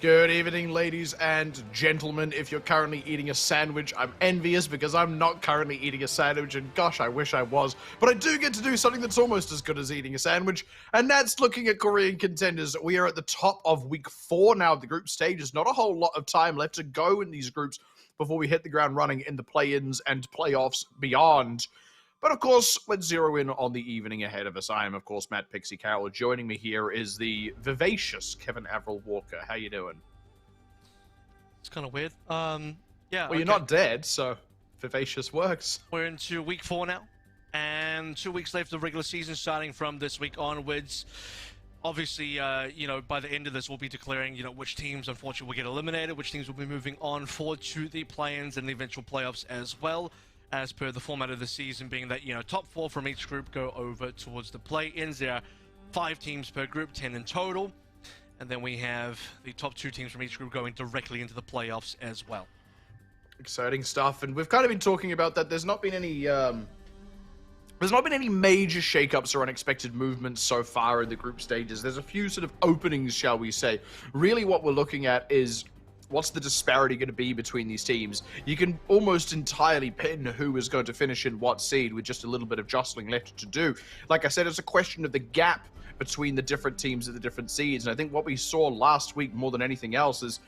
Good evening, ladies and gentlemen. If you're currently eating a sandwich, I'm envious because I'm not currently eating a sandwich, and gosh, I wish I was. But I do get to do something that's almost as good as eating a sandwich, and that's looking at Korean Contenders. We are at the top of week 4 now of the group stage. There's not a whole lot of time left to go in these groups before we hit the ground running in the play-ins and playoffs beyond. But of course, let's zero in on the evening ahead of us. I am, of course, Matt Pixie Carroll. Joining me here is the vivacious Kevin AVRL Walker. How you doing? It's kind of weird. Yeah. Well, you're not dead, so vivacious works. We're into week 4 now, and 2 weeks left of the regular season, starting from this week onwards. Obviously, by the end of this, we'll be declaring, which teams, unfortunately, will get eliminated, which teams will be moving on forward to the play-ins and the eventual playoffs as well, as per the format of the season being that, top 4 from each group go over towards the play-ins. There are 5 teams per group, 10 in total. And then we have the top 2 teams from each group going directly into the playoffs as well. Exciting stuff, and we've kind of been talking about that. There's not been any major shakeups or unexpected movements so far in the group stages. There's a few sort of openings, shall we say. Really what we're looking at is what's the disparity going to be between these teams. You can almost entirely pin who is going to finish in what seed with just a little bit of jostling left to do. Like I said, it's a question of the gap between the different teams at the different seeds. And I think what we saw last week more than anything else is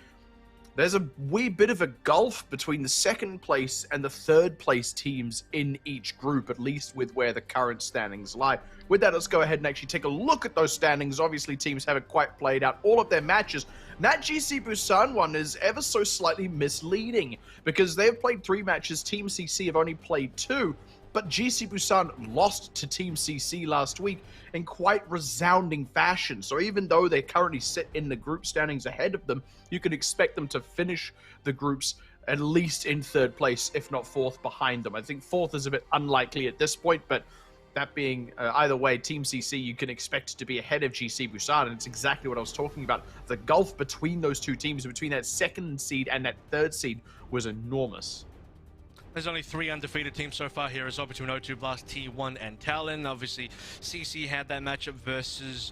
there's a wee bit of a gulf between the second place and the third place teams in each group, at least with where the current standings lie. With that, let's go ahead and actually take a look at those standings. Obviously, teams haven't quite played out all of their matches. And that GC Busan one is ever so slightly misleading because they've played 3 matches. Team CC have only played 2. But GC Busan lost to Team CC last week in quite resounding fashion. So even though they currently sit in the group standings ahead of them, you can expect them to finish the groups at least in 3rd place, if not 4th behind them. I think 4th is a bit unlikely at this point, but that being either way, Team CC you can expect to be ahead of GC Busan, and it's exactly what I was talking about. The gulf between those 2 teams, between that 2nd seed and that 3rd seed, was enormous. There's only 3 undefeated teams so far here as well between O2 Blast, T1, and Talon. Obviously, CC had that matchup versus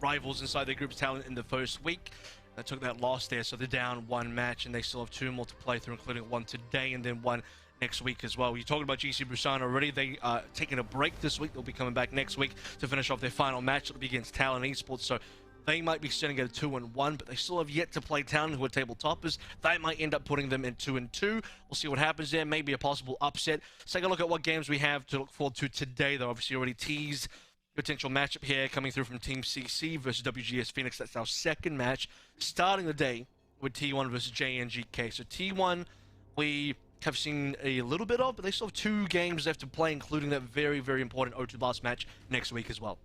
rivals inside their group's Talon in the first week. They took that loss there, so they're down 1 match, and they still have 2 more to play through, including 1 today and then 1 next week as well. You're talking about GC Busan already. They are taking a break this week. They'll be coming back next week to finish off their final match. It'll be against Talon Esports, so they might be sitting at a 2-1, but they still have yet to play Talon, who are table toppers. That might end up putting them in 2-2. We'll see what happens there. Maybe a possible upset. Let's take a look at what games we have to look forward to today, though. Obviously, already teased potential matchup here coming through from Team CC versus WGS Phoenix. That's our 2nd match, starting the day with T1 versus JNGK. So T1, we have seen a little bit of, but they still have 2 games left to play, including that very, very important O2 Blast match next week as well.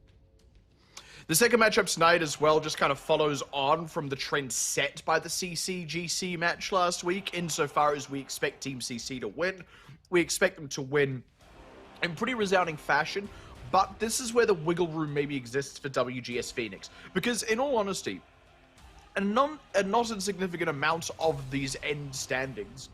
The second matchup tonight as well just kind of follows on from the trend set by the CC-GC match last week, insofar as we expect Team CC to win. We expect them to win in pretty resounding fashion, but this is where the wiggle room maybe exists for WGS Phoenix. Because in all honesty, a not insignificant amount of these end standings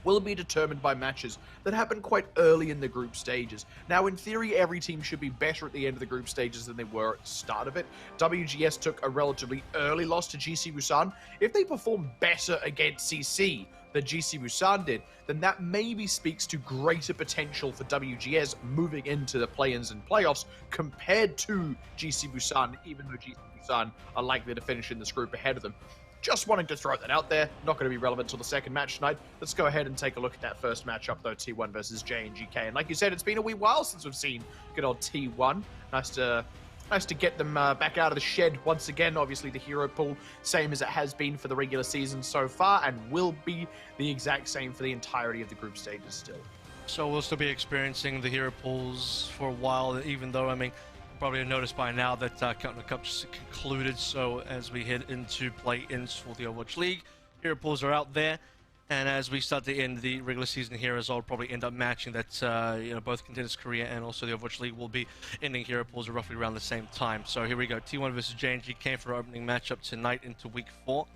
will be determined by matches that happen quite early in the group stages. Now, in theory, every team should be better at the end of the group stages than they were at the start of it. WGS took a relatively early loss to GC Busan. If they perform better against CC than GC Busan did, then that maybe speaks to greater potential for WGS moving into the play-ins and playoffs compared to GC Busan, even though GC Busan are likely to finish in this group ahead of them. Just wanting to throw that out there. Not going to be relevant till the 2nd match tonight. Let's go ahead and take a look at that first matchup, though, T1 versus JNGK. And like you said, it's been a wee while since we've seen good old T1. Nice to get them back out of the shed once again. Obviously, the hero pool, same as it has been for the regular season so far, and will be the exact same for the entirety of the group stages still. So we'll still be experiencing the hero pools for a while, even though, I mean, probably have noticed by now that Counter Cup just concluded, so as we head into play-ins for the Overwatch League, hero pools are out there, and as we start to end the regular season here as well, probably end up matching that, both Contenders Korea and also the Overwatch League will be ending hero pools roughly around the same time. So here we go, T1 versus JNGK for our opening matchup tonight into week 4,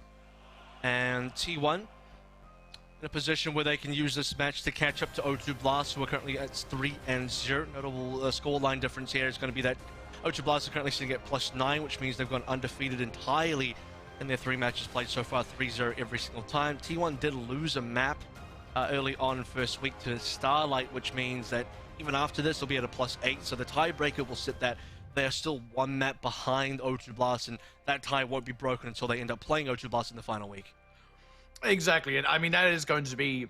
and T1 in a position where they can use this match to catch up to O2 Blast, who are currently at 3-0. Notable scoreline difference here is going to be that O2 Blast are currently sitting at +9, which means they've gone undefeated entirely in their 3 matches played so far, 3-0 every single time. T1 did lose a map early on first week to Starlight, which means that even after this, they'll be at a +8. So the tiebreaker will sit that they are still 1 map behind O2 Blast, and that tie won't be broken until they end up playing O2 Blast in the final week. Exactly, and I mean, that is going to be,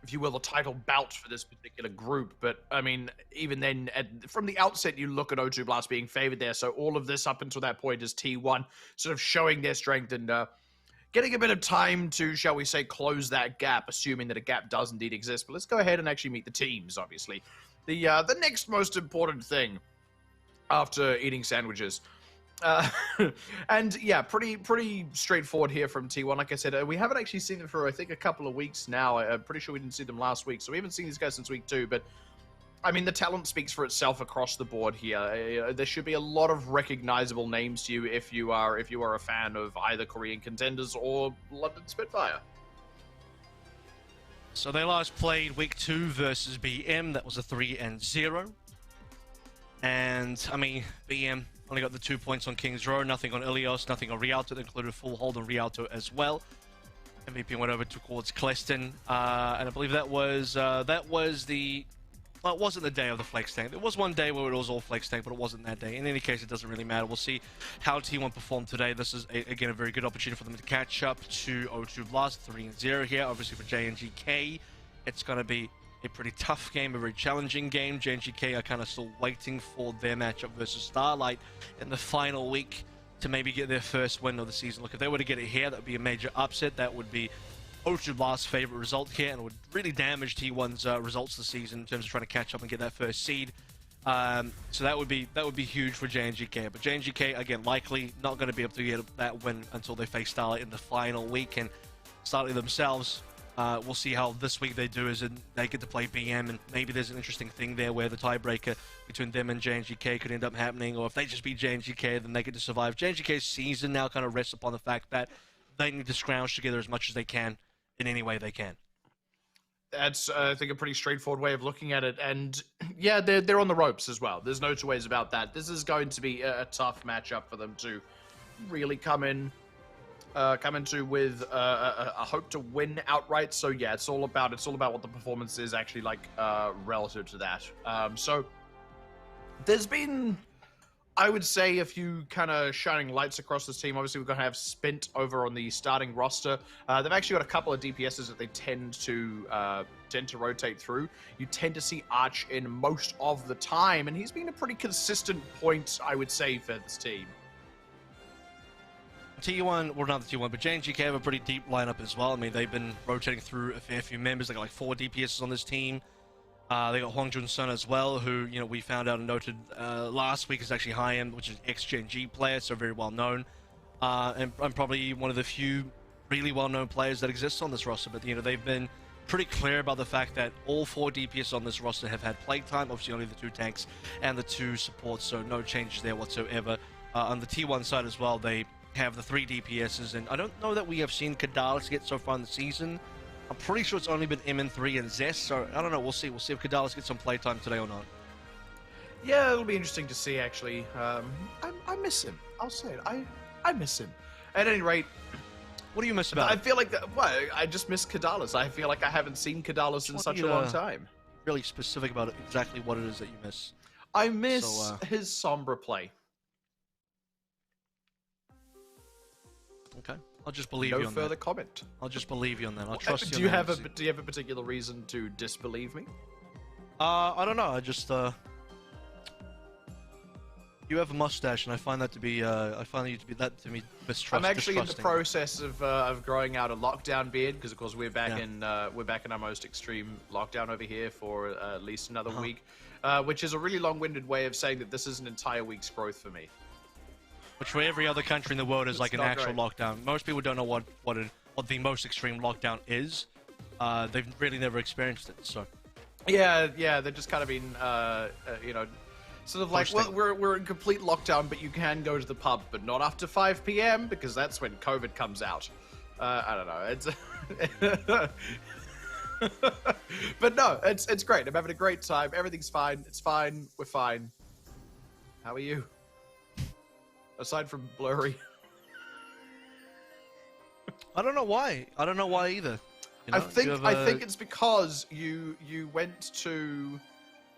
if you will, a title bout for this particular group. But I mean, even then, from the outset, you look at O2 Blast being favored there. So all of this up until that point is T1 sort of showing their strength and getting a bit of time to, shall we say, close that gap, assuming that a gap does indeed exist. But let's go ahead and actually meet the teams, obviously. The next most important thing after eating sandwiches. And yeah, pretty straightforward here from T1. Like I said, we haven't actually seen them for, I think, a couple of weeks now. I'm pretty sure we didn't see them last week, so we haven't seen these guys since week 2. But I mean, the talent speaks for itself across the board here. There should be a lot of recognizable names to you if you are a fan of either Korean Contenders or London Spitfire. So they last played week 2 versus BM. That was a 3-0. And I mean, BM only got the 2 points on Kings Row, nothing on Ilios, nothing on Rialto. They included full hold on Rialto as well. MVP went over towards Cleston, and I believe that was the. Well, it wasn't the day of the flex tank. There was one day where it was all flex tank, but it wasn't that day. In any case, it doesn't really matter. We'll see how T1 performed today. This is, again, a very good opportunity for them to catch up to O2 Blast, 3-0 here. Obviously, for JNGK, it's going to be a pretty tough game, a very challenging game. JNGK are kind of still waiting for their matchup versus Starlight in the final week to maybe get their first win of the season. Look, if they were to get it here, that would be a major upset. That would be O2 Blast's favorite result here, and it would really damage T1's results this season in terms of trying to catch up and get that first seed. So that would be huge for JNGK. But JNGK, again, likely not going to be able to get that win until they face Starlight in the final week. And Starlight themselves, we'll see how this week they do, as in they get to play BM, and maybe there's an interesting thing there where the tiebreaker between them and JNGK could end up happening, or if they just beat JNGK, then they get to survive. JNGK's season now kind of rests upon the fact that they need to scrounge together as much as they can in any way they can. That's, I think, a pretty straightforward way of looking at it. And yeah, they're on the ropes as well. There's no two ways about that. This is going to be a tough matchup for them to really come into with a hope to win outright. So yeah, it's all about what the performance is actually like relative to that. So there's been, I would say, a few kind of shining lights across this team. Obviously, we're going to have Spint over on the starting roster. They've actually got a couple of DPSs that they tend to rotate through. You tend to see Arch in most of the time, and he's been a pretty consistent point, I would say, for this team. T1, well, not the T1, but JNGK have a pretty deep lineup as well. I mean, they've been rotating through a fair few members. They got like 4 DPSs on this team. They got Hwang Jun Sun as well, who, you know, we found out and noted last week is actually high-end, which is ex-JNG player, so very well-known. And probably one of the few really well-known players that exists on this roster. But, you know, they've been pretty clear about the fact that all 4 DPS on this roster have had playtime. Obviously, only the 2 tanks and the 2 supports, so no changes there whatsoever. On the T1 side as well, they have the 3 DPSs, and I don't know that we have seen Kadalis get so far in the season. I'm pretty sure it's only been MN3 and Zest, so I don't know. We'll see. We'll see if Kadalis gets some playtime today or not. Yeah, it'll be interesting to see, actually. I miss him. I'll say it. I miss him. At any rate, what do you miss about I him? feel like I just miss Kadalis. I feel like I haven't seen Kadalis in such a long time. Really specific about it, exactly what it is that you miss. I miss his Sombra play. Okay. I'll just believe you on that. No further comment. I'll just believe you on that. I'll trust you. Do you have a particular reason to disbelieve me? I don't know. I just you have a mustache, and I find that to be I find you to be mistrust. I'm actually in the process of growing out a lockdown beard, because of course we're back in our most extreme lockdown over here for at least another week, which is a really long-winded way of saying that this is an entire week's growth for me. Which for every other country in the world is like an actual lockdown. Most people don't know what the most extreme lockdown is. They've really never experienced it. So yeah, they've just kind of been you know, sort of like, well, we're in complete lockdown, but you can go to the pub, but not after 5 p.m. because that's when COVID comes out. I don't know. It's but no, it's great. I'm having a great time. Everything's fine. It's fine. We're fine. How are you? Aside from blurry. I don't know why. I don't know why either. You know, I think it's because you went to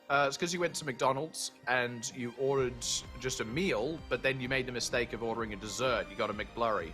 it's because you went to McDonald's and you ordered just a meal, but then you made the mistake of ordering a dessert. You got a McBlurry.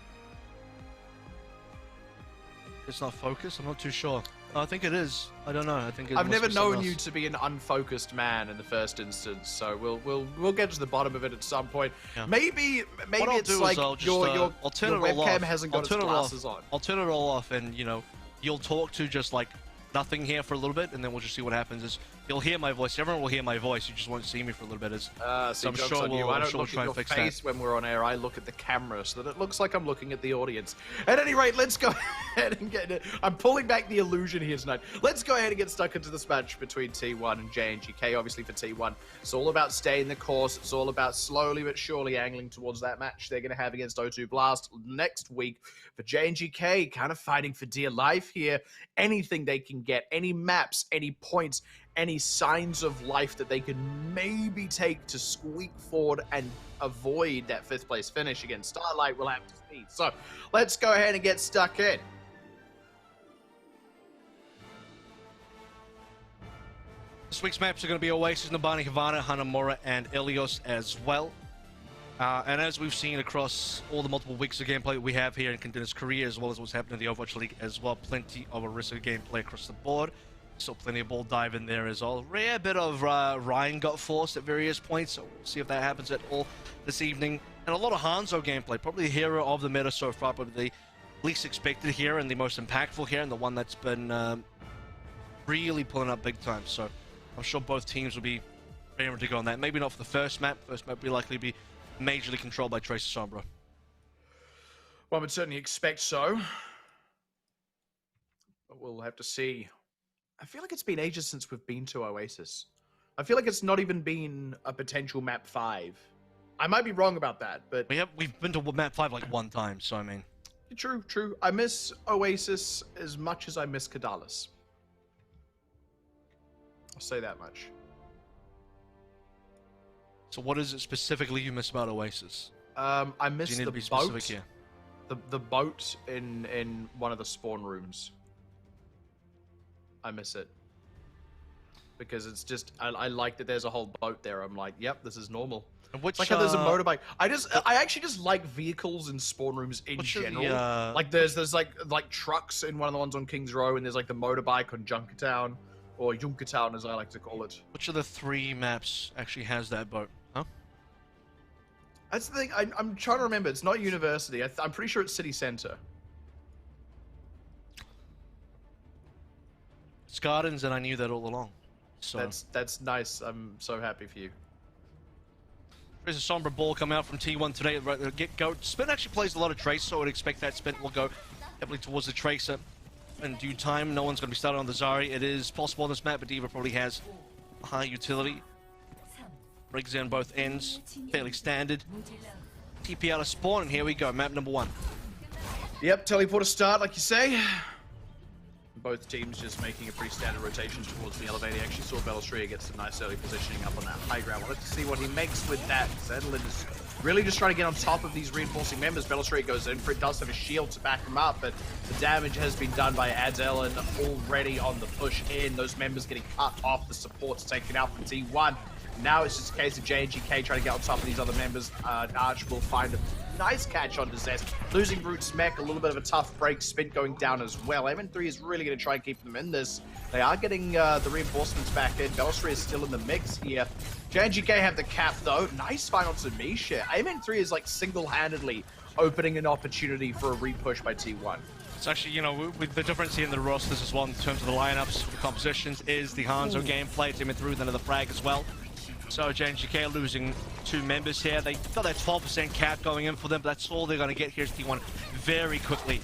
It's not focused. I'm not too sure. I think it is. I don't know. I think I've never known you to be an unfocused man in the first instance, so we'll get to the bottom of it at some point. Yeah. Maybe it's like your webcam hasn't got its glasses on. I'll turn it all off, and you know, you'll talk to just like nothing here for a little bit, and then we'll just see what happens. You'll hear my voice. Everyone will hear my voice. You just won't see me for a little bit. So I'm sure I don't look at your face when we're on air. I look at the camera so that it looks like I'm looking at the audience. At any rate, let's go ahead and get it. I'm pulling back the illusion here tonight. Let's go ahead and get stuck into this match between T1 and JNGK. Obviously for T1, it's all about staying the course. It's all about slowly but surely angling towards that match they're going to have against O2 Blast next week. For JNGK, kind of fighting for dear life here. Anything they can get, any maps, any points, any signs of life that they can maybe take to squeak forward and avoid that 5th place finish against Starlight, we'll have to see. So let's go ahead and get stuck in. This week's maps are going to be Oasis, Nabani, Havana, Hanamura, and Ilios as well. And as we've seen across all the multiple weeks of gameplay we have here in Contenders Korea, as well as what's happening in the Overwatch League as well, plenty of Orisa gameplay across the board. Still plenty of ball dive in there as well. Rare bit of Ryan got forced at various points, so we'll see if that happens at all this evening. And a lot of Hanzo gameplay, probably the hero of the meta so far, probably the least expected here and the most impactful here, and the one that's been really pulling up big time. So I'm sure both teams will be raring to go on that. Maybe not for the first map. First map will likely be majorly controlled by Tracer Sombra. Well, I would certainly expect so. But we'll have to see. I feel like it's been ages since we've been to Oasis. I feel like it's not even been a potential map 5. I might be wrong about that, but we've been to map 5 like 1 time, so I mean. True. I miss Oasis as much as I miss Kadalis. I'll say that much. So what is it specifically you miss about Oasis? I miss the boat. Here? The boat in one of the spawn rooms. I miss it. Because it's just, I like that there's a whole boat there. I'm like, yep, this is normal. And which, it's like how there's a motorbike. I actually just like vehicles in spawn rooms in general. Like there's like trucks in one of the ones on Kings Row, and there's like the motorbike on Junkertown, or Junkertown as I like to call it. Which of the 3 maps actually has that boat? Huh? That's the thing. I'm trying to remember. It's not University. I'm pretty sure it's City Center. It's Gardens, and I knew that all along. So that's nice. I'm so happy for you. There's a Sombra ball coming out from T1 today right at the get-go. Spin actually plays a lot of Tracer, so I would expect that Spin will go heavily towards the Tracer in due time. No one's going to be started on the Zari. It is possible on this map, but D.Va probably has a high utility. Rigs in both ends, fairly standard. TP out of spawn, and here we go, map number 1. Yep, teleport a start, like you say. Both teams just making a pretty standard rotation towards the elevator. You actually saw Belastria get some nice early positioning up on that high ground. We'll have to see what he makes with that. Zedlin is really just trying to get on top of these reinforcing members. Belastria goes in for it, does have a shield to back him up, but the damage has been done by Adelen already on the push in. Those members getting cut off, the support's taken out from T1. Now it's just a case of JNGK trying to get on top of these other members. Arch will find a nice catch on Dizest. Losing Root's mech, a little bit of a tough break. Spin going down as well. MN3 is really going to try and keep them in this. They are getting the reinforcements back in. Belastria is still in the mix here. JNGK have the cap though. Nice final to Misha. MN3 is like single-handedly opening an opportunity for a repush by T1. It's actually, you know, with the difference here in the rosters as well in terms of the lineups, the compositions, is the Hanzo gameplay. MN3 with another frag as well. So JNGK losing 2 members here. They got that 12% cap going in for them, but that's all they're going to get here. T1 very quickly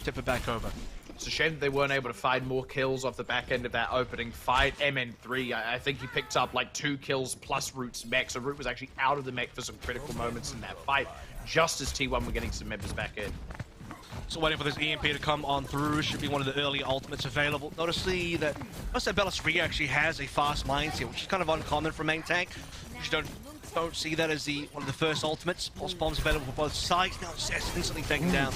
tip it back over. It's a shame that they weren't able to find more kills off the back end of that opening fight. MN3, I think he picked up like 2 kills plus Root's mech, so Root was actually out of the mech for some critical moments in that fight, just as T1 were getting some members back in. So waiting for this EMP to come on through. Should be one of the early ultimates available. Notice that most of Belastria actually has a fast mines here, which is kind of uncommon for main tank. You don't see that as one of the first ultimates. Pulse bombs available for both sides. Now Zest instantly taken down.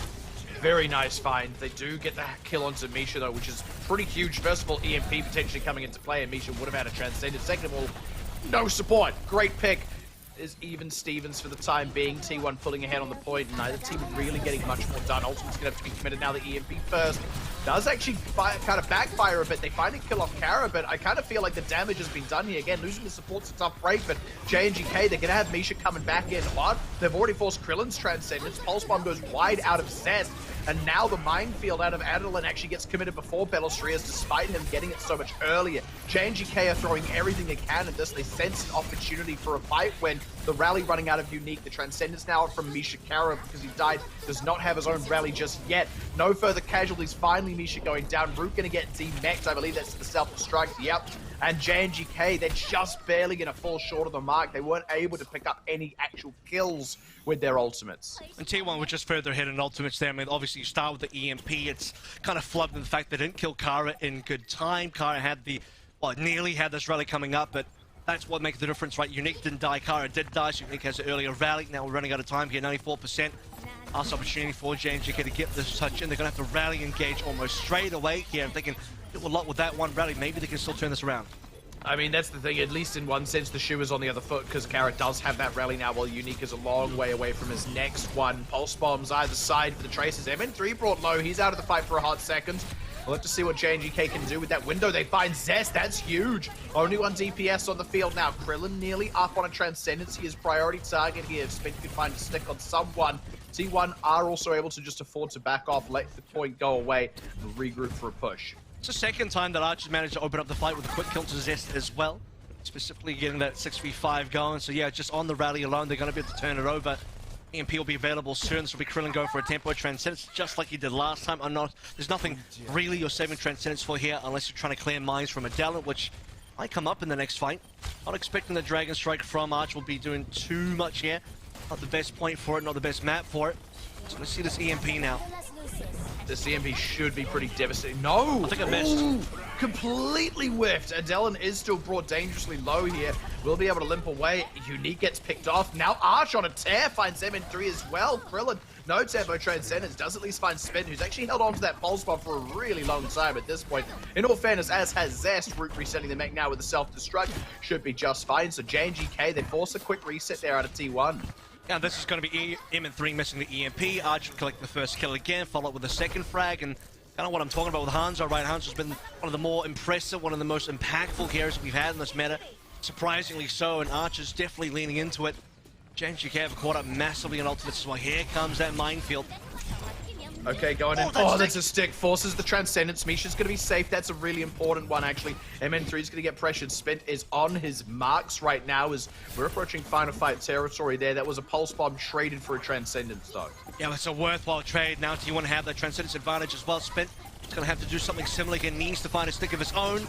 Very nice find. They do get the kill onto Misha though, which is pretty huge. First of all, EMP potentially coming into play, and Misha would have had a transcended. Second of all, no support. Great pick. Is even Stevens for the time being. T1 pulling ahead on the point. Neither team really getting much more done. Ultimate's going to have to be committed now. The EMP first does actually kind of backfire a bit. They finally kill off Kara, but I kind of feel like the damage has been done here. Again, losing the support's a tough break, but JNGK, they're going to have Misha coming back in on. They've already forced Krillin's Transcendence. Pulse Bomb goes wide out of Zest, and now the minefield out of Adrenaline actually gets committed before Bellastrias, despite him getting it so much earlier. JNGK are throwing everything they can at this. They sense an opportunity for a fight when the rally running out of Unique. The Transcendence now from Misha Kara because he died, does not have his own rally just yet. No further casualties. Finally, Misha going down. Root going to get demech'd. I believe that's the self-destruct. Yep. And JNGK, they're just barely going to fall short of the mark. They weren't able to pick up any actual kills with their ultimates. And T1 were just further ahead in ultimates there. I mean, obviously you start with the EMP. It's kind of flubbed in the fact they didn't kill Kara in good time. Kara had nearly had this rally coming up, but that's what makes the difference, right? Unique didn't die, Kara did die, so Unique has an earlier rally. Now we're running out of time here, 94%. Last opportunity for JNGK to get this touch in. They're going to have to rally engage almost straight away here. I'm thinking, do a lot with that one rally. Maybe they can still turn this around. I mean, that's the thing. At least in one sense, the shoe is on the other foot because Kara does have that rally now, while Unique is a long way away from his next one. Pulse bombs either side for the Traces. MN3 brought low. He's out of the fight for a hot second. We'll have to see what JNGK can do with that window. They find Zest. That's huge. Only one DPS on the field now. Krillin nearly up on a Transcendence. He is priority target here. If Spin could find a stick on someone. T1 are also able to just afford to back off, let the point go away, and regroup for a push. It's the second time that Archer's managed to open up the fight with a quick kill to Zest as well. Specifically getting that 6v5 going. So yeah, just on the rally alone, they're going to be able to turn it over. EMP will be available soon. This will be Krillin going for a tempo Transcendence, just like he did last time. There's nothing really you're saving Transcendence for here, unless you're trying to clear mines from a Adrenaline, which might come up in the next fight. Not expecting the Dragon Strike from Arch will be doing too much here. Not the best point for it, not the best map for it. So let's see this EMP now. This EMP should be pretty devastating. No! I think I missed. Ooh, completely whiffed. Adrenaline is still brought dangerously low here. We'll be able to limp away. Unique gets picked off. Now Arch on a tear finds MN3 as well. Krillin, no tempo Transcendence, does at least find Spin, who's actually held on to that pulse bomb for a really long time at this point. In all fairness, as has Zest, Root resetting the mech now with the self-destruct, should be just fine. So JNGK, they force a quick reset there out of T1. Now this is going to be MN3 missing the EMP. Arch collecting the first kill again, followed with the second frag, and kind of what I'm talking about with Hanzo, right? Hanzo's been one of the more impressive, one of the most impactful heroes that we've had in this meta. Surprisingly so, and Arch is definitely leaning into it. JNGK have caught up massively in ultimates as well. Here comes that minefield. Okay, going in. Oh, that's a stick. Forces the Transcendence. Misha's going to be safe. That's a really important one, actually. MN3 is going to get pressured. Spent is on his marks right now as we're approaching final fight territory there. That was a pulse bomb traded for a Transcendence, though. Yeah, it's a worthwhile trade. Now, do you want to have that Transcendence advantage as well? Spent is going to have to do something similar. He needs to find a stick of his own.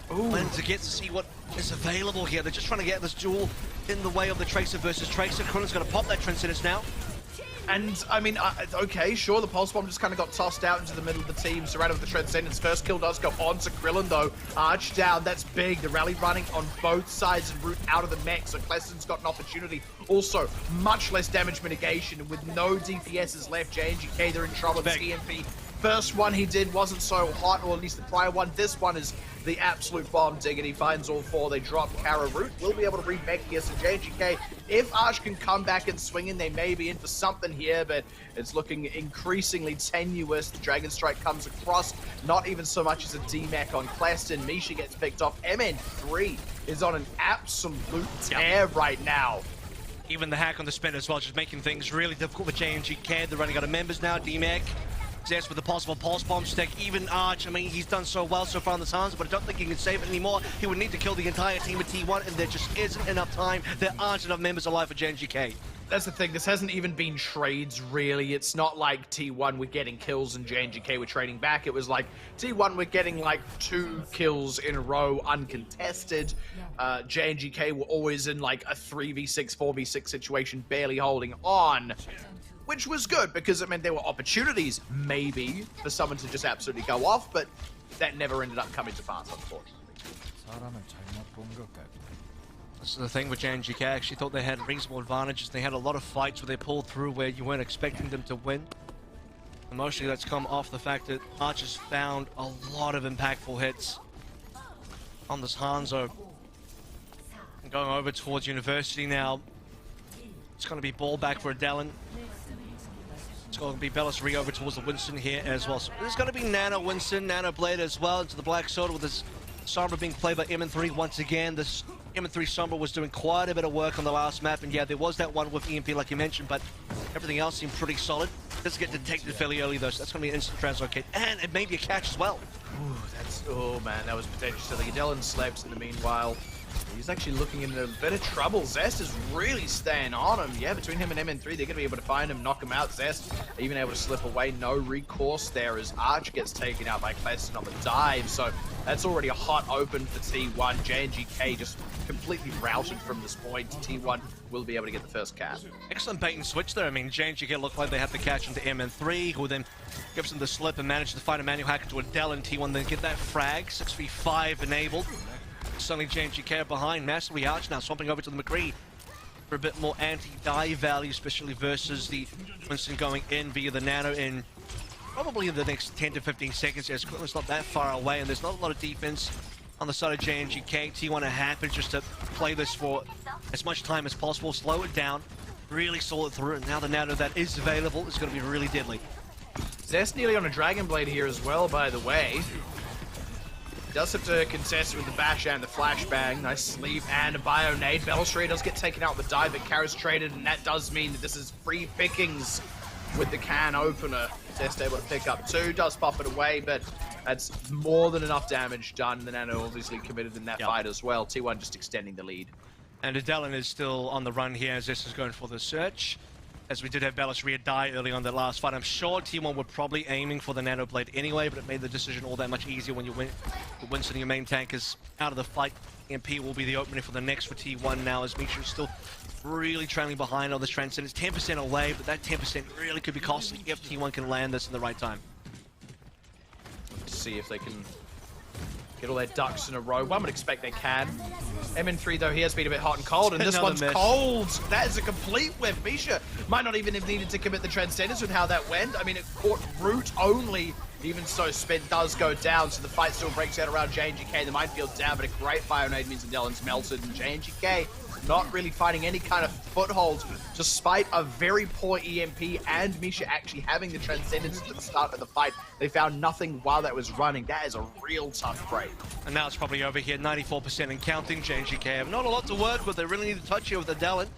And to get to see what is available here. They're just trying to get this duel in the way of the Tracer versus Tracer. Krillin's going to pop that Transcendence now. And, I mean, okay, sure, the Pulse Bomb just kind of got tossed out into the middle of the team, surrounded with the Transcendence. First kill does go on to Krillin, though. Arch down, that's big. The rally running on both sides and Root out of the mech, so Kleston's got an opportunity. Also, much less damage mitigation, with no DPSs left. JNGK, they're in trouble. This EMP. First one he did wasn't so hot, or at least the prior one. This one is the absolute bomb dig, and he finds all four. They drop Kara. Root will be able to remake here, so JNGK, if Arch can come back and swing in, they may be in for something here, but it's looking increasingly tenuous. The Dragon Strike comes across, not even so much as a DMAC on Kleston. Misha gets picked off. MN3 is on an absolute tear right now. Even the hack on the Spin as well, just making things really difficult with JNGK. They're running out of members now. DMAC. Zest with the possible pulse bomb stick. Even Arch, I mean, he's done so well so far on the Suns, but I don't think he can save it anymore. He would need to kill the entire team of T1, and there just isn't enough time. There aren't enough members alive for JNGK. That's the thing, this hasn't even been trades, really. It's not like T1 were getting kills and JNGK were trading back. It was like T1 were getting like 2 kills in a row uncontested. JNGK were always in like a 3v6, 4v6 situation, barely holding on. Which was good, because it meant there were opportunities, maybe, for someone to just absolutely go off, but that never ended up coming to pass, unfortunately. This is the thing with JNGK. I actually thought they had reasonable advantages. They had a lot of fights where they pulled through where you weren't expecting them to win. And mostly that's come off the fact that Archer's found a lot of impactful hits on this Hanzo. And going over towards University now. It's going to be ball back for Adelin. It's going to be Bellis over towards the Winston here as well. So there's going to be Nano Winston, Nano Blade as well into the Black Soda with this Sombra being played by M3 once again. This M3 Sombra was doing quite a bit of work on the last map, and yeah, there was that one with EMP like you mentioned, but everything else seemed pretty solid. Doesn't get detected fairly early though, so that's going to be an instant translocate, and it may be a catch as well. Ooh, oh man, that was potentially silly. Adelin slept in the meanwhile. He's actually looking into a bit of trouble. Zest is really staying on him. Yeah, between him and MN3, they're going to be able to find him, knock him out. Zest even able to slip away. No recourse there as Arch gets taken out by Claston on the dive. So that's already a hot open for T1. JNGK just completely routed from this point. T1 will be able to get the first cap. Excellent bait and switch there. I mean, JNGK looked like they had the catch into MN3, who then gives them the slip and managed to find a manual hack into Adelin. T1 then get that frag. 6v5 enabled. Suddenly JNGK are behind, massively Arch now, swapping over to the McCree for a bit more anti-dive value, especially versus the Winston going in via the Nano in probably in the next 10 to 15 seconds. As Quinlan's not that far away, and there's not a lot of defense on the side of JNGK. T1 are happy just to play this for as much time as possible, slow it down, really saw it through, and now the Nano that is available is going to be really deadly. Zest nearly on a Dragon Blade here as well, by the way. Does have to contest with the bash and the flashbang. Nice sleeve and a bio nade. Belstray does get taken out with the dive, but Kara's traded, and that does mean that this is free pickings with the can opener. Zest able to pick up two, does pop it away, but that's more than enough damage done. The Nano obviously committed in that fight as well. T1 just extending the lead. And Adelin is still on the run here as this is going for the search. As we did have Bellis die early on that last fight. I'm sure T1 were probably aiming for the Nano Blade anyway, but it made the decision all that much easier when you win. Winston, your main tank, is out of the fight. MP will be the opener for the next for T1 now, as Misha is still really trailing behind on this Transcendence. 10% away, but that 10% really could be costly if T1 can land this in the right time. Let's see if they can get all their ducks in a row. One would expect they can. MN3 though, he has been a bit hot and cold, and this one's cold. That is a complete whiff. Misha might not even have needed to commit the Transcendence with how that went. I mean, it caught root only. Even so, Spin does go down, so the fight still breaks out around JNGK. The minefield down, but a great bio nade means Adelin's melted, and JNGK not really finding any kind of foothold, despite a very poor EMP and Misha actually having the Transcendence at the start of the fight. They found nothing while that was running. That is a real tough break. And now it's probably over here, 94% and counting. JNGK have not a lot to work with. They really need to touch here with Adelin.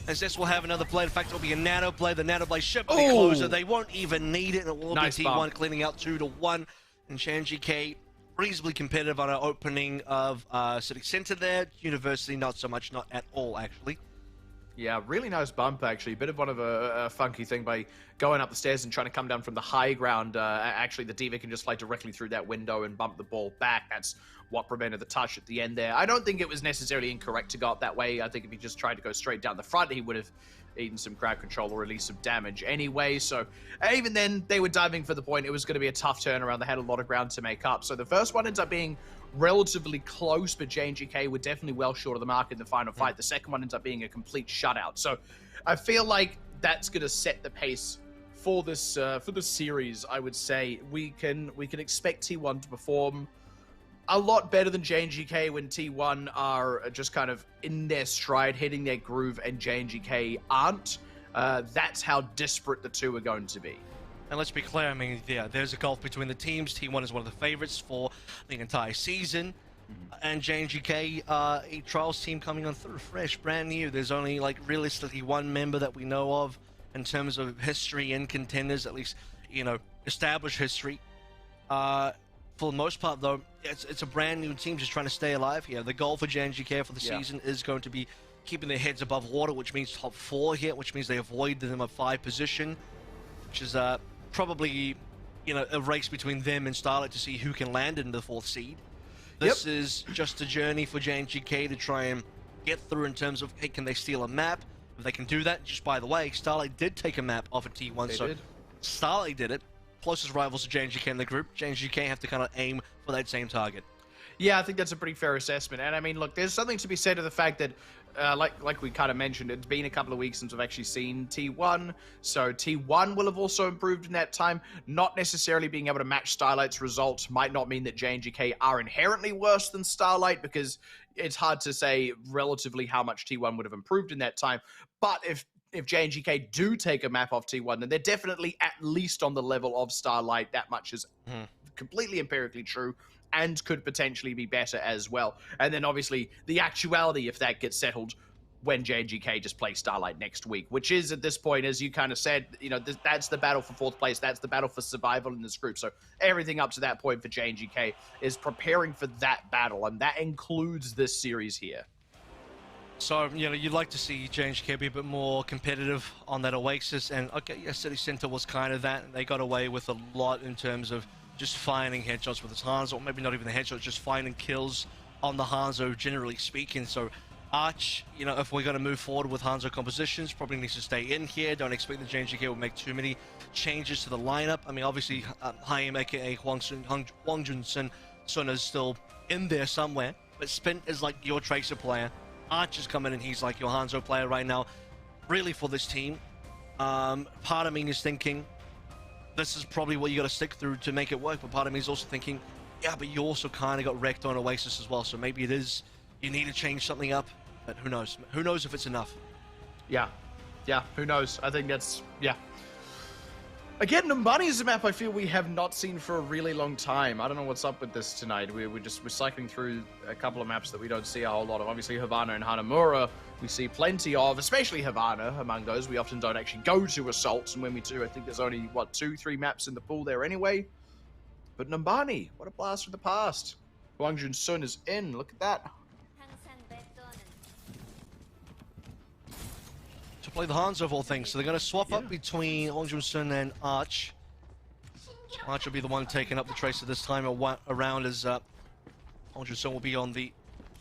As this will have another blade. In fact, it'll be a Nano Blade. The Nano Blade should be closer. They won't even need it. It will be T1 cleaning out 2-1. And JNGK reasonably competitive on our opening of City Center there. University, not so much, not at all, actually. Yeah, really nice bump, actually. Bit of one of a funky thing by going up the stairs and trying to come down from the high ground. Actually, the D.Va can just fly directly through that window and bump the ball back. That's what prevented the touch at the end there. I don't think it was necessarily incorrect to go up that way. I think if he just tried to go straight down the front, he would have eaten some crowd control or released some damage anyway. So even then, they were diving for the point. It was going to be a tough turnaround. They had a lot of ground to make up. So the first one ends up being relatively close, but JNGK were definitely well short of the mark in the final fight. The second one ends up being a complete shutout. So I feel like that's going to set the pace for this series. I would say we can expect T1 to perform a lot better than JNGK when T1 are just kind of in their stride, hitting their groove, and JNGK aren't. That's how disparate the two are going to be. And let's be clear, I mean, yeah, there's a gulf between the teams. T1 is one of the favorites for the entire season. And JNGK, a trials team coming on through, fresh, brand new. There's only, like, realistically one member that we know of in terms of history and contenders, at least, you know, established history. For the most part, though, it's a brand new team just trying to stay alive here. The goal for JNGK for the season is going to be keeping their heads above water, which means top 4 here, which means they avoid the number 5 position, which is probably, you know, a race between them and Starlight to see who can land in the 4th seed. This is just a journey for JNGK to try and get through in terms of, hey, can they steal a map? If they can do that, just by the way, Starlight did take a map off of T1, so Starlight did it. Closest rivals to JNGK in the group. JNGK have to kind of aim for that same target. Yeah, I think that's a pretty fair assessment. And I mean, look, there's something to be said of the fact that, like we kind of mentioned, it's been a couple of weeks since we've actually seen T1. So T1 will have also improved in that time. Not necessarily being able to match Starlight's results might not mean that JNGK are inherently worse than Starlight, because it's hard to say relatively how much T1 would have improved in that time. But if JNGK do take a map off T1, then they're definitely at least on the level of Starlight. That much is completely empirically true, and could potentially be better as well. And then obviously the actuality, if that gets settled, when JNGK just plays Starlight next week, which is at this point, as you kind of said, you know, that's the battle for 4th place. That's the battle for survival in this group. So everything up to that point for JNGK is preparing for that battle, and that includes this series here. So, you know, you'd like to see JNGK be a bit more competitive on that Oasis, and okay, yeah, City Center was kind of that. They got away with a lot in terms of just finding headshots with his Hanzo, or maybe not even the headshots, just finding kills on the Hanzo, generally speaking. So Arch, you know, if we're going to move forward with Hanzo compositions, probably needs to stay in here. Don't expect the JNGK will make too many changes to the lineup. I mean, obviously, Haim, aka Hwang Jun Sun is still in there somewhere, but Spin is like your Tracer player. Arch is coming in, he's like your Hanzo player right now. Really, for this team, part of me is thinking, this is probably what you got to stick through to make it work, but part of me is also thinking, yeah, but you also kind of got wrecked on Oasis as well, so maybe it is, you need to change something up, but who knows? Who knows if it's enough? Yeah, who knows? I think that's, yeah. Again, Numbani is a map I feel we have not seen for a really long time. I don't know what's up with this tonight. We're cycling through a couple of maps that we don't see a whole lot of. Obviously, Havana and Hanamura, we see plenty of, especially Havana among those. We often don't actually go to Assaults, and when we do, I think there's only, what, 2-3 maps in the pool there anyway? But Numbani, what a blast from the past. Hwang Jun Sun is in, look at that. To play the Hanzo of all things, so they're going to swap up between Hwang Jun Sun and Arch. Arch will be the one taking up the Tracer this time around, as Hwang Jun Sun will be on the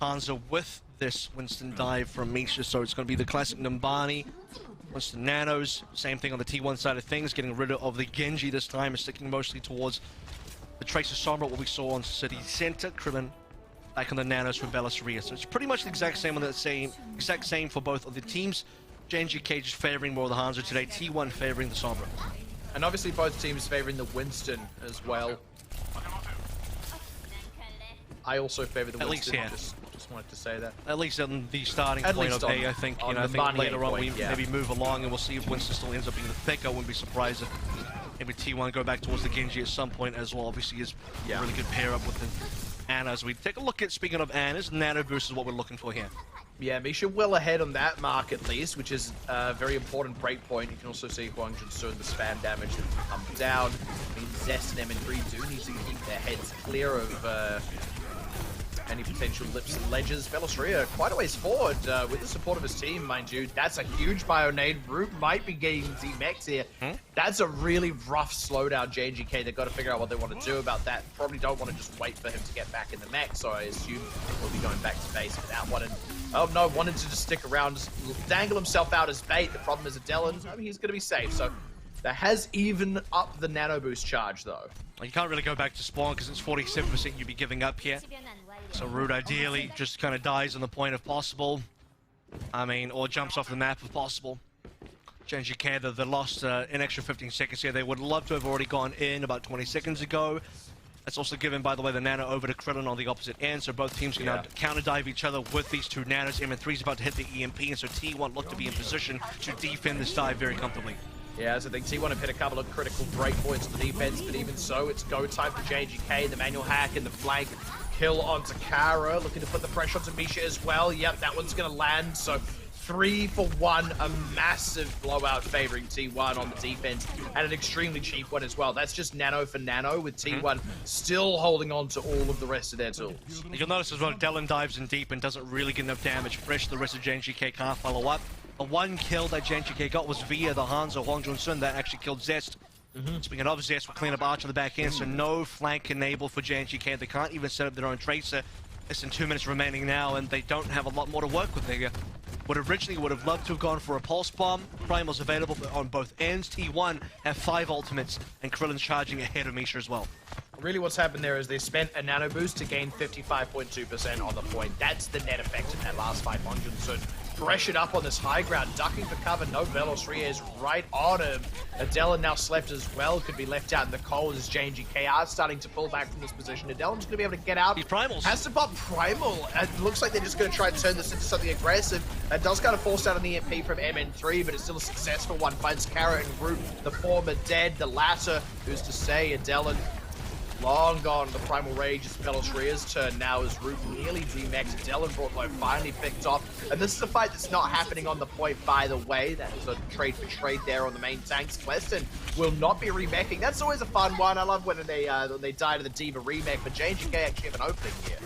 Hanzo with this Winston dive from Misha, so it's going to be the classic Numbani, Winston Nanos, same thing on the T1 side of things, getting rid of the Genji this time and sticking mostly towards the Tracer Sombra, what we saw on City Center. Krillin back on the Nanos for Bellasaria, so it's pretty much the exact same on that exact same for both of the teams. JNGK just favoring more of the Hanzo today, T1 favoring the Sombra. And obviously both teams favoring the Winston as well. I also favor the Winston. At least here. Just wanted to say that. At least on the starting point of A, I think. You know, I think later on we maybe move along and we'll see if Winston still ends up being the pick. I wouldn't be surprised if maybe T1 go back towards the Genji at some point as well. Obviously, is a really good pair up with the Ana. As we take a look at, speaking of Anas, Nano Boost is what we're looking for here. Yeah, Misha well ahead on that mark at least, which is a very important break point. You can also see Hwang Jun Sun, the spam damage that can come down. I mean, Zest and M3 do need to keep their heads clear of any potential lips and ledges. Bellasaria quite a ways forward with the support of his team, mind you. That's a huge Bionade. Root might be getting Z-Mex here. That's a really rough slowdown, JNGK. They've got to figure out what they want to do about that. Probably don't want to just wait for him to get back in the mech, so I assume he'll be going back to base for that one. And oh no, wanted to just stick around, just dangle himself out as bait. The problem is Adelin, I mean, he's going to be safe, so that has even up the nano boost charge though. You can't really go back to spawn because it's 47% you'd be giving up here. So Root ideally just kind of dies on the point if possible. I mean, or jumps off the map if possible. JNGK, they lost an extra 15 seconds here. They would love to have already gone in about 20 seconds ago. That's also given, by the way, the Nano over to Krillin on the opposite end, so both teams can now counter-dive each other with these two Nanos. M3 is about to hit the EMP, and so T1 look to be in position to defend this dive very comfortably. Yeah, as I think T1 have hit a couple of critical breakpoints on the defense, but even so, it's go time for JNGK. The manual hack and the flank kill onto Kara, looking to put the pressure onto Misha as well. Yep, that one's going to land, so 3 for 1, a massive blowout favoring T1 on the defense, and an extremely cheap one as well. That's just nano for nano, with T1 still holding on to all of the rest of their tools. You'll notice as well, Dellen dives in deep and doesn't really get enough damage. Fresh, the rest of JNGK can't follow up. The one kill that JNGK got was via the Hanzo Hwang Jun Sun that actually killed Zest. Speaking of Zest, we'll clean up Arch on the back end, so no flank enabled for JNGK. They can't even set up their own Tracer. Less than 2 minutes remaining now, and they don't have a lot more to work with there. Originally would have loved to have gone for a Pulse Bomb. Primal's available on both ends. T1 have 5 ultimates, and Krillin's charging ahead of Misha as well. Really what's happened there is they spent a nano boost to gain 55.2% on the point. That's the net effect in that last fight. Monjun pressured up on this high ground, ducking for cover. No Velos Reyes right on him. Adelin now slept as well, could be left out in the cold as JNGK are starting to pull back from this position. Adelin's going to be able to get out. He's Primals. Has to pop Primal. It looks like they're just going to try and turn this into something aggressive. It does kind of force out an EMP from MN3, but it's still a successful one. Finds Kara and Root, the former dead, the latter, who's to say Adelin long gone. The Primal Rage is Velos Reyes' turn now as Root nearly demexed. Adelin brought low, finally picked off. And this is a fight that's not happening on the point, by the way. That is a trade for trade there on the main tanks. Weston will not be remeching. That's always a fun one. I love when they die to the Diva remech, but JNGK actually have an opening here.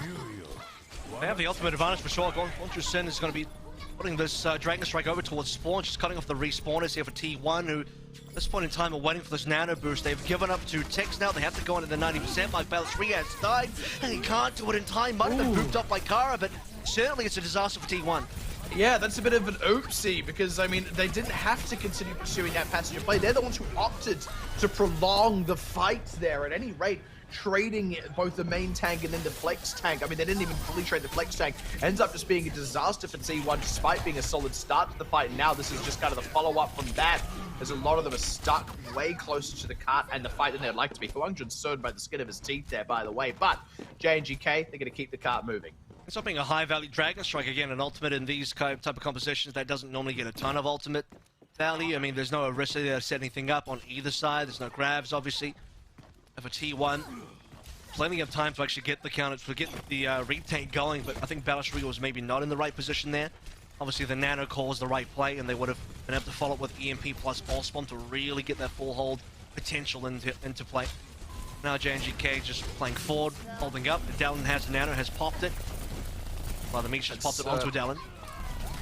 They have the ultimate advantage for sure. Gontra Sin is going to be putting this Dragon Strike over towards Spawn, just cutting off the respawners here for T1, who at this point in time are waiting for this nano boost. They've given up to Tex now. They have to go into the 90% like Velos Reyes died, and he can't do it in time. Might have been moved up by Kara, but certainly it's a disaster for T1. Yeah, that's a bit of an oopsie because, I mean, they didn't have to continue pursuing that passenger play. They're the ones who opted to prolong the fight there. At any rate, trading both the main tank and then the flex tank. I mean, they didn't even fully trade the flex tank. Ends up just being a disaster for T1 despite being a solid start to the fight. And now this is just kind of the follow-up from that, as a lot of them are stuck way closer to the cart and the fight than they'd like to be. Huangjun's served by the skin of his teeth there, by the way. But JNGK, they're going to keep the cart moving. It's not being a high-value Dragon Strike, again, an ultimate in these type of compositions that doesn't normally get a ton of ultimate value. I mean, there's no Orisa there to set anything up on either side. There's no grabs, obviously. For T1, plenty of time to actually get the counter, to get the retake going, but I think Velos Reyes was maybe not in the right position there. Obviously, the nano calls the right play, and they would have been able to follow up with EMP plus ball spawn to really get that full hold potential into play. Now JNGK just playing forward, holding up. Adelin has the nano, has popped it. Well, the Misha's popped it onto Adelin.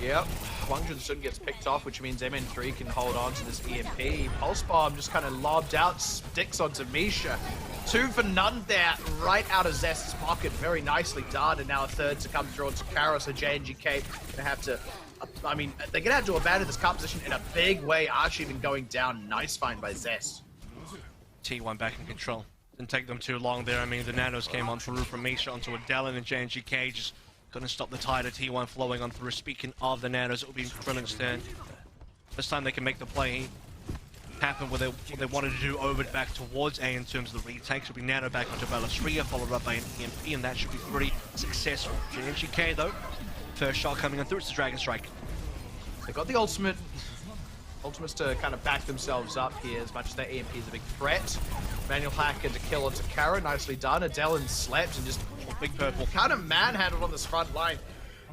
Yep, Huangjun soon gets picked off, which means MN3 can hold on to this EMP. Pulse Bomb just kind of lobbed out, sticks onto Misha. 2 for none there, right out of Zest's pocket. Very nicely done, and now a third to come through onto Kara, so JNGK gonna have to, I mean, they're gonna have to abandon this cart position in a big way. Archie even going down. Nice find by Zest. T1 back in control. Didn't take them too long there. I mean, the nanos came on through from Misha onto Adelin, and JNGK just couldn't stop the tide of T1 flowing on through. Speaking of the nanos, it will be Krilling's turn. This time they can make the play happen what they wanted to do over back towards A in terms of the retakes. Will be nano back onto Velos Reyes, followed up by an EMP, and that should be pretty successful. JNGK though, first shot coming on through, it's the Dragon Strike. They got the ultimates to kind of back themselves up here, as much as their EMP is a big threat. Manual hack into kill onto Kara, nicely done. Adelin slept and just Big purple. kind of manhandled on this front line.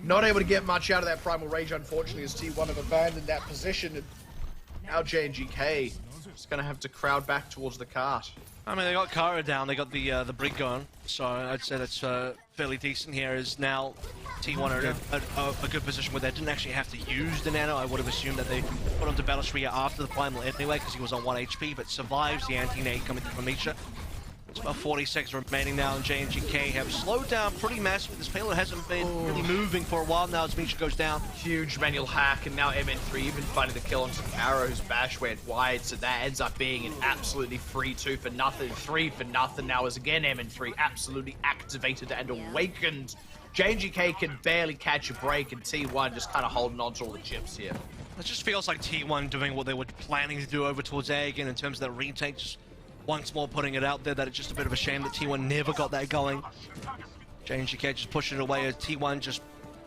Not able to get much out of that Primal Rage, unfortunately, as T1 have abandoned that position. And now JNGK is going to have to crowd back towards the cart. I mean, they got Kara down, they got the Brig going, so I'd say that's fairly decent here. Is now T1 are in a good position where they didn't actually have to use the nano. I would have assumed that they put onto Velos Reyes after the Primal anyway, because he was on 1 HP, but survives the anti-nade coming through from Misha. It's about 40 seconds remaining now, and JNGK have slowed down pretty massively. This payload hasn't been really moving for a while now as Misha goes down. Huge manual hack, and now MN3 even finding the kill onto Kara, whose bash went wide, so that ends up being an absolutely free 2 for nothing, 3 for nothing now, as again MN3 absolutely activated and awakened. JNGK can barely catch a break, and T1 just kind of holding on to all the chips here. It just feels like T1 doing what they were planning to do over towards A again in terms of that retake, just once more putting it out there that it's just a bit of a shame that T1 never got that going. JNGK just pushing it away as T1 just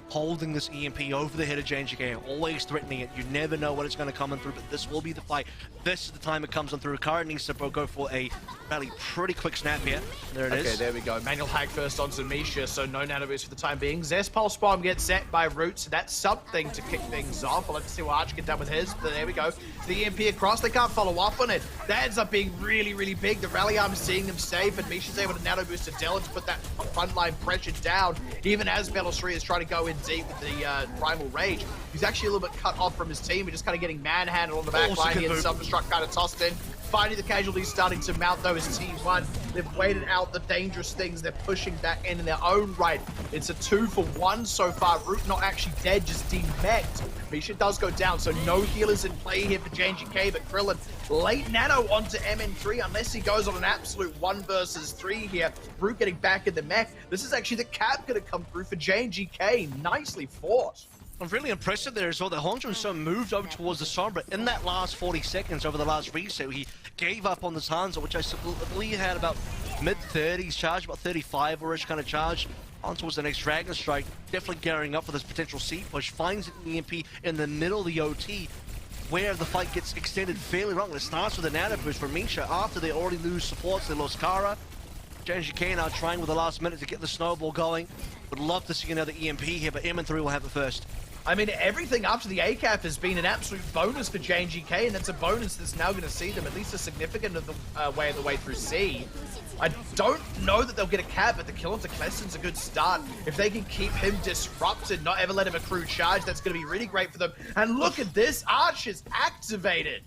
holding this EMP over the head of JNGK, always threatening it. You never know what it's going to come in through, but this will be the fight. This is the time it comes on through. Kara needs to go for a really pretty quick snap here. There it is. Okay, there we go. Manual hack first onto Misha, so no nano boost for the time being. Zest Pulse Bomb gets set by Root, so that's something to kick things off. We'll have to see what Arch get done with his, but there we go. The EMP across, they can't follow up on it. That ends up being really, really big. The rally arm is seeing them safe, and Misha's able to nano boost Adelin to put that frontline pressure down, even as Velos Reyes is trying to go in deep with the Primal Rage. He's actually a little bit cut off from his team. We're just kind of getting manhandled on the back line here. The self-destruct kind of tossed in. finding the casualties starting to mount though as T1. They've waited out the dangerous things. They're pushing back in their own right. It's a 2-for-1 so far. Root not actually dead, just demeched. Misha does go down, so no healers in play here for JNGK, but Krillin late nano onto MN3 unless he goes on an absolute 1 versus 3 here. Root getting back in the mech. This is actually the cap going to come through for JNGK. Nicely fought. I'm really impressive there as well that Hong-Jun-Sun moved over towards the Sombra in that last 40 seconds over the last reset. He gave up on this Hanzo, which I believe had about mid-30s charge, about 35-ish kind of charge, on towards the next Dragon Strike. Definitely gearing up for this potential C push. Finds an EMP in the middle of the OT, where the fight gets extended fairly long. It starts with a nano boost for Misha after they already lose supports. They lost Kara. JNGK now trying with the last minute to get the snowball going. Would love to see another EMP here, but MN3 will have it first. I mean, everything up to the ACAP has been an absolute bonus for JNGK, and that's a bonus that's now going to see them at least a significant of the way through C. I don't know that they'll get a cap, but the kill onto Kleston's a good start. If they can keep him disrupted, not ever let him accrue charge, that's going to be really great for them. And look at this, Arch is activated.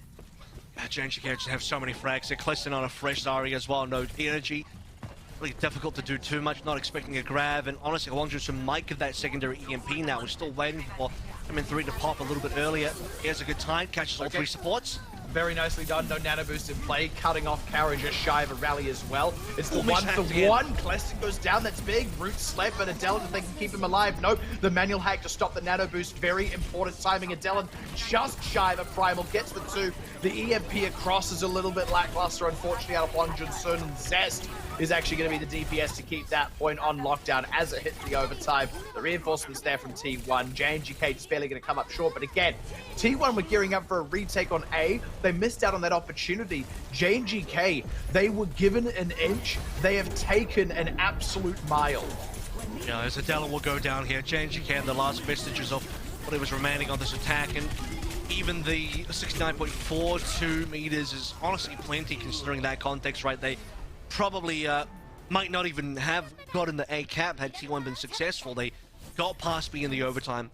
JNGK just have so many frags. They're Kleston on a fresh Zarya as well, no energy. Really difficult to do too much, not expecting a grab, and honestly, Hong-Jun-Sun might give that secondary EMP now. We're still waiting for MN3 to pop a little bit earlier. He has a good time, catches all 3 supports. Very nicely done, no nano boost in play, cutting off Kara just shy of a rally as well. It's the 1-for-1, Kleston goes down, that's big. Root slept, but Adelin, if they can keep him alive, nope. The manual hack to stop the nano boost, very important timing. Adelin just shy of a primal, gets the 2. The EMP across is a little bit lackluster, unfortunately, out of Hong-Jun-Sun, and Zest is actually going to be the DPS to keep that point on lockdown as it hits the overtime. The reinforcements there from T1. JNGK just barely going to come up short, but again, T1 were gearing up for a retake on A. They missed out on that opportunity. JNGK, they were given an inch. They have taken an absolute mile. Yeah, as Adela will go down here, JNGK had the last vestiges of what it was remaining on this attack, and even the 69.42 meters is honestly plenty considering that context, right? They probably might not even have gotten the A cap had T1 been successful. They got past B in the overtime,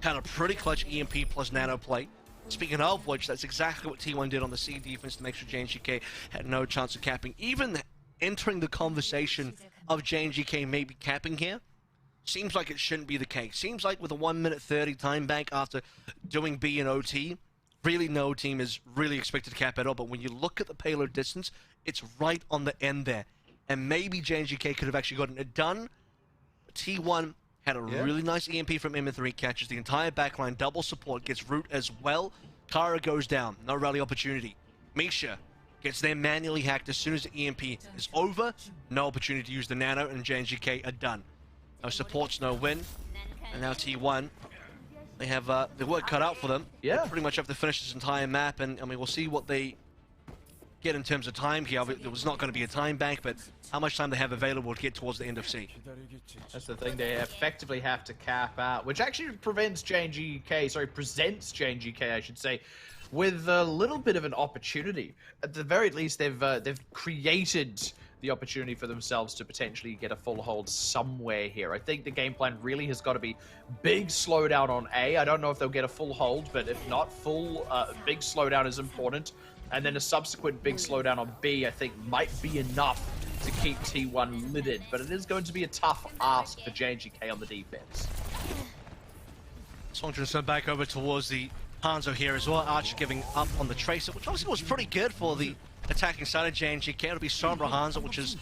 had a pretty clutch EMP plus nano play. Speaking of which, that's exactly what T1 did on the C defense to make sure JNGK had no chance of capping. Even entering the conversation of JNGK maybe capping here, seems like it shouldn't be the case. Seems like with a 1:30 time bank after doing B and OT, really no team is really expected to cap at all. But when you look at the payload distance, it's right on the end there. And maybe JNGK could have actually gotten it done. T1 had a really nice EMP from MN3, catches the entire backline, double support, gets Root as well. Kara goes down, no rally opportunity. Misha gets there manually hacked as soon as the EMP is over. No opportunity to use the nano, and JNGK are done. No supports, no win. And now T1, they have the work cut out for them. Yeah. They pretty much have to finish this entire map, and I mean, we'll see what they get in terms of time here. There was not going to be a time bank, but how much time they have available to get towards the end of C. That's the thing, they effectively have to cap out, which actually presents JNGK, I should say, with a little bit of an opportunity. At the very least, they've created the opportunity for themselves to potentially get a full hold somewhere here. I think the game plan really has got to be big slowdown on A. I don't know if they'll get a full hold, but if not, big slowdown is important. And then a subsequent big slowdown on B, I think, might be enough to keep T1 lidded. But it is going to be a tough ask for JNGK on the defense. Hong-Jun-Sun back over towards the Hanzo here as well. Archer giving up on the Tracer, which obviously was pretty good for the attacking side of JNGK. It'll be Sombra Hanzo, which is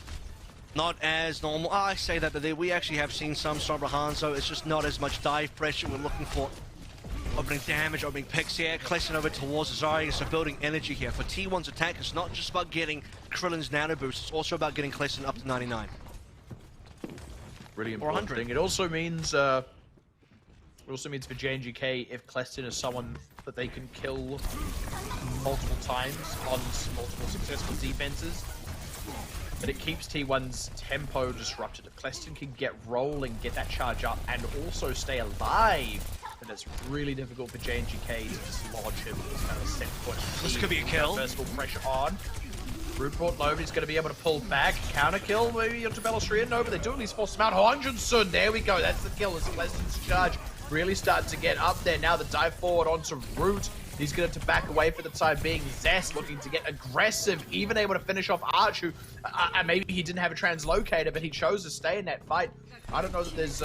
not as normal. I say that, but we actually have seen some Sombra Hanzo. It's just not as much dive pressure. We're looking for opening damage, opening picks here. Kleston over towards Zarya, so building energy here. For T1's attack, it's not just about getting Krillin's nano boost, it's also about getting Kleston up to 99. Really important thing. It also means for JNGK, if Kleston is someone that they can kill multiple times on multiple successful defenses, but it keeps T1's tempo disrupted. If Kleston can get rolling, get that charge up, and also stay alive, then it's really difficult for JNGK to dislodge him with this kind of set point. This could be a kill. Vertical pressure on. Root brought low, he's going to be able to pull back. Counter kill maybe onto Bellostrian. No, but they do at least force him out. Hong-Jun-Sun, there we go. That's the kill. It's Kleston's charge. really starting to get up there. Now the dive forward onto Root. He's going to back away for the time being. Zest looking to get aggressive, even able to finish off Arch, who maybe he didn't have a translocator, but he chose to stay in that fight. I don't know that there's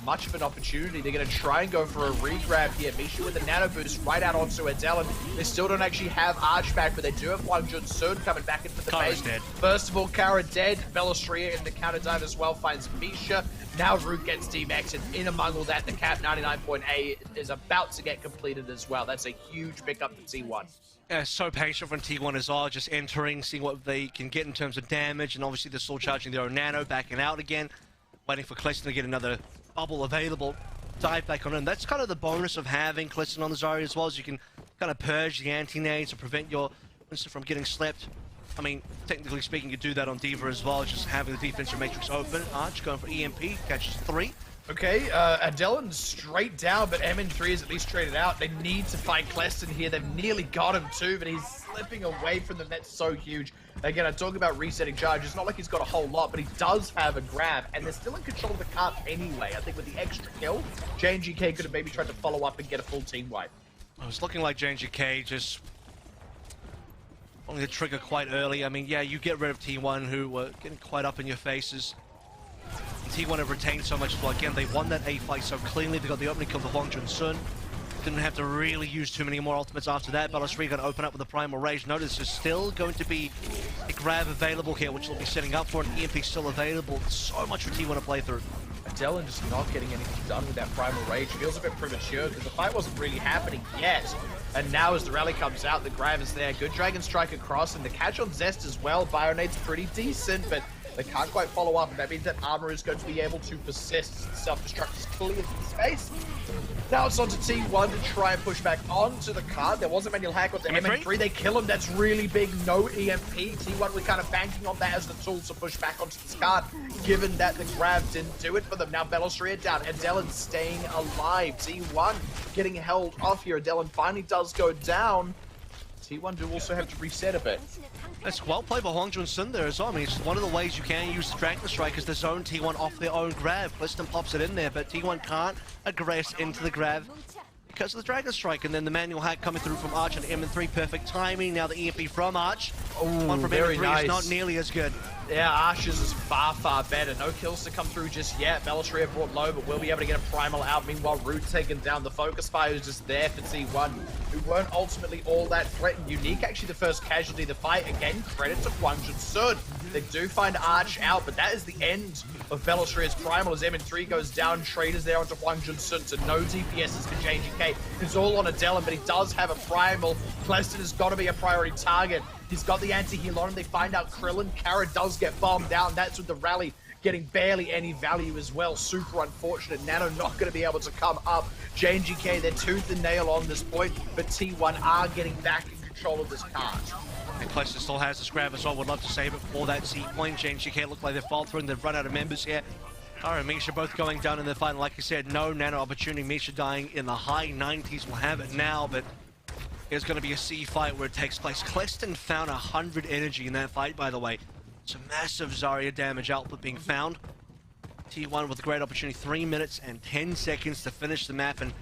much of an opportunity. They're going to try and go for a regrab here. Misha with a nano boost right out onto Adele, and they still don't actually have Arch back, but they do have Hwang Jun Sun coming back into the base. Dead. First of all, Kara dead. Belastria in the counter dive as well finds Misha. Now Root gets D-Max, and in among all that, the cap 99.8 is about to get completed as well. That's a huge pickup for T1. Yeah, so patient from T1 as well, just entering, seeing what they can get in terms of damage, and obviously they're still charging their own nano, backing out again, waiting for Kleston to get another bubble available, dive back on him. That's kind of the bonus of having Kleston on the Zarya as well, as you can kind of purge the anti-nades to prevent your Winston from getting slept. I mean, technically speaking, you do that on D.Va as well, just having the defensive matrix open. Arch going for EMP, catches 3. Okay, Adelan straight down, but MN3 is at least traded out. They need to find Kleston here. They've nearly got him too, but he's slipping away from them. That's so huge. Again, I talk about resetting charge. It's not like he's got a whole lot, but he does have a grab, and they're still in control of the cart anyway. I think with the extra kill, JNGK could have maybe tried to follow up and get a full team wipe. It was looking like JNGK just only the trigger quite early. I mean, yeah, you get rid of T1, who were getting quite up in your faces. T1 have retained so much as well. Again, they won that A fight so cleanly. They got the opening kill for Hwang Jun Sun. Didn't have to really use too many more ultimates after that. Ballas3 going to open up with the Primal Rage. Notice there's still going to be a grab available here, which they'll be setting up for, an EMP still available. So much for T1 to play through. Adelan just not getting anything done with that Primal Rage. Feels a bit premature because the fight wasn't really happening yet. And now as the rally comes out, the grab is there. Good Dragon Strike across, and the catch on Zest as well. Bionade's pretty decent, but they can't quite follow up, and that means that Armor is going to be able to persist. Self-destruct is cleared the space. Now it's onto T1 to try and push back onto the card. There was a manual hack onto MN3. They kill him. That's really big. No EMP. T1 were kind of banking on that as the tool to push back onto this card, given that the grab didn't do it for them. Now Belastria down. Adelan staying alive. T1 getting held off here. Adelan finally does go down. T1 do also have to reset a bit. That's well played by Hwang Jun Sun there as well. I mean, it's one of the ways you can use the Dragon Strike is to zone T1 off their own grab. Kleston pops it in there, but T1 can't aggress into the grab because of the Dragon Strike. And then the manual hack coming through from Arch and MN3. Perfect timing. Now the EMP from Arch. One from very MN3 nice. is not nearly as good. Yeah, Arch's is far, far better. No kills to come through just yet. Belastria brought low, but we'll be able to get a Primal out. Meanwhile, Root taking down the Focus Fire, who's just there for T1, who weren't ultimately all that threatened. Unique, actually, the first casualty of the fight. Again, credit to Hwang Jun Sun. They do find Arch out, but that is the end of Belastria's Primal as MN3 goes down. Traders there onto Hwang Jun Sun, so no DPSs for JNGK. It's all on Adelan, but he does have a Primal. Kleston has got to be a priority target. He's got the anti-heal on him. They find out Krillin. Kara does get bombed down. That's with the rally getting barely any value as well. Super unfortunate. Nano not going to be able to come up. JNGK, they're tooth and nail on this point, but T1 are getting back in control of this card. And Kleston still has this grab as well. Would love to save it for that C point. JNGK look like they're faltering. They've run out of members here. Kara and Misha both going down in the final. Like you said, no nano opportunity. Misha dying in the high 90s. We'll have it now, but there's going to be a C fight where it takes place. Kleston found 100 energy in that fight, by the way. It's a massive Zarya damage output being found. T1 with a great opportunity. 3 minutes and 10 seconds to finish the map and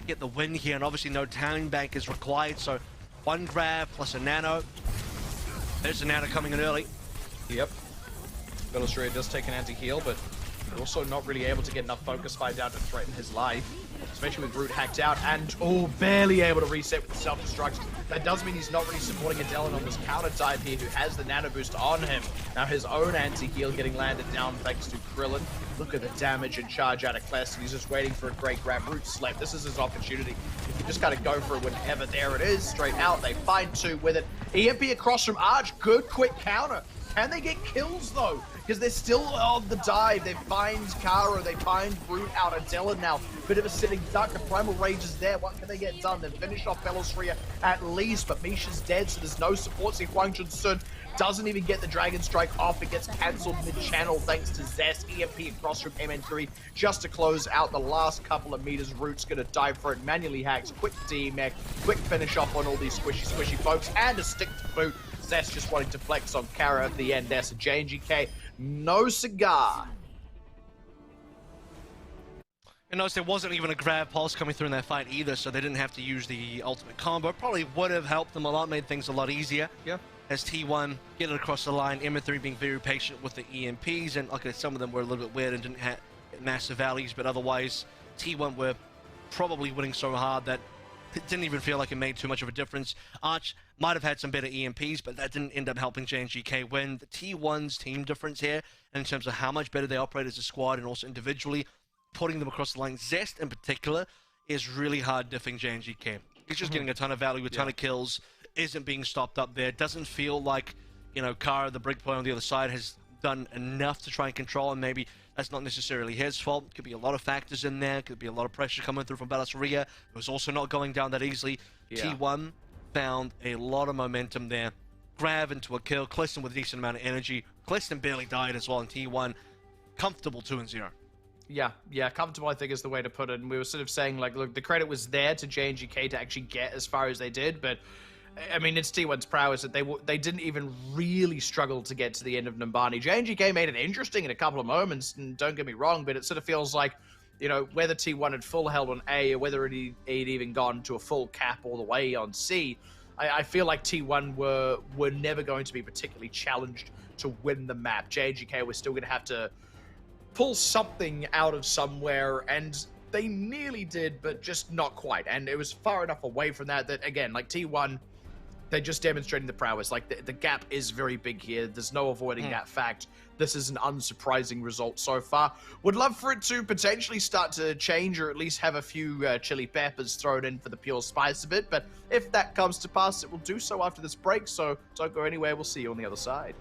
get the win here. And obviously no talent bank is required, so one grab plus a nano. There's a nano coming in early. Yep. Belastria does take an anti-heal, but also not really able to get enough focus fire down to threaten his life. Especially with Root hacked out and, barely able to reset with the self-destruct. That does mean he's not really supporting Adelan on this counter dive here, who has the nano boost on him. Now his own anti-heal getting landed down thanks to Krillin. Look at the damage and charge out of Kleston. He's just waiting for a great grab. Root slept. This is his opportunity. If you just gotta go for it whenever, there it is. Straight out. They find two with it. EMP across from Arch. Good quick counter. Can they get kills though? Because they're still on the dive. They find Kara, they find Root out. Adelan now, bit of a sitting duck. The Primal Rage is there. What can they get done? They finish off Belastria at least, but Misha's dead, so there's no support. See, Hwang Jun Sun doesn't even get the Dragon Strike off. It gets cancelled mid-channel thanks to Zest. EMP across from MN3 just to close out the last couple of meters. Root's going to dive for it. Manually hacks. Quick D-Mech. Quick finish off on all these squishy folks. And a stick to boot. Zest just wanting to flex on Kara at the end there. So JNGK, no cigar. And notice there wasn't even a grab pulse coming through in that fight either, so they didn't have to use the ultimate combo. Probably would have helped them a lot, made things a lot easier. Yeah. As T1 get it across the line, M3 being very patient with the EMPs, and okay, some of them were a little bit weird and didn't have massive valleys, but otherwise T1 were probably winning so hard that it didn't even feel like it made too much of a difference. Arch might have had some better EMPs, but that didn't end up helping JNGK win. The T1's team difference here, in terms of how much better they operate as a squad and also individually, putting them across the line, Zest in particular, is really hard diffing JNGK. He's just getting a ton of value, a ton of kills, isn't being stopped up there. Doesn't feel like, you know, Kara, the brick player on the other side, has done enough to try and control, and maybe that's not necessarily his fault. Could be a lot of factors in there. Could be a lot of pressure coming through from Balassaria, who's also not going down that easily. T1 found a lot of momentum there. Grab into a kill. Cliston with a decent amount of energy. Cliston barely died as well, and T1 comfortable 2-0. Yeah, comfortable I think is the way to put it. And we were sort of saying, like, look, the credit was there to JNGK to actually get as far as they did, but I mean, it's T1's prowess that they didn't even really struggle to get to the end of Numbani. JNGK made it interesting in a couple of moments, and don't get me wrong, but it sort of feels like, you know, whether T1 had full held on A or whether he'd even gone to a full cap all the way on C, I feel like T1 were never going to be particularly challenged to win the map. JNGK was still going to have to pull something out of somewhere, and they nearly did, but just not quite. And it was far enough away from that again, like T1, they're just demonstrating the prowess. Like, the gap is very big here. There's no avoiding that fact. This is an unsurprising result so far. Would love for it to potentially start to change, or at least have a few chili peppers thrown in for the pure spice a bit. But if that comes to pass, it will do so after this break. So don't go anywhere. We'll see you on the other side.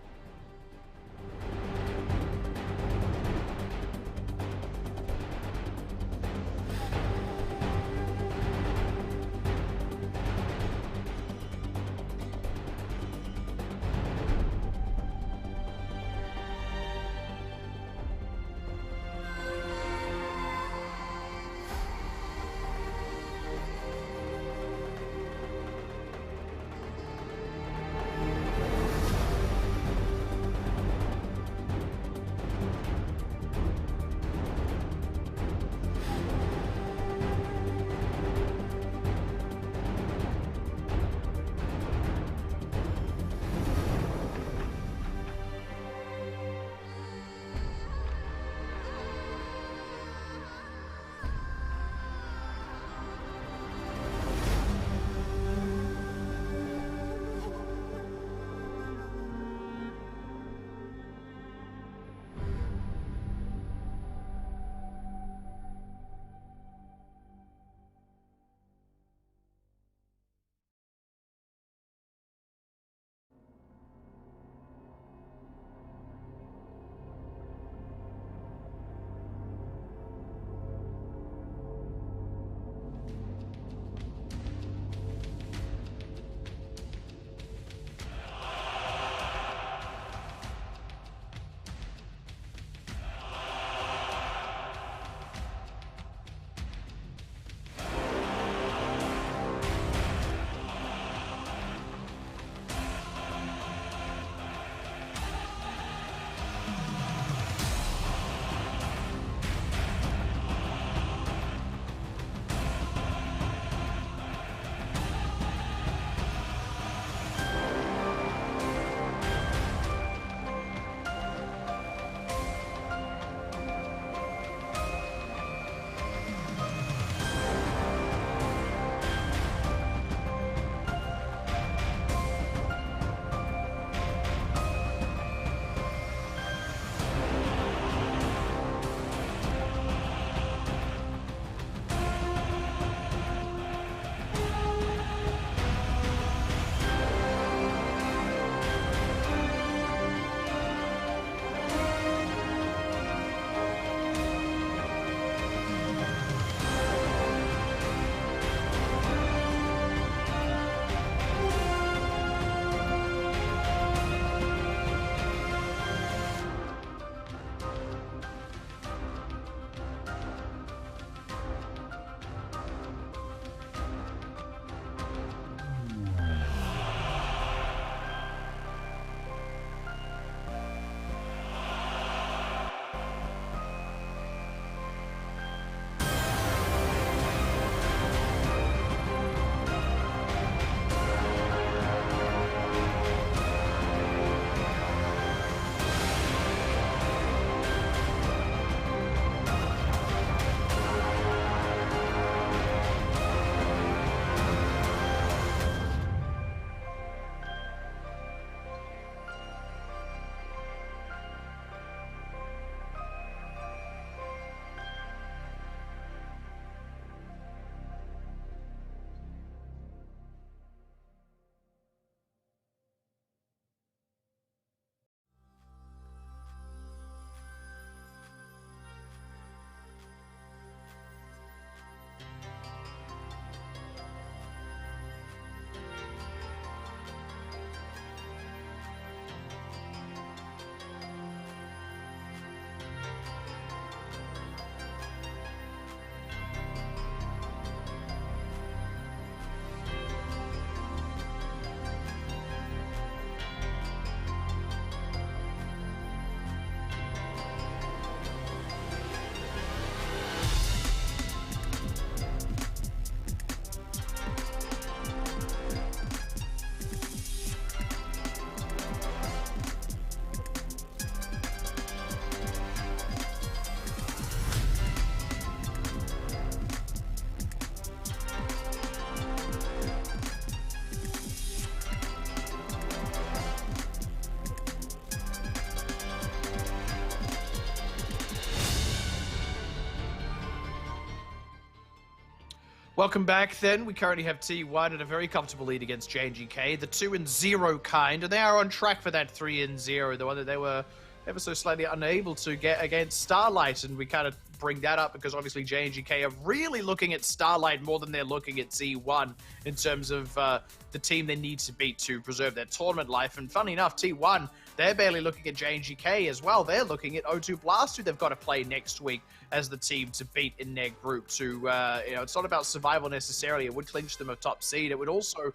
Welcome back then. We currently have T1 at a very comfortable lead against JNGK, the 2-0 kind, and they are on track for that 3-0, the one that they were ever so slightly unable to get against Starlight, and we kind of bring that up because obviously JNGK are really looking at Starlight more than they're looking at T1 in terms of the team they need to beat to preserve their tournament life. And funny enough, T1, they're barely looking at JNGK as well. They're looking at O2 Blast, who they've got to play next week as the team to beat in their group. It's not about survival necessarily. It would clinch them a top seed. It would also,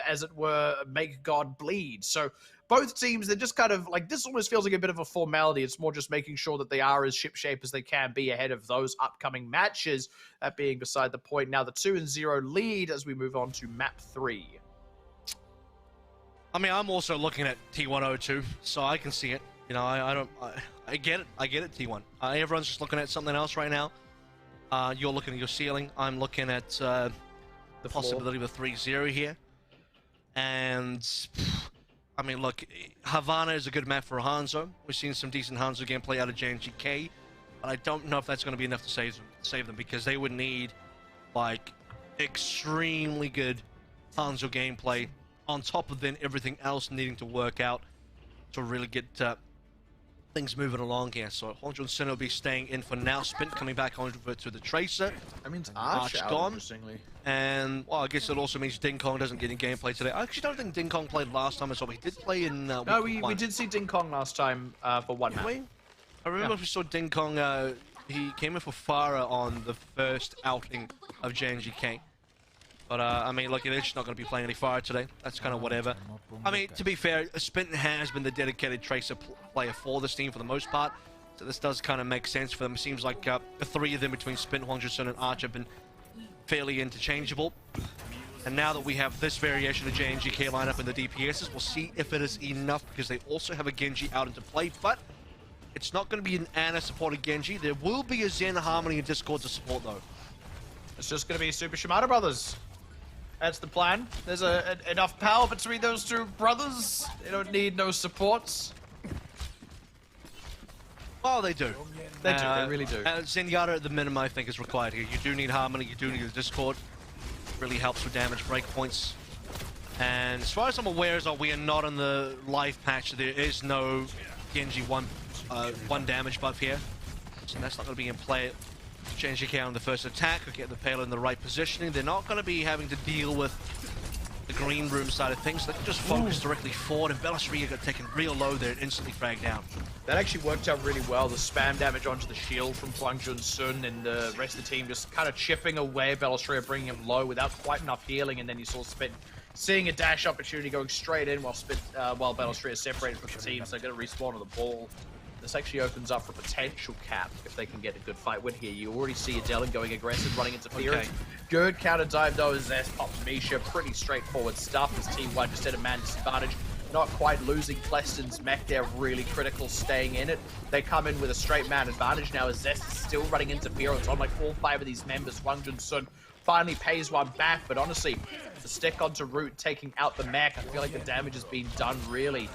as it were, make God bleed. So both teams, they're just kind of like, this almost feels like a bit of a formality. It's more just making sure that they are as shipshape as they can be ahead of those upcoming matches. That being beside the point. Now the 2-0 lead as we move on to map 3. I mean, I'm also looking at T102, so I can see it. You know, I get it. I get it, T1. Everyone's just looking at something else right now. You're looking at your ceiling. I'm looking at the possibility of a 3-0 here. And I mean, look, Havana is a good map for Hanzo. We've seen some decent Hanzo gameplay out of JNGK, but I don't know if that's going to be enough to save them because they would need, like, extremely good Hanzo gameplay on top of then everything else needing to work out to really get things moving along here. So Honjo and Sin will be staying in for now. Spint coming back over to the Tracer. That means Arch gone. Interestingly. And, well, I guess it also means Ding Kong doesn't get in gameplay today. I actually don't think Ding Kong played last time as well. He did play in No, we did see Ding Kong last time for one map. I remember we saw Ding Kong, he came in for Farah on the first outing of JNGK. But, I mean, look, they're just not going to be playing any Farah today. That's kind of whatever. I mean, to be fair, Spinton has been the dedicated Tracer player for this team for the most part. So this does kind of make sense for them. It seems like the three of them between Spint, Hwangju-sun, and Arch have been fairly interchangeable. And now that we have this variation of JNGK lineup in the DPSs, we'll see if it is enough because they also have a Genji out into play. But it's not going to be an Ana supported Genji. There will be a Zen, Harmony, and Discord to support, though. It's just going to be Super Shimada Brothers. That's the plan. There's enough power between those two brothers. They don't need no supports. Oh, they do. They do. They really do. Zenyatta at the minimum, I think, is required here. You do need Harmony. You do need the Discord. Really helps with damage breakpoints. And as far as I'm aware, we are not in the live patch. There is no Genji one damage buff here, so that's not going to be in play. JNGK on the first attack or get the payload in the right positioning. They're not going to be having to deal with the green room side of things. They can just focus directly forward, and Bellastree got taken real low there and instantly fragged down. That actually worked out really well. The spam damage onto the shield from Hwangju-sun and the rest of the team just kind of chipping away Bellastree, bringing him low without quite enough healing, and then you saw Spit seeing a dash opportunity going straight in while Bellastree is separated from the team, so they're going to respawn on the ball. This actually opens up for potential cap if they can get a good fight win here. You already see Adelin going aggressive, running interference. Okay. Good counter dive though as Zest pops Misha. Pretty straightforward stuff as T1 just had a man disadvantage. Not quite losing Pleston's mech there, really critical staying in it. They come in with a straight man advantage now as Zest is still running interference on like all 5 of these members. Hwangju-sun finally pays one back, but honestly, the stick onto Root taking out the mech, I feel like the damage has been done really.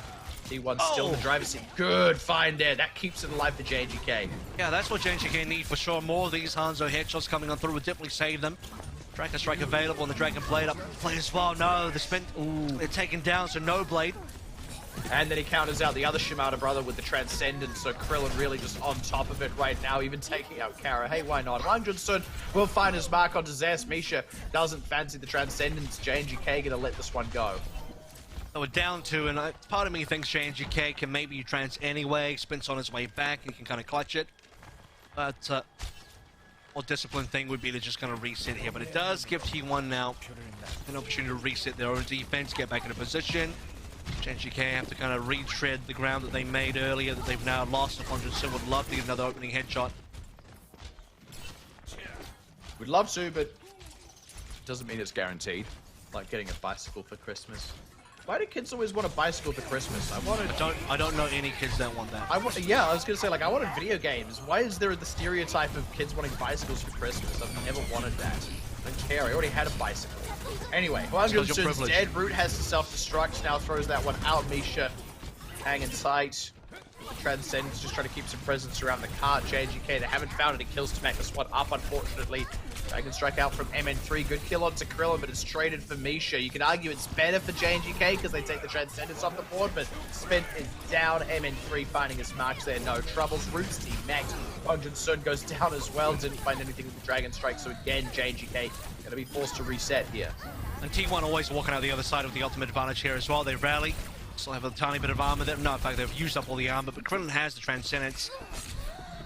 T1 still in the driver's seat. Good find there. That keeps it alive for JNGK. Yeah, that's what JNGK need for sure. More of these Hanzo headshots coming on through will definitely save them. Dragon Strike available and the Dragon Blade up play as well. No, the Spin. Ooh, they're taken down, so no Blade. And then he counters out the other Shimada brother with the Transcendence, so Krillin really just on top of it right now, even taking out Kara. Hey, why not? Hwangju-sun will find his mark onto Zest. Misha doesn't fancy the Transcendence. JNGK gonna let this one go. So we're down to, and part of me thinks JNGK can maybe trans anyway. Spins on his way back and can kind of clutch it. But more disciplined thing would be to just kind of reset here. But it does give T1 now an opportunity to reset their own defense, get back into position. JNGK have to kind of retread the ground that they made earlier that they've now lost. Hwangju-sun would love to get another opening headshot. We'd love to, but it doesn't mean it's guaranteed. Like getting a bicycle for Christmas. Why do kids always want a bicycle for Christmas? I don't know any kids that want that. Yeah, I was gonna say, like, I wanted video games. Why is there the stereotype of kids wanting bicycles for Christmas? I've never wanted that. I don't care. I already had a bicycle. Anyway, Hwangju-sun's dead. Root has to self-destruct. Now throws that one out. Misha hanging tight. Transcendence just trying to keep some presence around the cart. JNGK, they haven't found it. It kills to make this one up, unfortunately. Dragon Strike out from MN3. Good kill onto Krillin, but it's traded for Misha. You can argue it's better for JNGK because they take the Transcendence off the board, but Spin is down. MN3 finding his marks there. No troubles. Roots team next. Hungjun Sun goes down as well. Didn't find anything with the Dragon Strike, so again, JNGK going to be forced to reset here. And T1 always walking out the other side with the ultimate advantage here as well. They rally. Still have a tiny bit of armor there. No, in fact, they've used up all the armor, but Krillin has the Transcendence.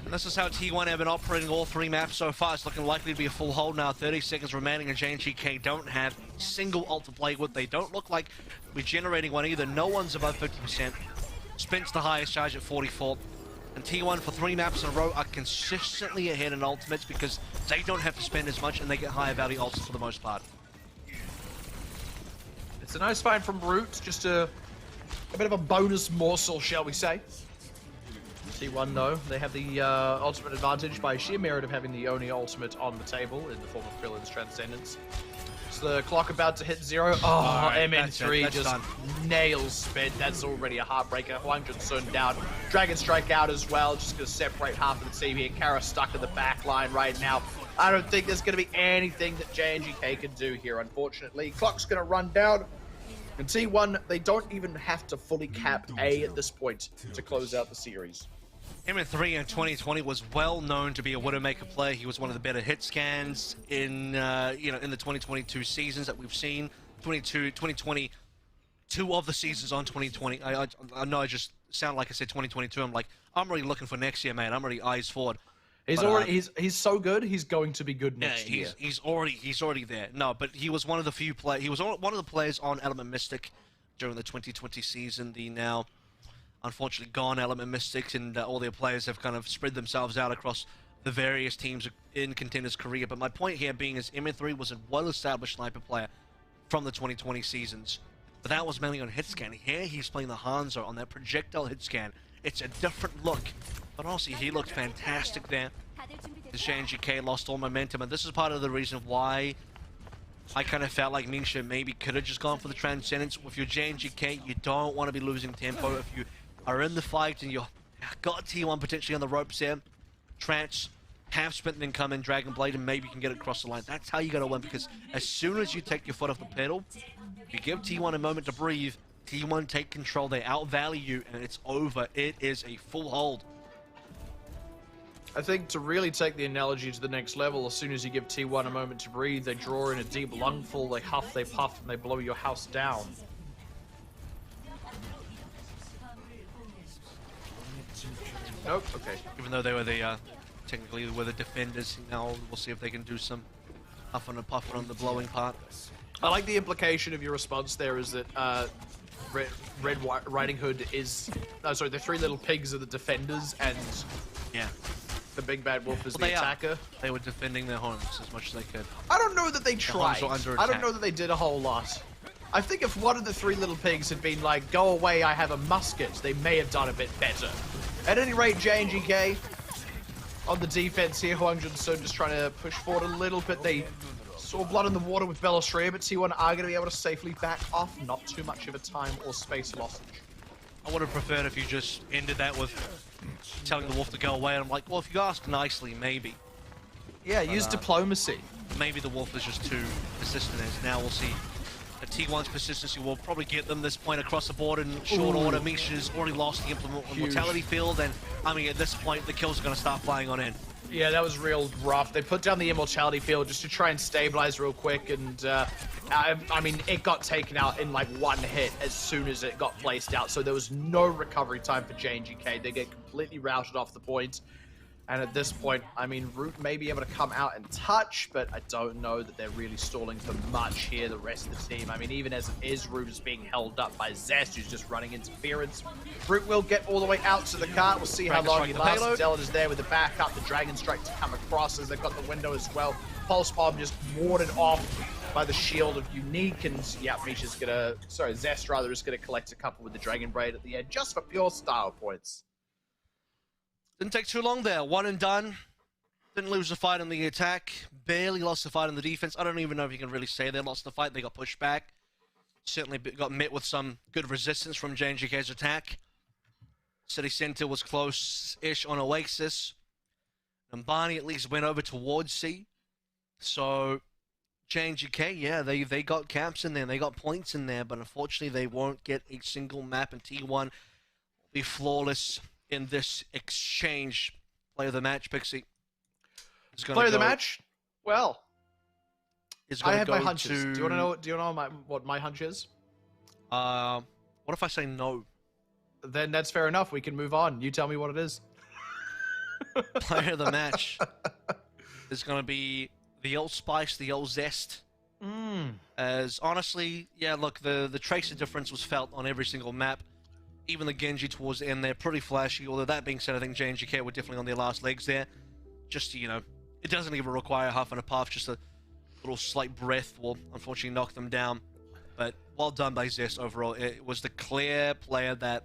And this is how T1 have been operating all 3 maps so far. It's looking likely to be a full hold now. 30 seconds remaining, and JNGK don't have a single ult to play with. They don't look like we're generating one either. No one's above 50%. Spin's the highest charge at 44. And T1 for 3 maps in a row are consistently ahead in ultimates because they don't have to spend as much and they get higher value ults for the most part. It's a nice find from Roots, just a bit of a bonus morsel, shall we say. T1 though, they have the ultimate advantage by sheer merit of having the only ultimate on the table in the form of Krillin's Transcendence. Is the clock about to hit 0? Oh, right, MN3 just nails Spin. That's already a heartbreaker. Hungjun Sun down. Dragon Strike out as well. Just going to separate half of the team here. Kara stuck in the back line right now. I don't think there's going to be anything that JNGK can do here, unfortunately. Clock's going to run down. And T1, they don't even have to fully cap A at this point to close out the series. MN3 in 2020 was well known to be a Widowmaker player. He was one of the better hit scans in in the 2022 seasons that we've seen. 2020, 2 of the seasons on 2020. I know I just sound like I said 2022. I'm already looking for next year, man. I'm already eyes forward. He's so good. He's going to be good next year. He's already there. No, but he was one of the few players. He was one of the players on Element Mystic during the 2020 season. The now unfortunately gone Element Mystics, and all their players have kind of spread themselves out across the various teams in Contenders' career. But my point here being is MN3 was a well-established sniper player from the 2020 seasons. But that was mainly on hit scan. Here he's playing the Hanzo on that projectile hit scan. It's a different look. But honestly, he looked fantastic there. The JNGK lost all momentum, and this is part of the reason why I kind of felt like Misha maybe could have just gone for the Transcendence. With your JNGK, you don't want to be losing tempo. If you are in the fight and you've got T1 potentially on the ropes there, Trance, have Spin and then come in, Dragon Blade, and maybe you can get it across the line. That's how you got to win, because as soon as you take your foot off the pedal, you give T1 a moment to breathe, T1 take control, they outvalue you, and it's over. It is a full hold. I think to really take the analogy to the next level, as soon as you give T1 a moment to breathe, they draw in a deep lungful, they huff, they puff, and they blow your house down. Nope, okay. Even though they were the, technically they were the defenders, now we'll see if they can do some huffing and puffing on the blowing part. I like the implication of your response there is that Red Riding Hood is... Oh, sorry, the 3 little pigs are the defenders, and... Yeah. The big bad wolf is the attacker. They were defending their homes as much as they could. I don't know that they tried. I don't know that they did a whole lot. I think if one of the 3 little pigs had been like, go away, I have a musket, they may have done a bit better. At any rate, JNGK on the defense here. Hungjun Sun just trying to push forward a little bit. They saw blood in the water with Belostria, but T1 are going to be able to safely back off. Not too much of a time or space loss. I would have preferred if you just ended that with telling the wolf to go away. And I'm like, well, if you ask nicely, maybe. Yeah, use diplomacy. Maybe the wolf is just too persistent, as now we'll see that T1's persistency will probably get them this point across the board in short order. Misha's already lost the Immortality field, and I mean, at this point, the kills are going to start flying on in. Yeah, that was real rough. They put down the Immortality field just to try and stabilize real quick, and I mean, it got taken out in like 1 hit as soon as it got placed out, so there was no recovery time for JNGK. They get completely routed off the point. And at this point, I mean, Root may be able to come out and touch, but I don't know that they're really stalling for much here, the rest of the team. I mean, even as it is, Root is being held up by Zest, who's just running interference. Root will get all the way out to the cart. We'll see how long he lasts. Zealot is there with the backup, the Dragon Strike to come across as they've got the window as well. Pulse Bomb just warded off by the shield of Unique, and yeah, Misha's gonna, sorry, Zest rather is gonna collect a couple with the Dragon Braid at the end, just for pure style points. Didn't take too long there. 1 and done. Didn't lose the fight on the attack. Barely lost the fight on the defense. I don't even know if you can really say they lost the fight. They got pushed back. Certainly got met with some good resistance from JNGK's attack. City Center was close-ish on Oasis. And Barney at least went over towards C. So JNGK, yeah, they got caps in there, they got points in there, but unfortunately they won't get a single map, and T1 will be flawless in this exchange. Player of the match, Pixie. Player of the match? Well, I have my go hunches. to... Do you want to know? Do you know what my hunch is? What if I say no? Then that's fair enough. We can move on. You tell me what it is. Player of the match is going to be the old spice, the old zest. As honestly, yeah, look, the tracer difference was felt on every single map. Even the Genji towards the end there, pretty flashy. Although that being said, I think JNGK were definitely on their last legs there. Just, you know, it doesn't even require half and a puff, just a little slight breath will unfortunately knock them down. But well done by Zest overall. It was the clear player that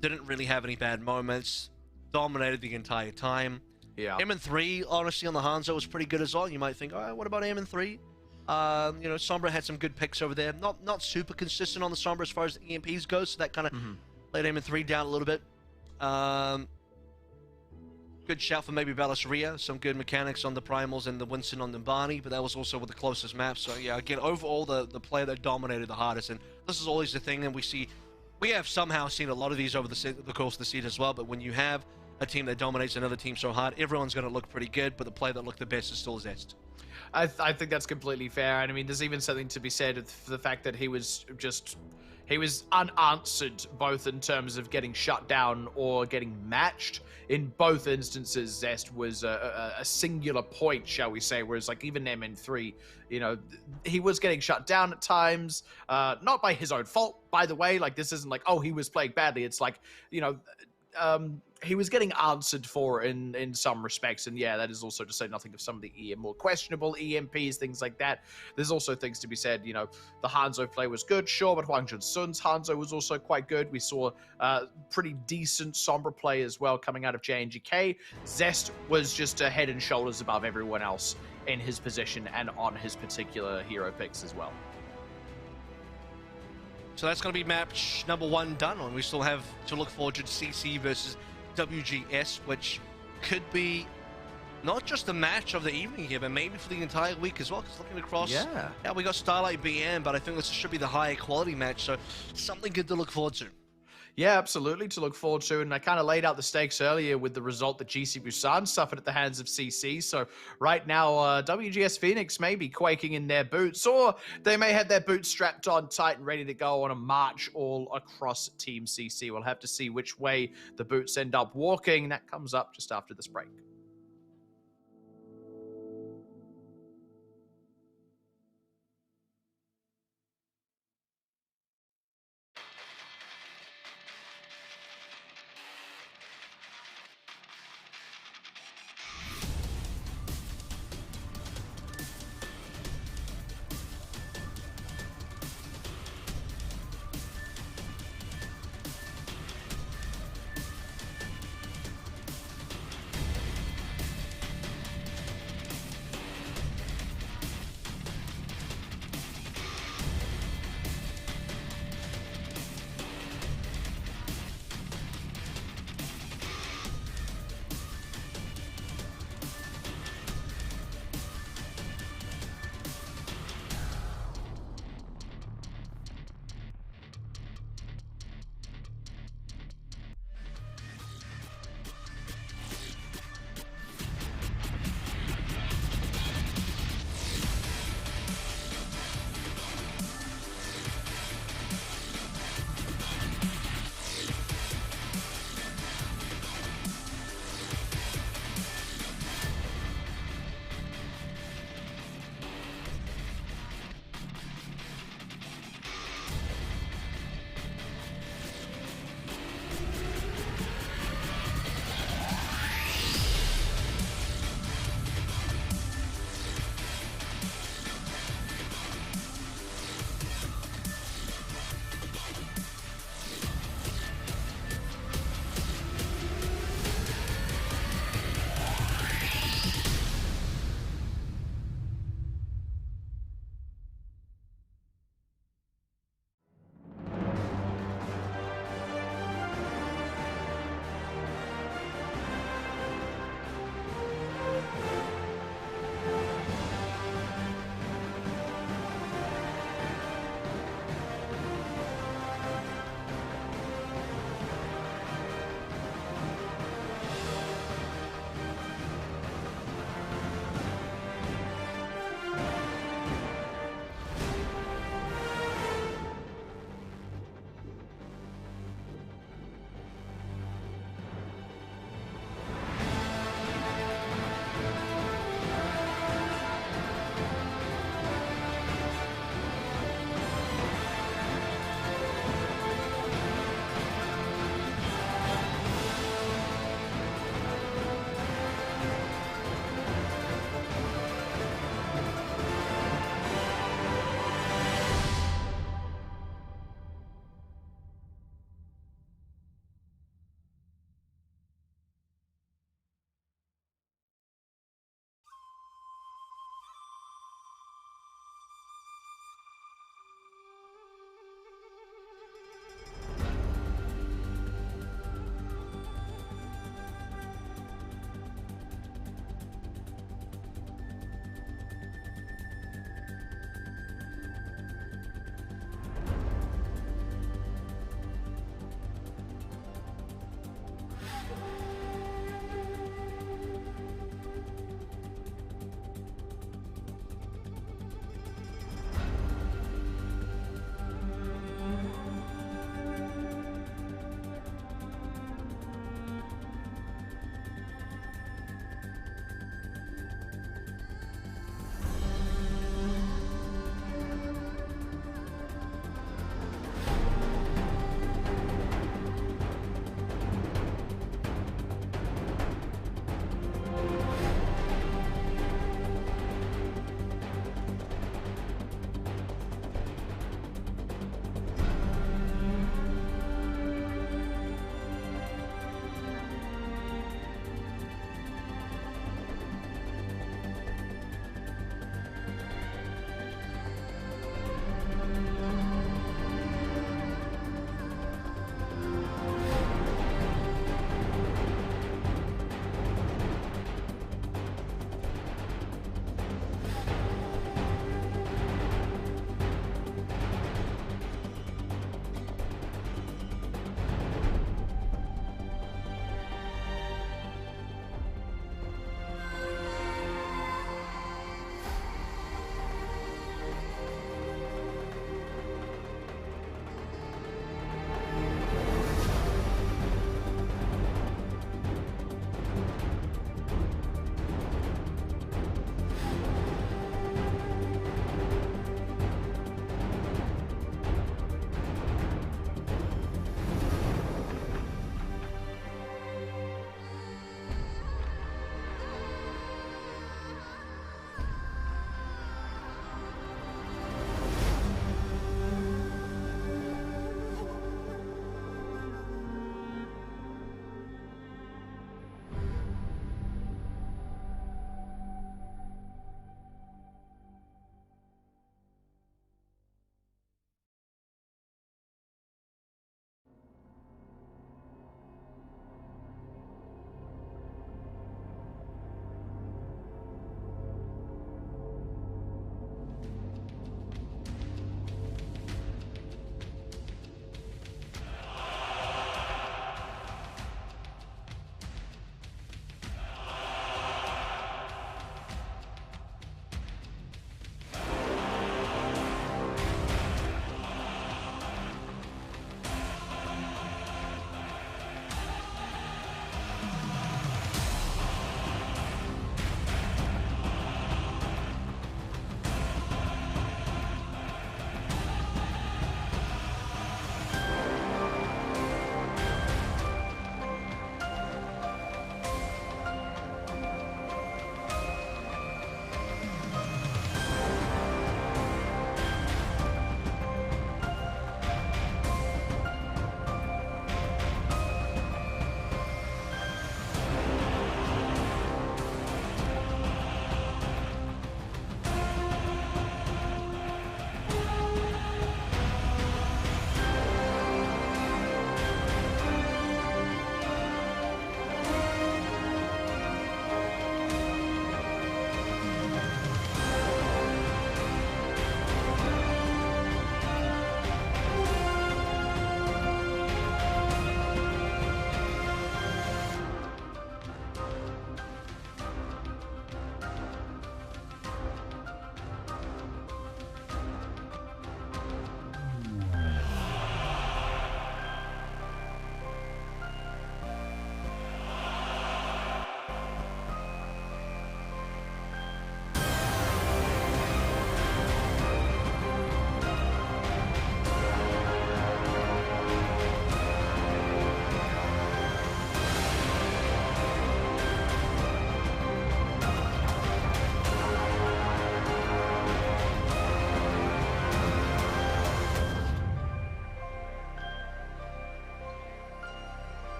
didn't really have any bad moments, dominated the entire time. Yeah. M3, honestly, on the Hanzo was pretty good as well. You might think, oh, what about M3? You know, Sombra had some good picks over there. Not super consistent on the Sombra as far as the EMPs goes, so that kind of let M3 down a little bit. Good shout for maybe Balasria. Some good mechanics on the Primals and the Winston on the Barney, but that was also with the closest map. So yeah, again, overall, the player that dominated the hardest, and this is always the thing, and we have somehow seen a lot of these over the course of the season as well, but when you have a team that dominates another team so hard, everyone's going to look pretty good, but the player that looked the best is still Zest. I think that's completely fair, and I mean, there's even something to be said for the fact that he was unanswered, both in terms of getting shut down or getting matched. In both instances, Zest was a singular point, shall we say, whereas like even MN3, you know, he was getting shut down at times, not by his own fault, by the way. Like, this isn't like, oh, he was playing badly. It's like, you know, he was getting answered for in some respects, and yeah, that is also to say nothing of some of the more questionable EMPs, things like that. There's also things to be said, you know, the Hanzo play was good, sure, but Hwang Jun-sun's Hanzo was also quite good. We saw pretty decent Sombra play as well coming out of JNGK. Zest was just head and shoulders above everyone else in his position and on his particular hero picks as well. So that's going to be match number 1 done on. We still have to look forward to CC versus WGS, which could be not just the match of the evening here, but maybe for the entire week as well. Because looking across, yeah, we got Starlight BM, but I think this should be the higher quality match, so something good to look forward to. Yeah, absolutely, to look forward to. And I kind of laid out the stakes earlier with the result that GC Busan suffered at the hands of CC. So right now, WGS Phoenix may be quaking in their boots, or they may have their boots strapped on tight and ready to go on a march all across Team CC. We'll have to see which way the boots end up walking. That comes up just after this break.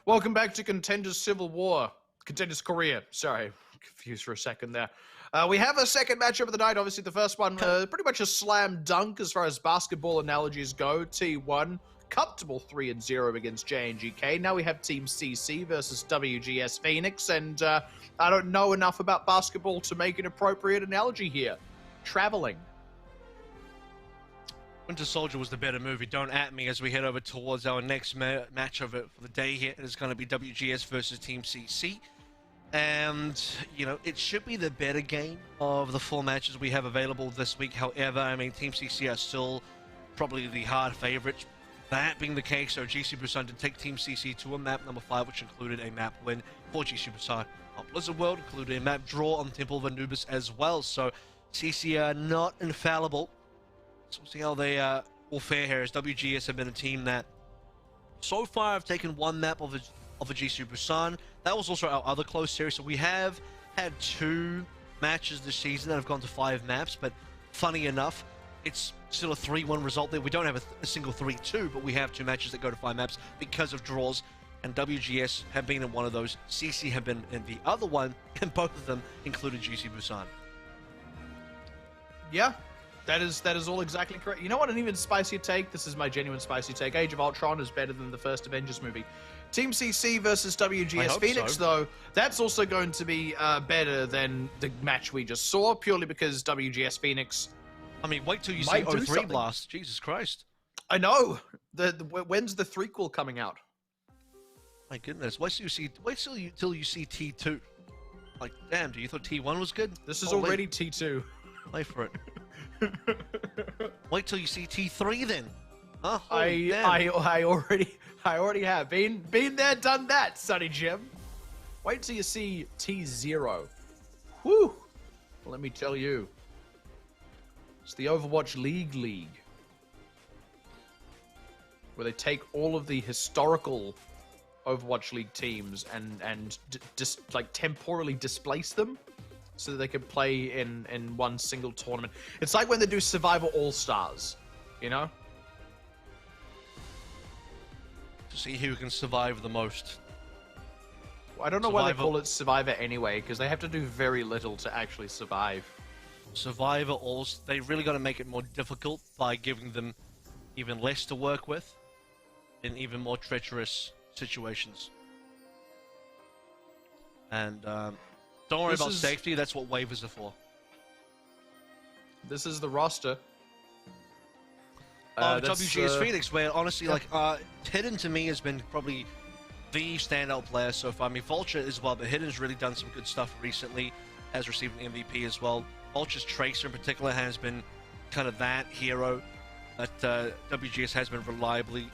Welcome back to Contenders Civil War. Contenders Korea. Sorry, confused for a second there. We have a second matchup of the night. Obviously, the first one, pretty much a slam dunk as far as basketball analogies go. T1, comfortable 3-0 against JNGK. Now we have Team CC versus WGS Phoenix, and I don't know enough about basketball to make an appropriate analogy here. Traveling. Winter Soldier was the better movie. Don't at me as we head over towards our next match of it for the day here. It is going to be WGS versus Team CC. And, you know, it should be the better game of the 4 matches we have available this week. However, I mean, Team CC are still probably the hard favorites. That being the case, so GC Busan did take Team CC to a map number 5, which included a map win for GC Busan on Blizzard World, included a map draw on Temple of Anubis as well. So CC are not infallible. So we'll see how they will fare here, as WGS have been a team that so far have taken 1 map of a GC Busan. That was also our other close series, so we have had 2 matches this season that have gone to 5 maps, but funny enough, it's still a 3-1 result there. We don't have a single 3-2, but we have 2 matches that go to 5 maps because of draws, and WGS have been in one of those. CC have been in the other one, and both of them included GC Busan. Yeah. That is all exactly correct. You know what? An even spicier take. This is my genuine spicy take. Age of Ultron is better than the first Avengers movie. Team CC versus WGS Phoenix, though, that's also going to be better than the match we just saw, purely because WGS Phoenix. I mean, wait till you see 03 Blast. Jesus Christ. I know. When's the threequel coming out? My goodness. Wait till you see T2. Like, damn, do you thought T1 was good? This is already T2. Wait for it. Wait till you see T3 then. Huh? I already have been there, done that, Sonny Jim. Wait till you see T0. Whew. Well, let me tell you, it's the Overwatch League, where they take all of the historical Overwatch League teams and just like temporally displace them, so that they can play in one single tournament. It's like when they do Survivor All-Stars, you know? To see who can survive the most. Well, I don't know why they call it Survivor anyway, because they have to do very little to actually survive. Survivor Alls, they really got to make it more difficult by giving them even less to work with in even more treacherous situations. And, don't worry about safety, that's what waivers are for. This is the roster. WGS Phoenix, where honestly, like, Hidden to me has been probably the standout player so far. I mean, Vulture as well, but Hidden's really done some good stuff recently, has received an MVP as well. Vulture's Tracer in particular has been kind of that hero that WGS has been reliably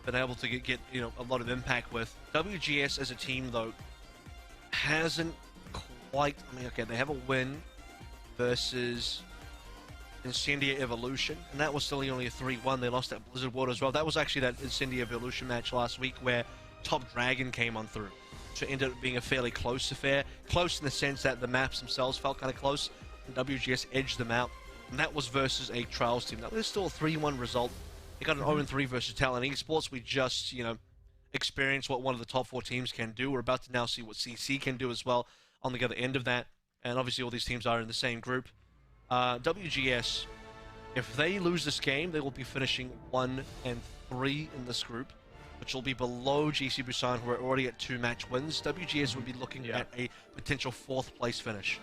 been able to get you know, a lot of impact with. WGS as a team, though, hasn't quite. I mean, okay, they have a win versus Incendia Evolution, and that was still only a 3-1. They lost at Blizzard World as well. That was actually that Incendia Evolution match last week where Top Dragon came on through. So it ended up being a fairly close affair. Close in the sense that the maps themselves felt kind of close, and WGS edged them out. And that was versus a Trials team. That was still a 3-1 result. They got an 0-3 versus Talon Esports. We just, you know, experienced what one of the top 4 teams can do. We're about to now see what CC can do as well on the other end of that. And obviously all these teams are in the same group. WGS, if they lose this game, they will be finishing 1-3 in this group, which will be below GC Busan, who are already at 2 match wins. WGS would be looking at a potential 4th place finish.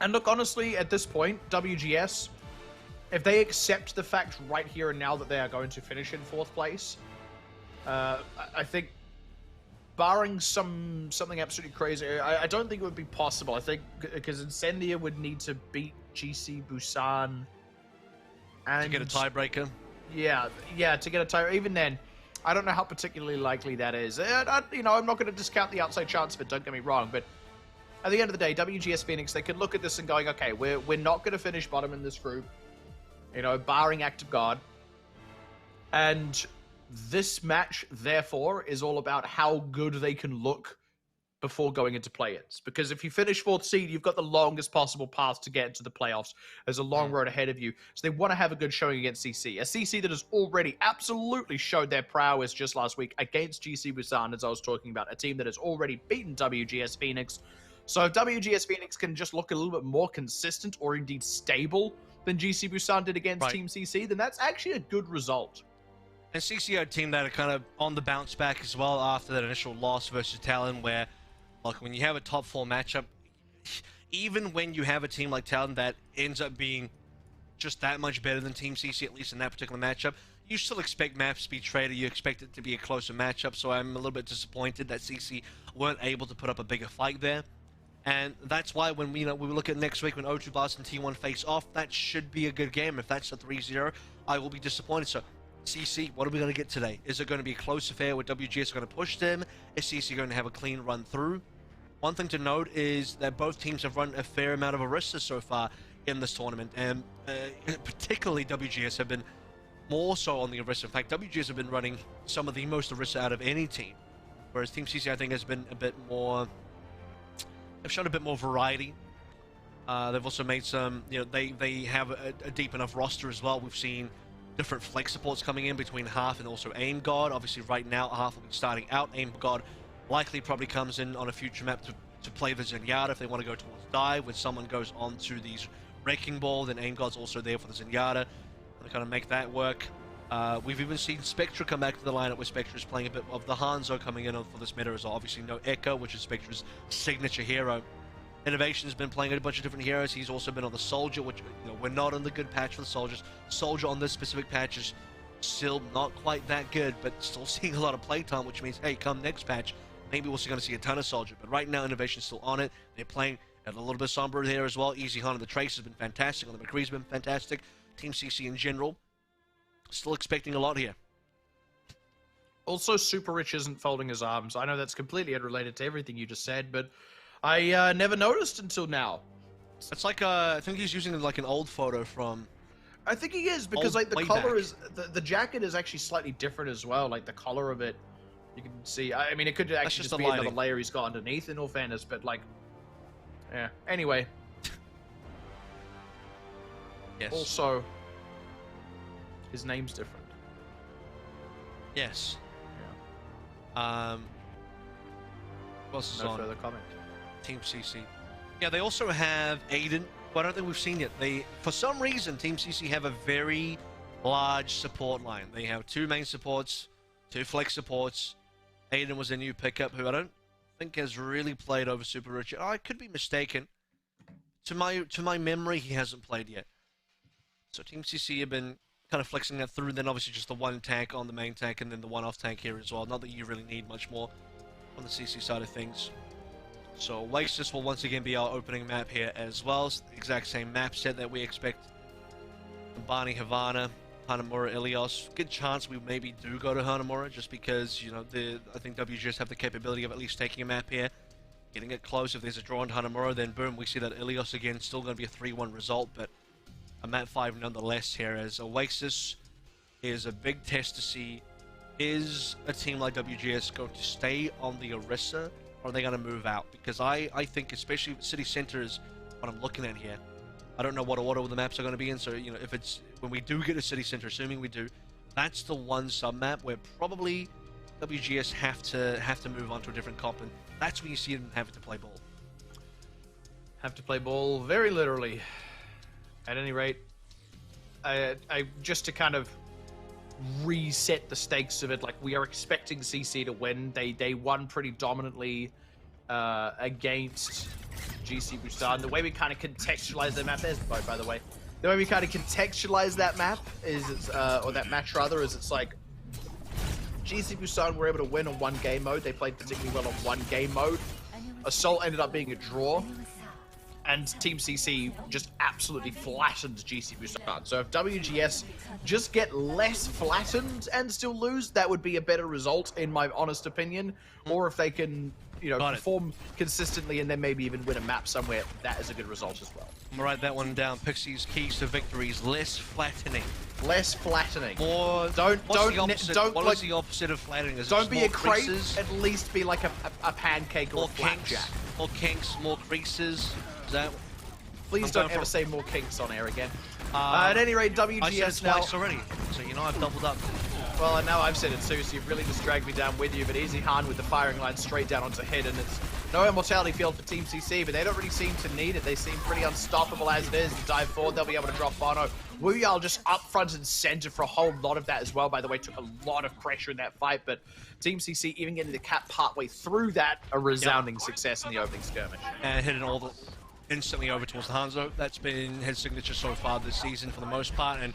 And look, honestly, at this point, WGS, if they accept the fact right here and now that they are going to finish in 4th place, I think, barring something absolutely crazy, I don't think it would be possible. I think because Incendia would need to beat GC Busan and to get a tiebreaker. Yeah, to get a tie. Even then, I don't know how particularly likely that is. You know, I'm not going to discount the outside chance of it. Don't get me wrong, but at the end of the day, WGS Phoenix, they could look at this and going, okay, we're not going to finish bottom in this group. You know, barring Act of God, and this match, therefore, is all about how good they can look before going into play-ins. Because if you finish 4th seed, you've got the longest possible path to get into the playoffs. There's a long road ahead of you. So they want to have a good showing against CC. A CC that has already absolutely showed their prowess just last week against GC Busan, as I was talking about. A team that has already beaten WGS Phoenix. So if WGS Phoenix can just look a little bit more consistent or indeed stable than GC Busan did against Team CC, then that's actually a good result. And CC are a team that are kind of on the bounce back as well after that initial loss versus Talon, where, like, when you have a top 4 matchup, even when you have a team like Talon that ends up being just that much better than Team CC, at least in that particular matchup, you still expect maps to be traded, you expect it to be a closer matchup, so I'm a little bit disappointed that CC weren't able to put up a bigger fight there. And that's why when we look at next week when O2 Blast and T1 face off, that should be a good game. If that's a 3-0, I will be disappointed. So CC, what are we going to get today? Is it going to be a close affair where WGS are going to push them? Is CC going to have a clean run through? One thing to note is that both teams have run a fair amount of Orisa so far in this tournament, and particularly WGS have been more so on the Orisa. In fact, WGS have been running some of the most Orisa out of any team, whereas Team CC, I think, has been a bit more... They've shown a bit more variety. They've also made some, they have a deep enough roster as well. We've seen different flex supports coming in between Half and also Aim God. Obviously, right now, Half will be starting out. Aim God likely probably comes in on a future map to play the Zenyatta if they want to go towards dive. When someone goes on to these Wrecking Ball, then Aim God's also there for the Zenyatta. They kind of make that work. We've even seen Spectra come back to the lineup, where Spectra is playing a bit of the Hanzo coming in for this meta as well. Obviously, no Echo, which is Spectra's signature hero. Innovation's been playing a bunch of different heroes. He's also been on the Soldier, which, we're not on the good patch for the Soldiers. Soldier on this specific patch is still not quite that good, but still seeing a lot of playtime, which means, hey, come next patch, maybe we're going to see a ton of Soldier. But right now, Innovation's still on it. They're playing a little bit Sombra here as well. Easy Hunt on the Trace has been fantastic. On the McCree's been fantastic. Team CC in general, still expecting a lot here. Also, Super Rich isn't folding his arms. I know that's completely unrelated to everything you just said, but I never noticed until now. It's like, I think he's using like an old photo from... I think he is, because like the color is... The jacket is actually slightly different as well. Like the color of it, you can see... I mean, it could actually just be another layer he's got underneath, in all fairness, but like... Yeah, anyway. Yes. Also, his name's different. Yes. Yeah. What's no on? further comment. Team CC. Yeah, they also have Aiden, but I don't think we've seen yet. For some reason, Team CC have a very large support line. They have 2 main supports, 2 flex supports. Aiden was a new pickup who I don't think has really played over Super Rich. I could be mistaken. To my memory, he hasn't played yet. So Team CC have been kind of flexing that through, and then obviously just the 1 tank on the main tank, and then the 1 off tank here as well. Not that you really need much more on the CC side of things. So Oasis will once again be our opening map here as well. It's the exact same map set that we expect. Bani, Havana, Hanamura, Ilios. Good chance we maybe do go to Hanamura, just because, I think WGS have the capability of at least taking a map here, getting it close. If there's a draw on Hanamura, then boom, we see that Ilios again, still going to be a 3-1 result, but a map 5 nonetheless here, as Oasis is a big test to see, is a team like WGS going to stay on the Orisa, or are they going to move out? Because I think, especially City Center is what I'm looking at here. I don't know what order the maps are going to be in, so, if it's, when we do get a City Center, assuming we do, that's the one sub-map where probably WGS have to move on to a different comp, and that's when you see them having to play ball. Have to play ball, very literally. At any rate, I just to kind of reset the stakes of it, like, we are expecting CC to win. They won pretty dominantly against GC Busan. The way we kind of contextualize that map, there's the boat, by the way. The way we kind of contextualize that map is, or that match rather, is it's like GC Busan were able to win on 1 game mode. They played particularly well on 1 game mode. Assault ended up being a draw. And Team CC just absolutely flattened GC Busan. So if WGS just get less flattened and still lose, that would be a better result, in my honest opinion. Or if they can you know, perform consistently and then maybe even win a map somewhere, that is a good result as well. I'm gonna write that one down. Pixie's keys to victories: less flattening. Less flattening. More. What is the opposite of flattening? Is don't be a crepe. Creases? At least be like a pancake or a flapjack. More kinks, more creases. Is that? Please don't ever say more kinks on air again. At any rate, WGS I said it now. twice already, so you know I've doubled up. Well, I know I've said it too, so you've really just dragged me down with you. But Easy Han with the firing line straight down onto head, and it's no immortality field for Team CC, but they don't really seem to need it. They seem pretty unstoppable as it is. The dive forward, they'll be able to drop Bono. Wu Yao just up front and center for a whole lot of that as well. By the way, took a lot of pressure in that fight, but Team CC even getting the cap partway through that, a resounding success in the opening skirmish. And hitting all the instantly over towards the Hanzo. That's been his signature so far this season for the most part, and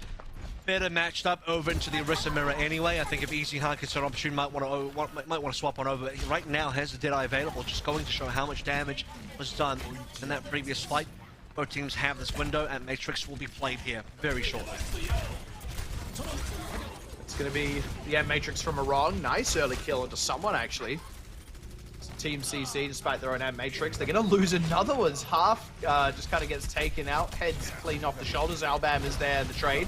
better matched up over into the Orisa mirror anyway. I think if Easy Han gets an opportunity, might want to swap on over. Right now has the Deadeye available, just going to show how much damage was done in that previous fight. Both teams have this window, and Matrix will be played here very shortly. It's going to be the Matrix from Arong. Nice early kill into someone, actually. Team CC, despite their own Matrix, they're going to lose another one. Half just kind of gets taken out. Heads clean off the shoulders. Albam is there in the trade.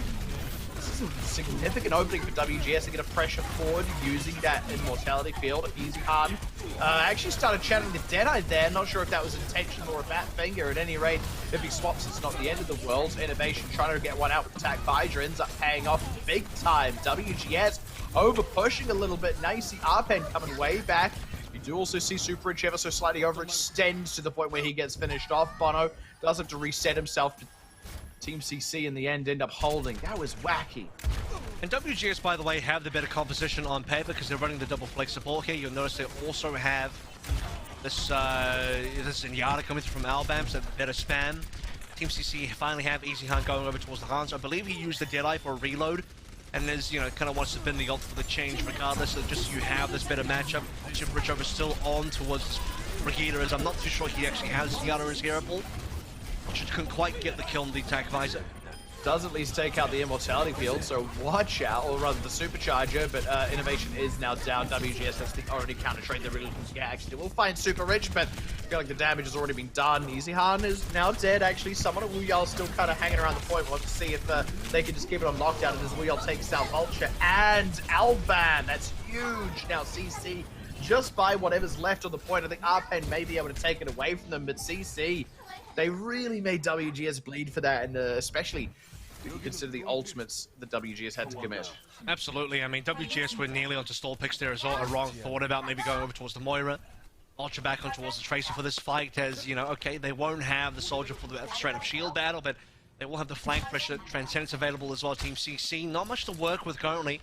This is a significant opening for WGS. They're going to pressure forward using that immortality field. Easy Han actually started channeling the Deadeye there. Not sure if that was intentional or a fat finger. At any rate, if he swaps, it's not the end of the world. Innovation trying to get one out with attack. Visor ends up paying off big time. WGS over pushing a little bit. Now you see Arpen coming way back. You do also see Super Rich ever so slightly overextends to the point where he gets finished off. Bono does have to reset himself. Team CC in the end end up holding. That was wacky. And WGS, by the way, have the better composition on paper because they're running the double flank support here. You'll notice they also have this Zenyatta coming through from Albam, so better spam. Team CC finally have Easy Han going over towards the Hans. I believe he used the Deadeye for a reload, and there's, you know, kind of wants to bin the ult for the change regardless. So just so you have this better matchup. Super Rich over still on towards Brigitte, as I'm not too sure he actually has Zenyatta as hero ball. Just couldn't quite get the kill on the attack visor. Does at least take out the immortality field, so watch out, or rather the supercharger, but Innovation is now down. WGS, that's the only counter trade they're really looking to get. Actually, we'll find Super Rich, but I feel like the damage has already been done. Easy Han is now dead, actually. Someone at Wu Yao still kind of hanging around the point. We'll have to see if they can just keep it on lockdown, and as Wu Yao takes out Vulture and Alban. That's huge. Now CC, just by whatever's left on the point, I think Arpen may be able to take it away from them, but CC, they really made WGS bleed for that, and especially if you consider the ultimates that WGS had to commit. Absolutely. I mean, WGS were nearly onto stall picks there as well. A wrong thought about maybe going over towards the Moira. Ultra back on towards the Tracer for this fight, as, you know, okay, they won't have the Soldier for the straight-up shield battle, but they will have the flank pressure. Transcendence available as well. Team CC, not much to work with currently,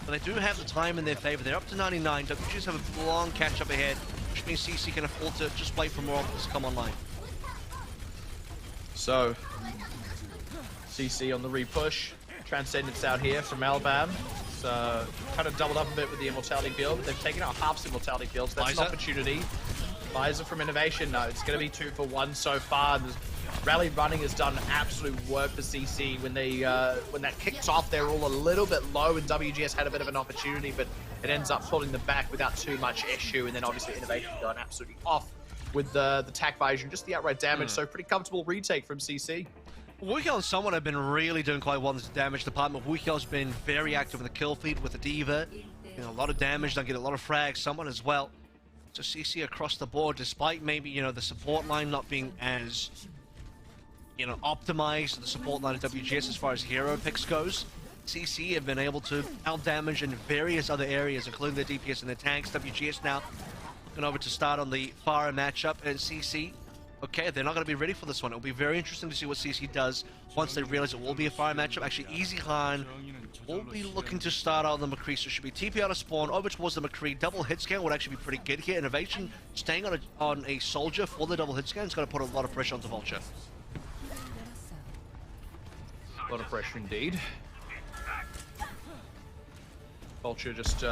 but they do have the time in their favor. They're up to 99. WGS have a long catch-up ahead, which means CC can afford to just wait for more offers to come online. So, CC on the repush. Transcendence out here from Albam. So, kind of doubled up a bit with the immortality field. They've taken out half the immortality field, so that's an opportunity. Visor from Innovation. No, it's going to be 2 for 1 so far. The rally running has done absolute work for CC. When that kicked off, they were all a little bit low, and WGS had a bit of an opportunity, but it ends up pulling them back without too much issue. And then obviously Innovation going absolutely off with the tac visor and just the outright damage. So pretty comfortable retake from CC. Wu Yao and someone have been really doing quite well in the damage department. Wu Yao's been very active in the kill feed with the Diva. You know, a lot of damage, don't get a lot of frags, someone as well. So CC across the board, despite maybe, you know, the support line not being as, you know, optimized, the support line of WGS as far as hero picks goes, CC have been able to out-damage in various other areas, including their DPS and their tanks. WGS now looking over to start on the Pharah matchup, and CC, okay, they're not going to be ready for this one. It'll be very interesting to see what CC does once they realize it will be a Pharah matchup. Actually, Easy Han will be looking to start on the McCree, so should be TP out of spawn over towards the McCree. Double hit scan would actually be pretty good here. Innovation staying on a Soldier for the double hit scan is going to put a lot of pressure onto Vulture. A lot of pressure indeed. Vulture just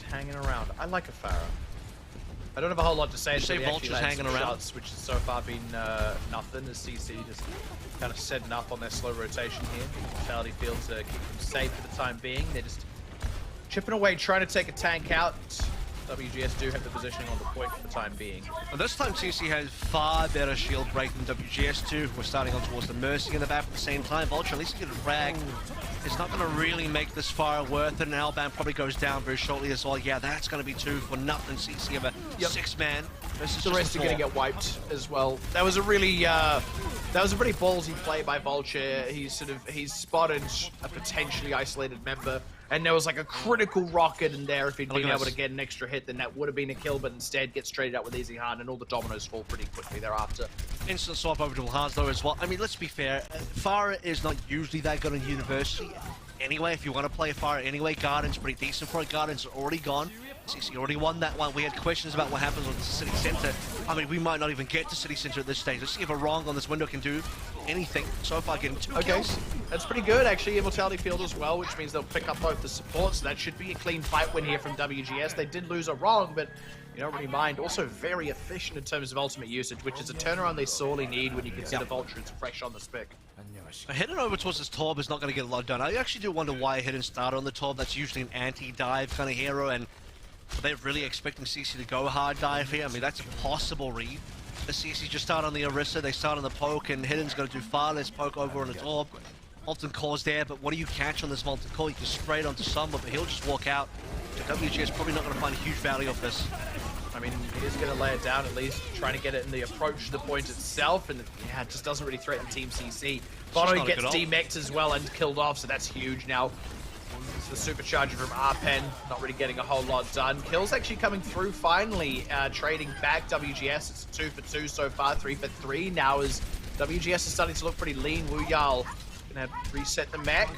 hanging around. I like a Pharah. I don't have a whole lot to say. You say Vulture's hanging around? Shots, which has so far been nothing, as CC just kind of setting up on their slow rotation here. Mortality field to keep them safe for the time being. They're just chipping away, trying to take a tank out. WGS do have the position on the point for the time being. And this time CC has far better shield break than WGS do. We're starting on towards the Mercy in the back at the same time. Vulture at least get a frag. It's not going to really make this fire worth it, and Alban probably goes down very shortly as well. Yeah, that's going to be 2 for nothing. CC of a 6-man. The rest are going to get wiped as well. That was a really, that was a pretty ballsy play by Vulture. He's spotted a potentially isolated member, and there was like a critical rocket in there. If he'd been able to get an extra hit, then that would have been a kill, but instead gets traded out with Easy Hand, and all the dominoes fall pretty quickly thereafter. Instant swap over to Hans though as well. I mean, let's be fair, Farah is not usually that good in University. Anyway, if you want to play Farah anyway, Garden's pretty decent for it. Garden's already gone. CC already won that one. We had questions about what happens with the City Center. I mean, we might not even get to City Center at this stage. Let's see if a wrong on this window can do anything. So far, getting 2 kills. That's pretty good, actually. Immortality Field as well, which means they'll pick up both the supports. So that should be a clean fight win here from WGS. They did lose a wrong, but you don't really mind. Also very efficient in terms of ultimate usage, which is a turnaround they sorely need when you consider Vulture is fresh on the spick. Hidden over towards this Torb is not going to get a lot done. I actually do wonder why Hidden started on the Torb. That's usually an anti-dive kind of hero, and are they really expecting CC to go hard dive here? I mean, that's a possible read. The CC just start on the Orisa, they start on the poke, and Hidden's going to do far less poke over on the Torb. Molten Core's there, but what do you catch on this Molten Core? You can spray it onto someone, but he'll just walk out. So WGS probably not going to find a huge value off this. I mean, he is going to lay it down at least, trying to get it in the approach to the point itself, and yeah, it just doesn't really threaten Team CC. Bono gets demexed as well and killed off, so that's huge now. It's the supercharger from Arpen, not really getting a whole lot done. Kills actually coming through finally, trading back WGS. It's 2 for 2 so far, 3 for 3 now as WGS is starting to look pretty lean. Wuyal gonna reset the mech.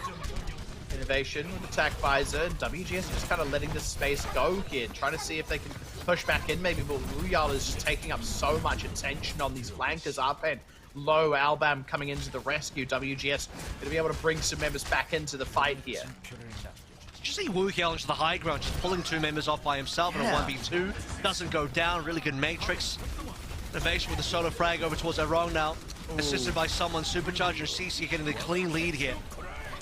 Innovation with attack visor. WGS is just kind of letting this space go here, trying to see if they can push back in maybe, but Wuyal is just taking up so much attention on these flankers. Arpen low, Albam coming into the rescue. WGS going to be able to bring some members back into the fight here. Did you see Wuyal into the high ground, just pulling 2 members off by himself in a 1v2? Doesn't go down, really good matrix. Innovation with the solo frag over towards Arong now. Assisted by someone, Supercharger CC getting the clean lead here.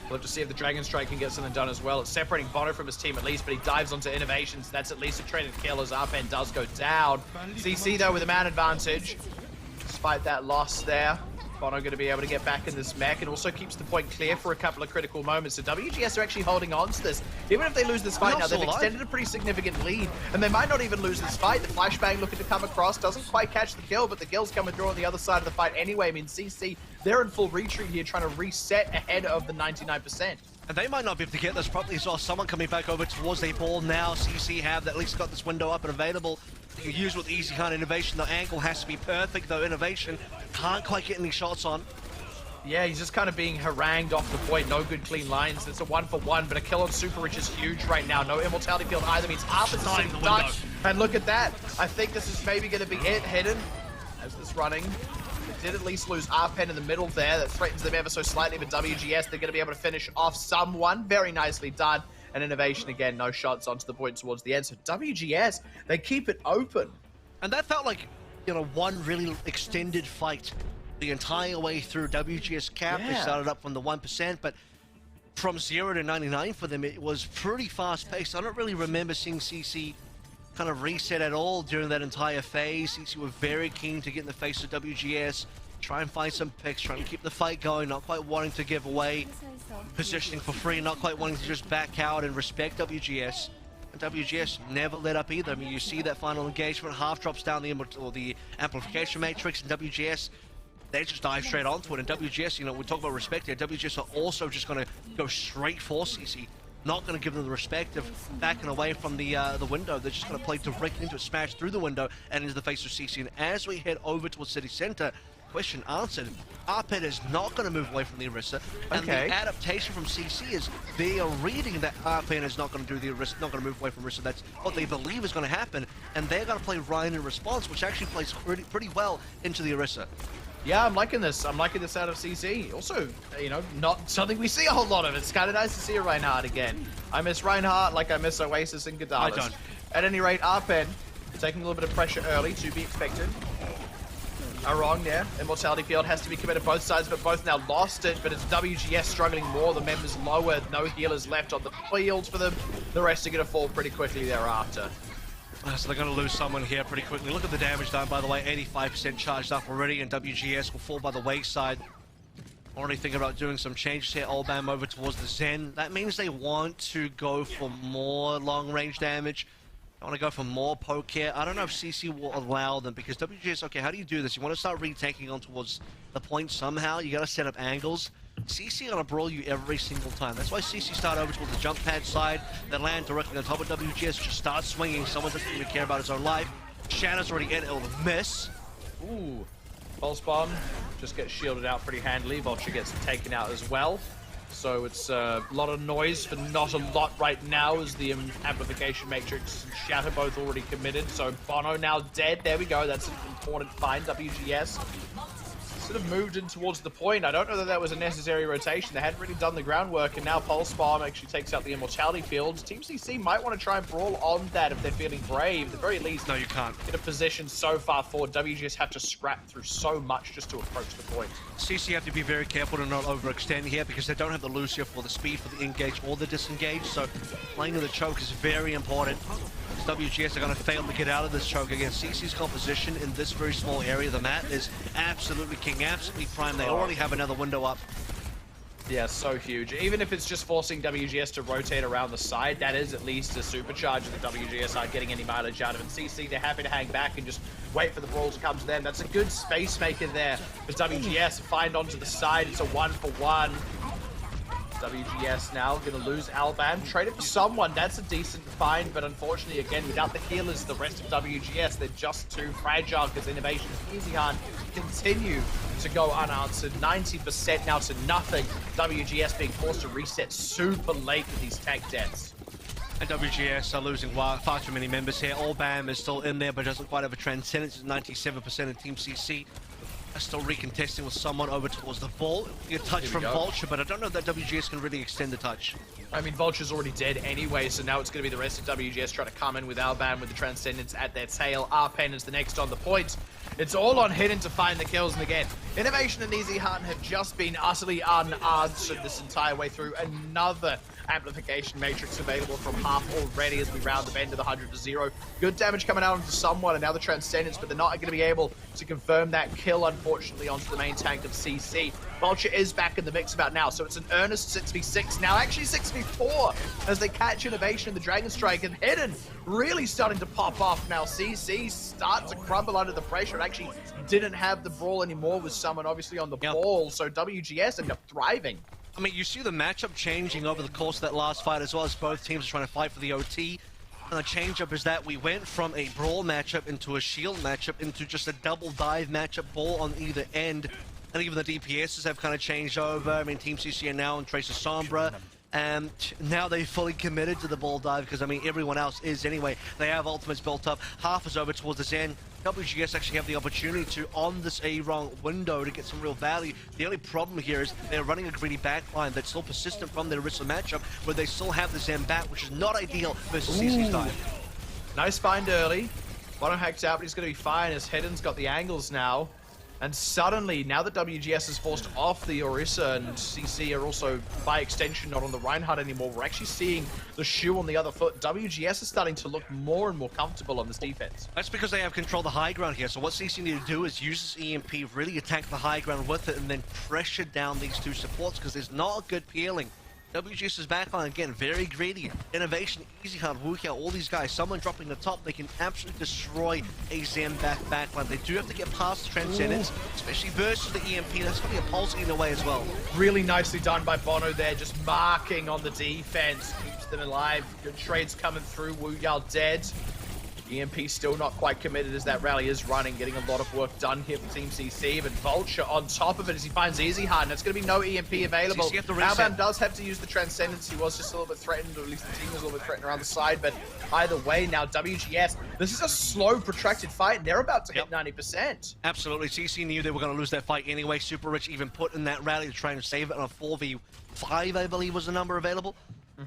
We'll have to see if the Dragon Strike can get something done as well. It's separating Bono from his team at least, but he dives onto Innovations. That's at least a traded kill as Arpen does go down. CC though with a man advantage. Despite that loss there, Bono going to be able to get back in this mech and also keeps the point clear for a couple of critical moments. So WGS are actually holding on to this. Even if they lose this fight now, they've extended a pretty significant lead. And they might not even lose this fight. The flashbang looking to come across doesn't quite catch the kill, but the kill's coming through on the other side of the fight anyway. I mean, CC, they're in full retreat here, trying to reset ahead of the 99%. And they might not be able to get this properly as well. Someone coming back over towards a ball now. CC have at least got this window up and available. You can use with easy kind of Innovation. The angle has to be perfect though. Innovation can't quite get any shots on. Yeah, he's just kind of being harangued off the point. No good clean lines. It's a 1-for-1, but a kill on Super Rich is huge right now. No Immortality Field either means half is sitting Dutch. And look at that. I think this is maybe going to be it. Hidden as this running. They did at least lose Arpen in the middle there. That threatens them ever so slightly, but WGS, they're going to be able to finish off someone. Very nicely done. And Innovation again, no shots onto the point towards the end. So WGS, they keep it open. And that felt like, you know, one really extended fight the entire way through. WGS cap, they started up from the 1%, but from 0 to 99 for them, it was pretty fast-paced. I don't really remember seeing CC kind of reset at all during that entire phase. CC were very keen to get in the face of WGS, try and find some picks, trying to keep the fight going, not quite wanting to give away positioning for free, not quite wanting to just back out and respect WGS. And WGS never let up either. I mean, you see that final engagement, half drops down the amplification matrix, and WGS, they just dive straight onto it. And WGS, you know, we talk about respect here, WGS are also just going to go straight for CC. Not going to give them the respect of backing away from the window. They're just going to play directly into it, smash through the window and into the face of CC. And as we head over towards City Center, question answered. Arpen is not going to move away from the Orisa, and the adaptation from CC is they are reading that Arpen is not going to do the Orisa, not going to move away from Orisa. That's what they believe is going to happen, and they're going to play Ryan in response, which actually plays pretty well into the Orisa. Yeah, I'm liking this. I'm liking this out of CC. Also, you know, not something we see a whole lot of. It's kind of nice to see a Reinhardt again. I miss Reinhardt like I miss Oasis and Godalis. I don't. At any rate, Arpen taking a little bit of pressure early, to be expected. are wrong there. Immortality Field has to be committed both sides, but both now lost it. But it's WGS struggling more. The members lower. No healers left on the field for them. The rest are going to fall pretty quickly thereafter. So they're going to lose someone here pretty quickly. Look at the damage done, by the way. 85% charged up already, and WGS will fall by the wayside. Already thinking about doing some changes here. Olbam over towards the Zen. That means they want to go for more long-range damage. They want to go for more poke here. I don't know if CC will allow them, because WGS, okay, how do you do this? You want to start retaking on towards the point somehow. You got to set up angles. CC are going to brawl you every single time. That's why CC start over towards the jump pad side. They land directly on top of WGS, just start swinging. Someone doesn't even care about his own life. Shadow's already in, it'll miss. Ooh. Pulse Bomb just gets shielded out pretty handily. Vulture gets taken out as well. So it's a lot of noise for not a lot right now, as the Amplification Matrix and Shatter both already committed. So Bono now dead. There we go. That's an important find. WGS sort of moved in towards the point. I don't know that that was a necessary rotation. They hadn't really done the groundwork, and now Pulse Bomb actually takes out the Immortality Field. Team CC might want to try and brawl on that if they're feeling brave. At the very least, no, you can't. Get a position so far forward. WGS have to scrap through so much just to approach the point. CC have to be very careful to not overextend here, because they don't have the Lucio for the speed for the engage or the disengage. So playing in the choke is very important. WGS are going to fail to get out of this choke. Again, CC's composition in this very small area of the map is absolutely king, absolutely prime. They already have another window up. Yeah, so huge. Even if it's just forcing WGS to rotate around the side, that is at least a supercharge of the WGS aren't getting any mileage out of it. CC, they're happy to hang back and just wait for the brawl to come to them. That's a good space maker there for WGS. Find onto the side. It's a 1-for-1. WGS now going to lose Alban. Trade it for someone. That's a decent find, but unfortunately, again, without the healers, the rest of WGS, they're just too fragile, because Innovation and Easy Hunt continue to go unanswered. 90% now to nothing. WGS being forced to reset super late with these tech deaths. And WGS are losing far too many members here. Olbam is still in there, but doesn't quite have a transcendence. It's 97% of Team CC. Still recontesting with someone over towards the ball. A touch from Vulture, but I don't know that WGS can really extend the touch. I mean, Vulture's already dead anyway, so now it's going to be the rest of WGS trying to come in with Alban with the Transcendence at their tail. Arpen is the next on the point. It's all on Hidden to find the kills, and again, Innovation and Easy Hunt have just been utterly unanswered this entire way through. Another Amplification Matrix available from half already as we round the bend to the 100-0. Good damage coming out onto someone, and now the Transcendence, but they're not going to be able to confirm that kill, unfortunately, onto the main tank of CC. Vulture is back in the mix about now, so it's an earnest 6v6 now, actually 6v4, as they catch Innovation in the Dragon Strike, and Hidden really starting to pop off now. CC start to crumble under the pressure. It actually didn't have the brawl anymore with someone obviously on the ball, so WGS ended up thriving. I mean, you see the matchup changing over the course of that last fight, as well as both teams are trying to fight for the OT. And the change-up is that we went from a brawl matchup into a shield matchup into just a double dive matchup, ball on either end. And even the DPSs have kind of changed over. I mean, Team CC are now on Tracer Sombra. And now they fully committed to the ball dive, because, I mean, everyone else is anyway. They have ultimates built up. Half is over towards the Zen. WGS actually have the opportunity to, on this A-Wrong window, to get some real value. The only problem here is they're running a greedy backline that's still persistent from their original matchup, where they still have the Zen back, which is not ideal versus CC's dive. Nice find early. Bono hacked out, but he's going to be fine, as Hidden's got the angles now. And suddenly, now that WGS is forced off the Orisa, and CC are also, by extension, not on the Reinhardt anymore, we're actually seeing the shoe on the other foot. WGS is starting to look more and more comfortable on this defense. That's because they have control of the high ground here. So what CC need to do is use this EMP, really attack the high ground with it, and then pressure down these two supports, because there's not a good peeling. WGS's backline, again, very greedy. Innovation, Easy Hunt, Wukia, all these guys, someone dropping the top, they can absolutely destroy a Zen backline. They do have to get past the Transcendence, especially versus the EMP. That's going to be a pulse in a way as well. Really nicely done by Bono there, just marking on the defense. Keeps them alive. Good trades coming through. Wu Yao dead. EMP still not quite committed as that rally is running, getting a lot of work done here for Team CC, but Vulture on top of it as he finds Easy Hunt, and it's going to be no EMP available. Alban does have to use the Transcendence. He was just a little bit threatened, or at least the team was a little bit threatened around the side, but either way, now WGS, this is a slow, protracted fight, and they're about to hit 90%. Absolutely. CC knew they were going to lose that fight anyway. Super Rich even put in that rally to try and save it on a 4v5, I believe was the number available.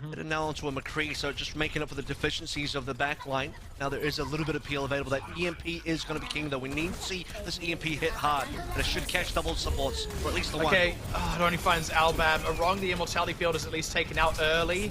And now onto a McCree, so just making up for the deficiencies of the back line. Now there is a little bit of peel available. That EMP is going to be king, though. We need to see this EMP hit hard, and it should catch double supports, or at least the one. Okay, it only finds Albam. Wrong, the Immortality field is at least taken out early.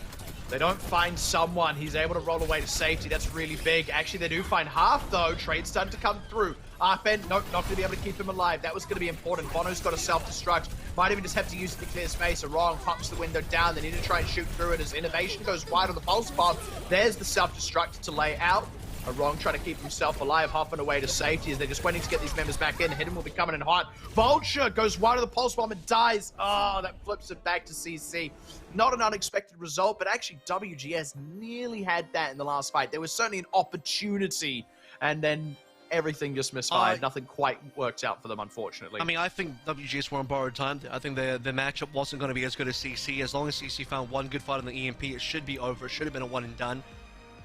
They don't find someone. He's able to roll away to safety. That's really big. Actually, they do find half, though. Trade's starting to come through. Arpen, nope, not going to be able to keep him alive. That was going to be important. Bono's got a self-destruct. Might even just have to use it to clear space. Wrong pops the window down. They need to try and shoot through it as Innovation goes wide on the pulse bomb. There's the self-destruct to lay out. Wrong trying to keep himself alive, hopping away to safety as they're just waiting to get these members back in. Hidden will be coming in hot. Vulture goes wide of the pulse bomb and dies. Oh, that flips it back to CC. Not an unexpected result, but actually WGS nearly had that in the last fight. There was certainly an opportunity, and then everything just misfired. Nothing quite worked out for them, unfortunately. I mean, I think WGS were on borrowed time. I think the matchup wasn't going to be as good as CC. As long as CC found one good fight on the EMP, it should be over. It should have been a one and done.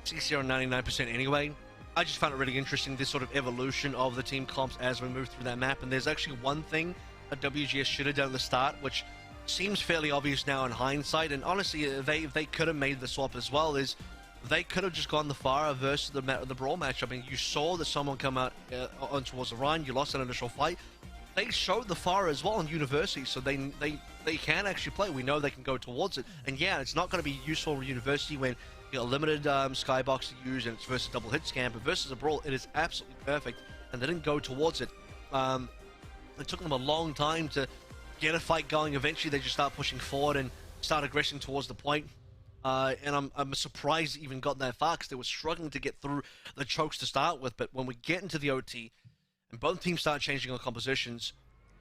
CC are 99% anyway. I just found it really interesting, this sort of evolution of the team comps as we move through that map. And there's actually one thing that WGS should have done at the start, which seems fairly obvious now in hindsight. And honestly, they could have made the swap as well. Is they could have just gone the Pharah versus the Brawl match. I mean, you saw that someone come out on towards the Rhine. You lost an initial fight. They showed the Pharah as well on University, so they can actually play. We know they can go towards it. And yeah, it's not going to be useful for University when you got a limited skybox to use and it's versus double hit scan, but versus a Brawl, it is absolutely perfect. And they didn't go towards it. It took them a long time to get a fight going. Eventually, they just start pushing forward and start aggression towards the point. And I'm surprised it even got that far because they were struggling to get through the chokes to start with. But when we get into the OT and both teams start changing our compositions,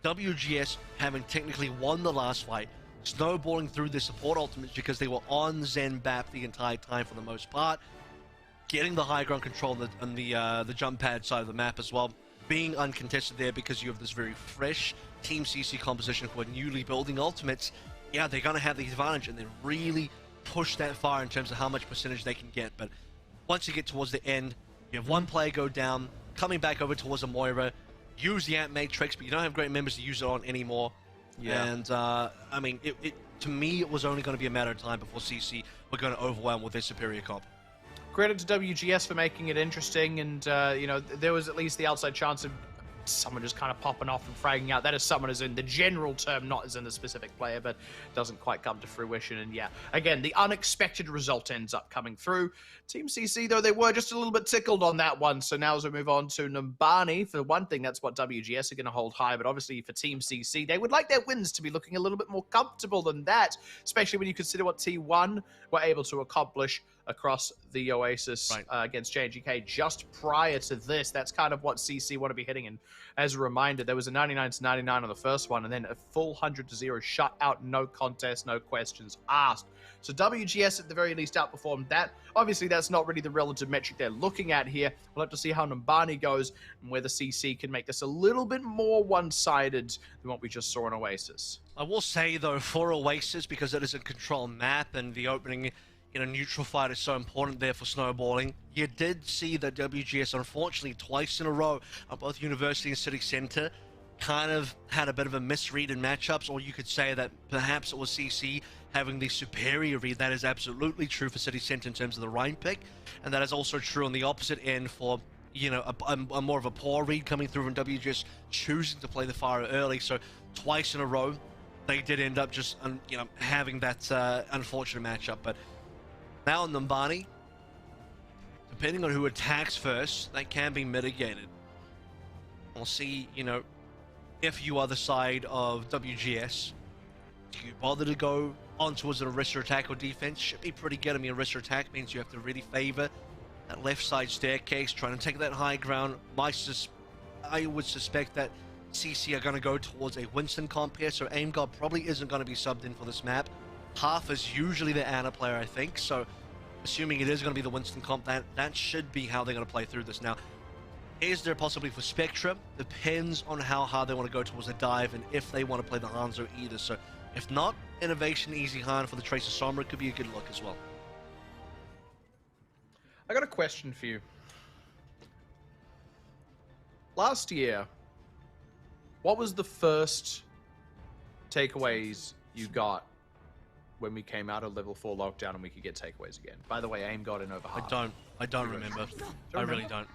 WGS having technically won the last fight, snowballing through their support ultimates because they were on Zen BAP the entire time for the most part, getting the high ground control on the jump pad side of the map as well, being uncontested there because you have this very fresh Team CC composition who are newly building ultimates. Yeah, they're going to have the advantage and they really push that far in terms of how much percentage they can get. But once you get towards the end, you have one player go down, coming back over towards a Moira, use the Ant Matrix, but you don't have great members to use it on anymore. Yeah. And, I mean, to me, it was only going to be a matter of time before CC were going to overwhelm with their superior comp. Credit to WGS for making it interesting, and, you know, there was at least the outside chance of someone just kind of popping off and fragging out. That is someone as in the general term, not as in the specific player, but doesn't quite come to fruition. And yeah, again, the unexpected result ends up coming through. Team CC, though, they were just a little bit tickled on that one. So now as we move on to Numbani, for one thing, that's what WGS are going to hold high. But obviously for Team CC, they would like their wins to be looking a little bit more comfortable than that, especially when you consider what T1 were able to accomplish across the Oasis against JNGK just prior to this. That's kind of what CC want to be hitting. And as a reminder, there was a 99-99 on the first one, and then a full 100-0 shut out, no contest, no questions asked. So WGS at the very least outperformed that. Obviously, that's not really the relative metric they're looking at here. We'll have to see how Numbani goes and whether CC can make this a little bit more one-sided than what we just saw in Oasis. I will say, though, for Oasis, because it is a control map and the opening in a neutral fight is so important there for snowballing, you did see that WGS, unfortunately, twice in a row on both University and City Center kind of had a bit of a misread in matchups, or you could say that perhaps it was CC having the superior read. That is absolutely true for City Center in terms of the Rhine pick, and that is also true on the opposite end for, you know, a more of a poor read coming through from WGS choosing to play the Pharah early. So twice in a row, they did end up just, you know, having that unfortunate matchup. But now on Numbani, depending on who attacks first, that can be mitigated. We'll see, you know, if you are the side of WGS, do you bother to go on towards an Orisa attack or defense? Should be pretty good. I mean, Orisa attack means you have to really favor that left side staircase, trying to take that high ground. I would suspect that CC are going to go towards a Winston comp here, so AimGod probably isn't going to be subbed in for this map. Half is usually the Ana player, I think, so assuming it is going to be the Winston comp, that should be how they're going to play through this. Now, is there a possibility for Spectra? Depends on how hard they want to go towards a dive and if they want to play the Hanzo either. So if not, Innovation Easy Han for the Tracer Sombra could be a good look as well. I got a question for you. Last year, what was the first takeaways you got when we came out of level 4 lockdown and we could get takeaways again? By the way, AIM got in over half. I don't remember. I really don't.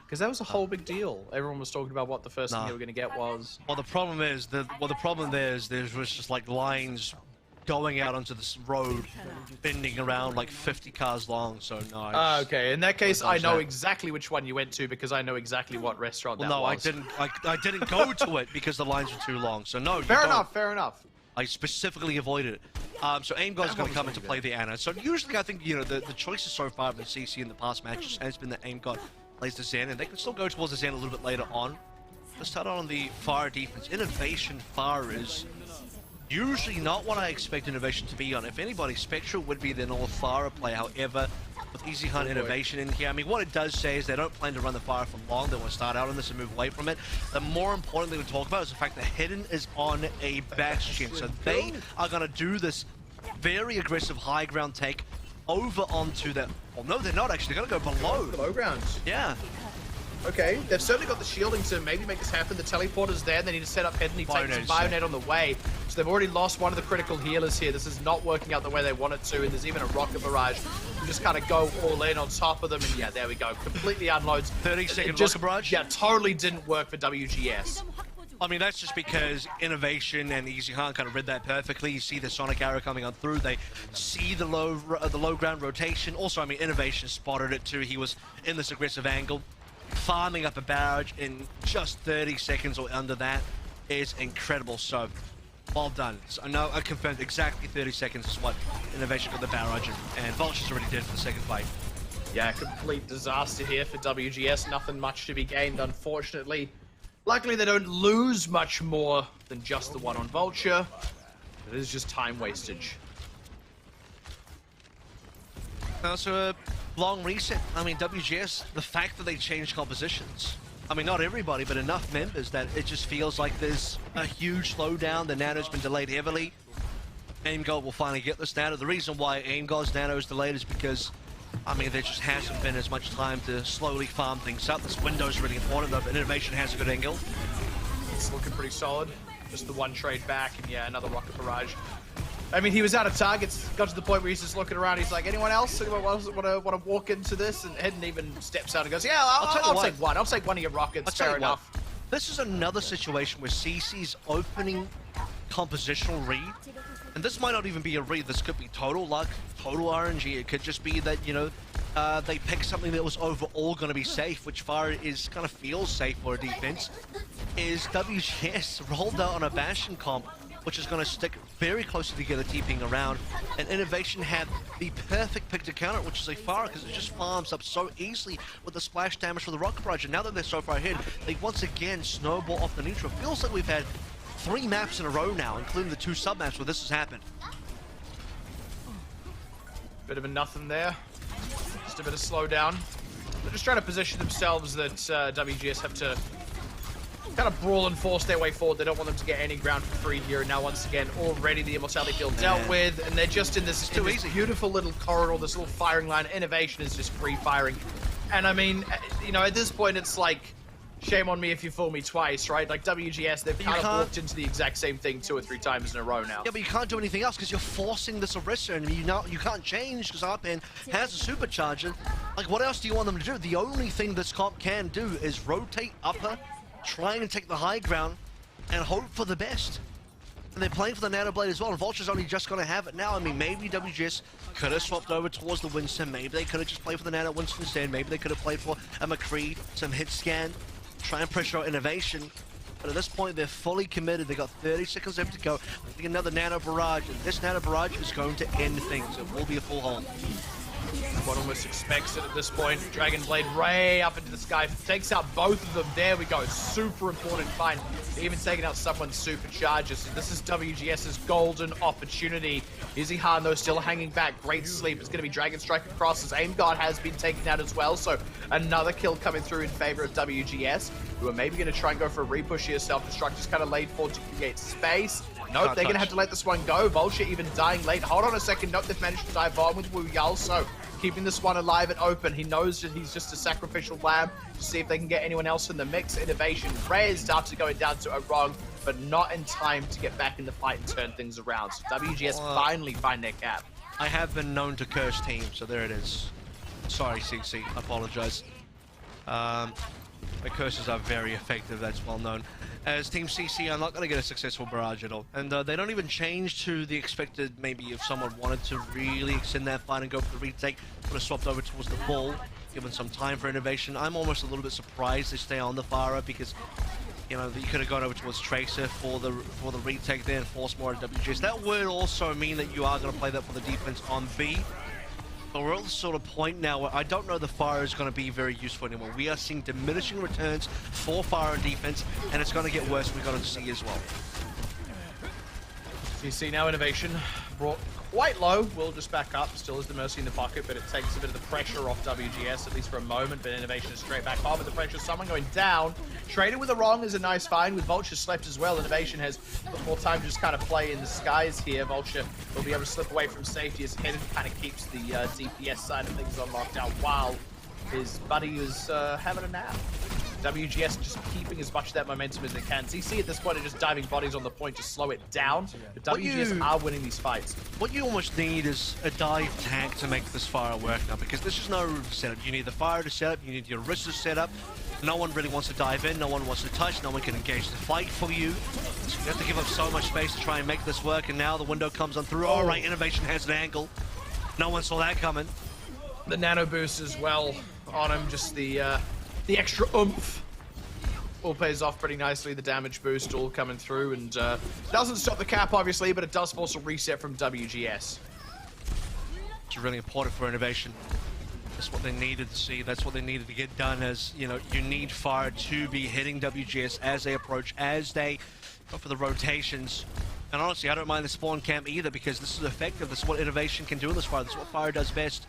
Because that was a whole big deal. Everyone was talking about what the first thing they were going to get was. Well, the problem there is there was just like lines going out onto this road, bending around like 50 cars long. So no. Okay, in that case, I know exactly which one you went to because I know exactly what restaurant that was. No, I didn't go to it because the lines were too long. So no. Fair enough. I specifically avoided it. So AIM God's going to come in to play the Ana. So usually I think, you know, the choices so far from CC in the past matches has been that AIM God plays the Zen, and they can still go towards the Zen a little bit later on. Let's start on the Fire defense. Innovation Fire is usually not what I expect Innovation to be on. If anybody, Spectra would be the North Fire player. However, with Easy Hunt Innovation in here, I mean, what it does say is they don't plan to run the Fire for long. They want to start out on this and move away from it. The more important thing we talk about is the fact that Hidden is on a Bastion. So they are going to do this very aggressive high ground take over onto the... Well, no, they're not actually. They're going to go below. Below ground. Yeah. Okay, they've certainly got the shielding to maybe make this happen. The teleporter's there. They need to set up Hidden. He takes a Bionet on the way. So they've already lost one of the critical healers here. This is not working out the way they want it to. And there's even a rocket barrage. You just kind of go all in on top of them. And yeah, there we go. Completely unloads. 30-second rocket barrage? Yeah, totally didn't work for WGS. I mean, that's just because Innovation and Easy Hunt kind of read that perfectly. You see the Sonic arrow coming on through. They see the low ground rotation. Also, I mean, Innovation spotted it too. He was in this aggressive angle, farming up a barrage in just 30 seconds or under that is incredible. So, well done. So, I confirmed exactly 30 seconds is what Innovation got the barrage and Vulture's already did for the second fight. Yeah, complete disaster here for WGS. Nothing much to be gained, unfortunately. Luckily, they don't lose much more than just the one on Vulture. It is just time wastage. Also, a long reset. I mean, WGS, the fact that they changed compositions. I mean, not everybody, but enough members that it just feels like there's a huge slowdown. The Nano's been delayed heavily. AIM God will finally get this Nano. The reason why AIM God's Nano is delayed is because, I mean, there just hasn't been as much time to slowly farm things up. This window's really important though, but Innovation has a good angle. It's looking pretty solid. Just the one trade back, and yeah, another rocket barrage. I mean, he was out of targets. Got to the point where he's just looking around. He's like, anyone else? Anyone else want to walk into this? And Hidden even steps out and goes, yeah, I'll take one. I'll take one of your rockets. Fair enough. This is another situation where CC's opening compositional read. And this might not even be a read. This could be total luck, total RNG. It could just be that, you know, they picked something that was overall going to be safe, which Fire is kind of feels safe for a defense. Is WGS rolled out on a Bastion comp, which is going to stick very closely together, TPing around. And Innovation had the perfect pick to counter, which is a Fire, because it just farms up so easily with the splash damage for the rocket barrage. And now that they're so far ahead, they once again snowball off the neutral. Feels like we've had 3 maps in a row now, including the 2 sub-maps where this has happened. Bit of a nothing there. Just a bit of slowdown. They're just trying to position themselves that WGS have to kind of brawl and force their way forward. They don't want them to get any ground for free here. And now, once again, already the Immortality field dealt with, and they're just in this beautiful little corridor, this little firing line. Innovation is just free firing. And I mean, you know, at this point, it's like, shame on me if you fool me twice, right? Like WGS, they've kind of walked into the exact same thing 2 or 3 times in a row now. Yeah, but you can't do anything else because you're forcing this Orisa, and you can't change because Arpan has a supercharger. Like, what else do you want them to do? The only thing this comp can do is rotate upper, try and take the high ground, and hope for the best. And they're playing for the Nano Blade as well, and Vulture's only just going to have it now. I mean, maybe WGS could have swapped over towards the Winston. Maybe they could have just played for the Nano Winston instead. Maybe they could have played for a McCree, some hit scan. Try and pressure out Innovation, but at this point they're fully committed. They got 30 seconds left to go. I think another Nano Barrage, and this Nano Barrage is going to end things. It will be a full hold. One almost expects it at this point. Dragon Blade way up into the sky, takes out both of them. There we go. Super important find. Even taking out someone's superchargers. This is WGS's golden opportunity. Izzy Han, though, still hanging back. Great sleep. It's going to be Dragon Strike across as Aim God has been taken out as well. So another kill coming through in favor of WGS, who are maybe going to try and go for a repush here. Self-destruct just kind of laid forward to create space. Nope, they're going to have to let this one go. Vulture even dying late. Hold on a second. Nope, they've managed to dive on with Wu Yal. So keeping this one alive and open. He knows that he's just a sacrificial lamb to see if they can get anyone else in the mix. Innovation raised after going down to a wrong. but not in time to get back in the fight and turn things around. So WGS finally find their cap. I have been known to curse teams, so there it is. Sorry, CC. I apologize. My curses are very effective, that's well known. As Team CC are not going to get a successful barrage at all. And they don't even change to the expected, maybe if someone wanted to really extend that fight and go for the retake, would have swapped over towards the ball, given some time for innovation. I'm almost a little bit surprised they stay on the Pharah because, you know, you could have gone over towards Tracer for the retake there and force more at WGS. That would also mean that you are going to play that for the defense on B. But we're at the sort of point now where I don't know the Fire is going to be very useful anymore. We are seeing diminishing returns for Fire and defense, and it's going to get worse, we've got to see as well. So you see now innovation brought quite low. Will just back up, still has the Mercy in the pocket, but it takes a bit of the pressure off WGS, at least for a moment, but innovation is straight back on with the pressure. Someone going down. Traded with the wrong is a nice find, with Vulture slept as well. Innovation has more time to just kind of play in the skies here. Vulture will be able to slip away from safety as Hidden kind of keeps the DPS side of things on lockdown while his buddy is having a nap. WGS just keeping as much of that momentum as they can. CC at this point are just diving bodies on the point to slow it down, but WGS are winning these fights. What you almost need is a dive tank to make this Fire work now, because there's just no setup. You need the Fire to set up, you need your Orisa to set up. No one really wants to dive in, no one wants to touch, no one can engage the fight for you. So you have to give up so much space to try and make this work, and now the window comes on through. All right, innovation has an angle. No one saw that coming. The nano boost as well on him, just the extra oomph. All pays off pretty nicely, the damage boost all coming through, and doesn't stop the cap obviously, but it does force a reset from WGS. It's really important for innovation. That's what they needed to see, that's what they needed to get done, as you know, you need Fire to be hitting WGS as they approach, as they go for the rotations. And honestly, I don't mind the spawn camp either, because this is effective, this is what innovation can do in this Fire, this is what Fire does best.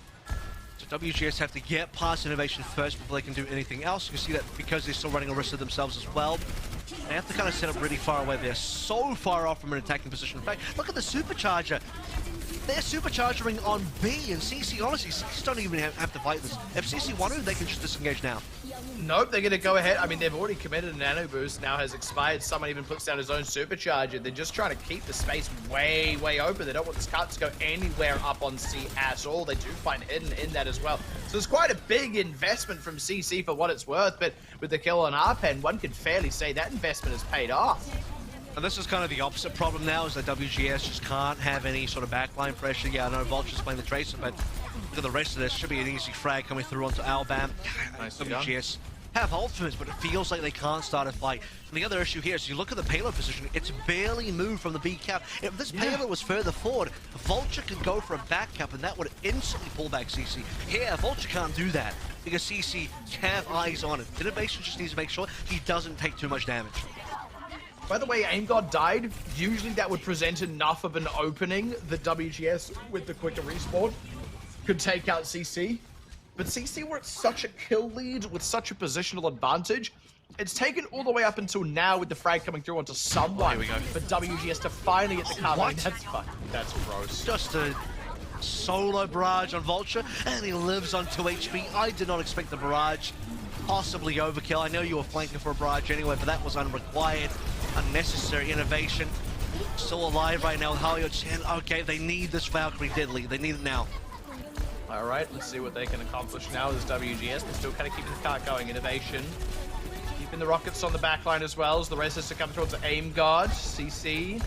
So WGS have to get past innovation first before they can do anything else. You can see that because they're still running Orisa themselves as well. They have to kind of set up really far away. They're so far off from an attacking position. In fact, look at the supercharger. They're supercharging on B, and CC, honestly, CC don't even have to fight this. If CC wanted, they can just disengage now. Nope, they're going to go ahead. I mean, they've already committed a nano boost, now has expired. Someone even puts down his own supercharger. They're just trying to keep the space way, way open. They don't want this cart to go anywhere up on C at all. They do find Hidden in that as well. So it's quite a big investment from CC for what it's worth, but with the kill on Arpen, one could fairly say that investment has paid off. And this is kind of the opposite problem now, is that WGS just can't have any sort of backline pressure. Yeah, I know Vulture's playing the Tracer, but look at the rest of this. Should be an easy frag coming through onto Albam. Nice WGS have ultimates, but it feels like they can't start a fight. And the other issue here is you look at the payload position, it's barely moved from the B cap. If this payload was further forward, Vulture could go for a back cap, and that would instantly pull back CC. Here, Vulture can't do that, because CC have eyes on it. Innovation just needs to make sure he doesn't take too much damage. By the way, Aim God died. Usually that would present enough of an opening that WGS, with the quicker respawn, could take out CC. But CC were at such a kill lead with such a positional advantage. It's taken all the way up until now with the frag coming through onto someone. Here we go. For WGS to finally get the carbine. That's gross. Just a solo barrage on Vulture, and he lives on 2 HP. I did not expect the barrage. Possibly overkill. I know you were flanking for a barrage anyway, but that was unrequired. Unnecessary innovation. Still alive right now with Halio Chen. Okay, they need this Valkyrie deadly. They need it now. All right, let's see what they can accomplish now as WGS. They're still kind of keeping the cart going. Innovation. Keeping the rockets on the backline as well as the rest has to come towards the Aim Guard. CC.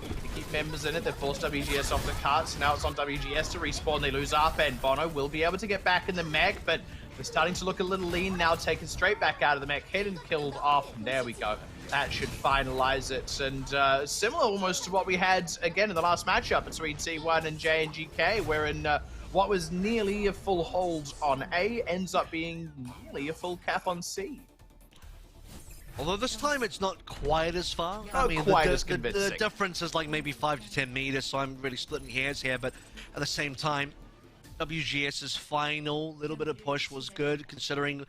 To keep members in it. They forced WGS off the cart, so now it's on WGS to respawn. They lose Arpen. Bono will be able to get back in the mech, but they're starting to look a little lean now, taken straight back out of the mech. Hidden killed off, and there we go. That should finalize it. And similar almost to what we had again in the last matchup between T1 and JNGK, wherein what was nearly a full hold on A ends up being nearly a full cap on C. Although this time it's not quite as far. Not quite as convincing. The difference is like maybe 5 to 10 meters, so I'm really splitting hairs here, but at the same time, WGS's final little bit of push was good, considering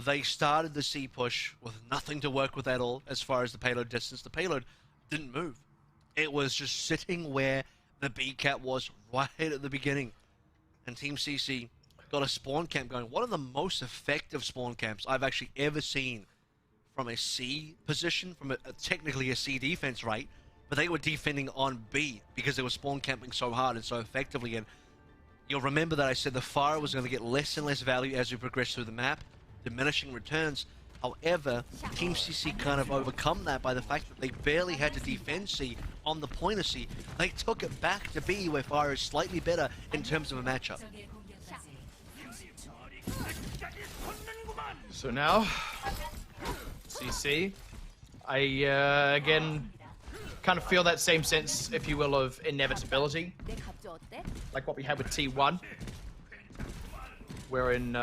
they started the C push with nothing to work with at all as far as the payload distance. The payload didn't move. It was just sitting where the B cap was right at the beginning. And Team CC got a spawn camp going. One of the most effective spawn camps I've actually ever seen from a C position, from technically a C defense, right? But they were defending on B because they were spawn camping so hard and so effectively. And you'll remember that I said the fire was going to get less and less value as we progress through the map, diminishing returns. However, Team CC kind of overcome that by the fact that they barely had to defend C on the point of C. They took it back to B, where fire is slightly better in terms of a matchup. So now, CC, I again kind of feel that same sense, if you will, of inevitability, like what we had with T1, wherein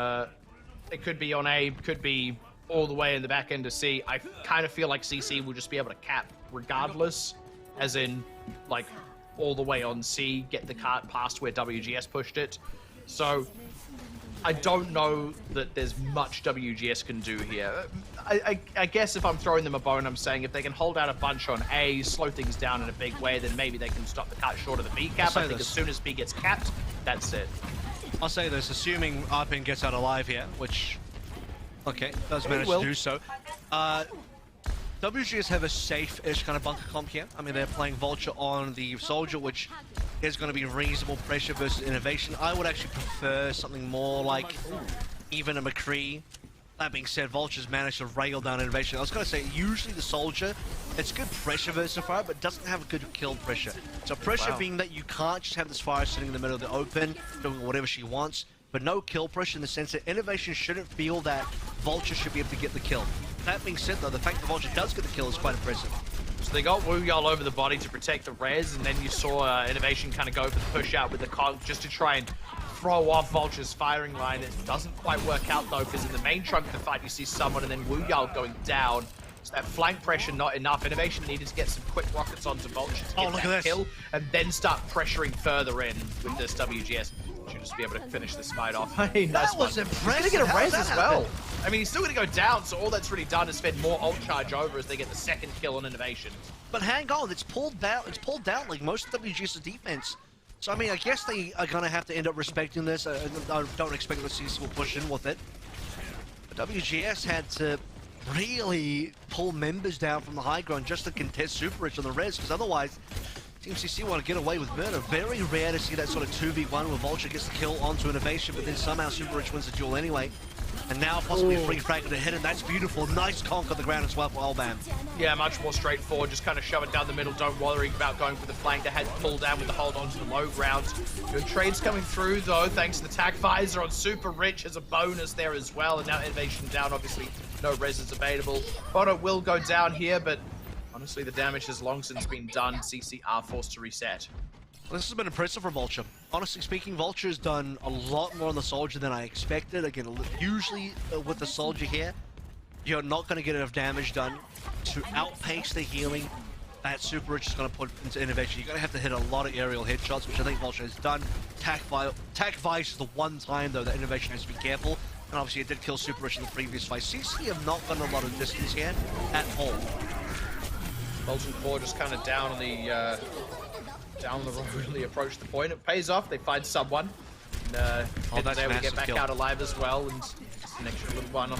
it could be on A, could be all the way in the back end of C. I kind of feel like CC will just be able to cap regardless, as in, like, all the way on C, get the cart past where WGS pushed it. So I don't know that there's much WGS can do here. I guess if I'm throwing them a bone, I'm saying if they can hold out a bunch on A, slow things down in a big way, then maybe they can stop the cart short of the B cap. I think as soon as B gets capped, that's it. I'll say this, assuming Arpin gets out alive here, which, okay, does manage to do so. WGS have a safe-ish kind of bunker comp here. I mean, they're playing Vulture on the Soldier, which is going to be reasonable pressure versus innovation. I would actually prefer something more like even a McCree. That being said, Vulture's managed to rail down innovation. I was going to say, usually the Soldier, it's good pressure versus fire, but doesn't have a good kill pressure. So pressure being that you can't just have this fire sitting in the middle of the open, doing whatever she wants, but no kill pressure in the sense that innovation shouldn't feel that Vulture should be able to get the kill. That being said, though, the fact that Vulture does get the kill is quite impressive. So they got Wooyal over the body to protect the res, and then you saw Innovation kind of go for the push out with the cog just to try and throw off Vulture's firing line. It doesn't quite work out, though, because in the main chunk of the fight, you see someone and then Wooyal going down. So that flank pressure not enough. Innovation needed to get some quick rockets onto Vulture to get that kill, and then start pressuring further in with this WGS. Should just be able to finish this fight off. Hey, nice that was impressive. He's gonna get a res as well. I mean, he's still gonna go down, so all that's really done is fed more ult charge over as they get the second kill on Innovation. But hang on, it's pulled down. It's pulled down like most of WGS's defense. So I mean, I guess they are gonna have to end up respecting this. I don't expect that CC will push in with it. But WGS had to really pull members down from the high ground just to contest Super Rich on the res, because otherwise Team CC want to get away with murder. Very rare to see that sort of 2v1 where Vulture gets the kill onto Innovation, but then somehow Super Rich wins the duel anyway. And now possibly a free frag to hit, and that's beautiful. Nice conk on the ground as well for Albam. Yeah, much more straightforward. Just kind of shove it down the middle. Don't worry about going for the flank. They had to pull down with the hold onto the low ground. Good trades coming through, though, thanks to the tag visor on Super Rich as a bonus there as well. And now Innovation down, obviously. No res is available. Bono will go down here, but honestly, the damage has long since been done. CC are forced to reset. Well, this has been impressive for Vulture. Honestly speaking, Vulture's done a lot more on the Soldier than I expected. Again, usually with the Soldier here, you're not going to get enough damage done to outpace the healing that Super Rich is going to put into Innovation. You're going to have to hit a lot of aerial headshots, which I think Vulture has done. Tac Vice is the one time, though, that Innovation has to be careful. And obviously, it did kill Super Rich in the previous fight. CC have not gotten a lot of distance here at all. Molten Core just kind of down on the down the road, really approach the point. It pays off. They find someone. And, that's there we massive get back kill. out alive as well, and just an extra little one up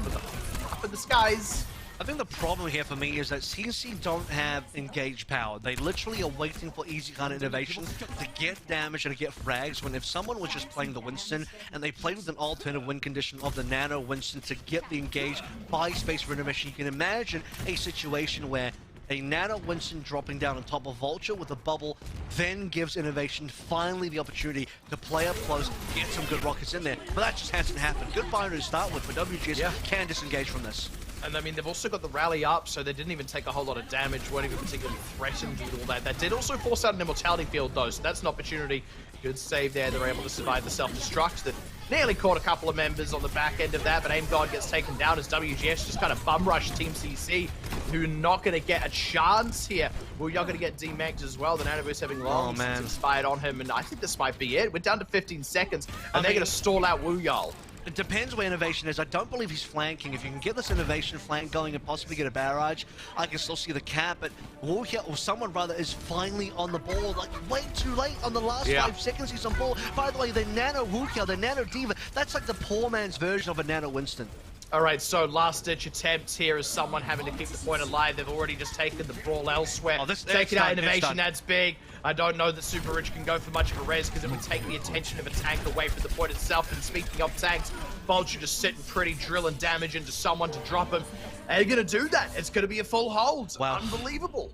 in the skies. I think the problem here for me is that CC don't have engaged power. They literally are waiting for easy kind of innovation to get damage and to get frags, when if someone was just playing the Winston and they played with an alternative win condition of the Nano Winston to get the engaged buy space for innovation, you can imagine a situation where a Nano Winston dropping down on top of Vulture with a bubble then gives Innovation finally the opportunity to play up close, get some good rockets in there. But that just hasn't happened. Good binary to start with, but WGS can disengage from this. And I mean, they've also got the rally up, so they didn't even take a whole lot of damage, weren't even particularly threatened with all that. That did also force out an immortality field, though, so that's an opportunity. Good save there. They're able to survive the self-destruct that nearly caught a couple of members on the back end of that, but Aim God gets taken down as WGS just kind of bum rush Team CC, who are not going to get a chance here. Well, you're going to get DMAC'd as well. The Nanoverse having long since expired on him, and I think this might be it. We're down to 15 seconds, and they're going to stall out Wooyal. It depends where Innovation is. I don't believe he's flanking. If you can get this Innovation flank going and possibly get a barrage, I can still see the cap, but Warrior, or someone rather, is finally on the ball. Like, way too late on the last 5 seconds he's on ball. By the way, the Nano Wukia, the Nano Diva, that's like the poor man's version of a Nano Winston. All right, so last-ditch attempts here is someone having to keep the point alive. They've already just taken the brawl elsewhere. Oh, Taking out innovation, that's big. I don't know that Super Rich can go for much of a res because it would take the attention of a tank away from the point itself. And speaking of tanks, Vulture just sitting pretty, drilling damage into someone to drop him. They're going to do that. It's going to be a full hold. Wow. Unbelievable.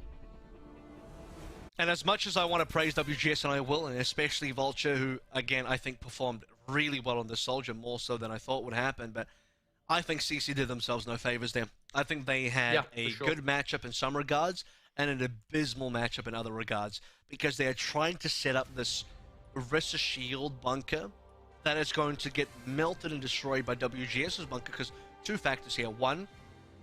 And as much as I want to praise WGS, and I will, and especially Vulture, who, again, I think performed really well on this Soldier, more so than I thought would happen, but I think CC did themselves no favors there. I think they had a good matchup in some regards and an abysmal matchup in other regards because they are trying to set up this Orisa shield bunker that is going to get melted and destroyed by WGS's bunker because two factors here. One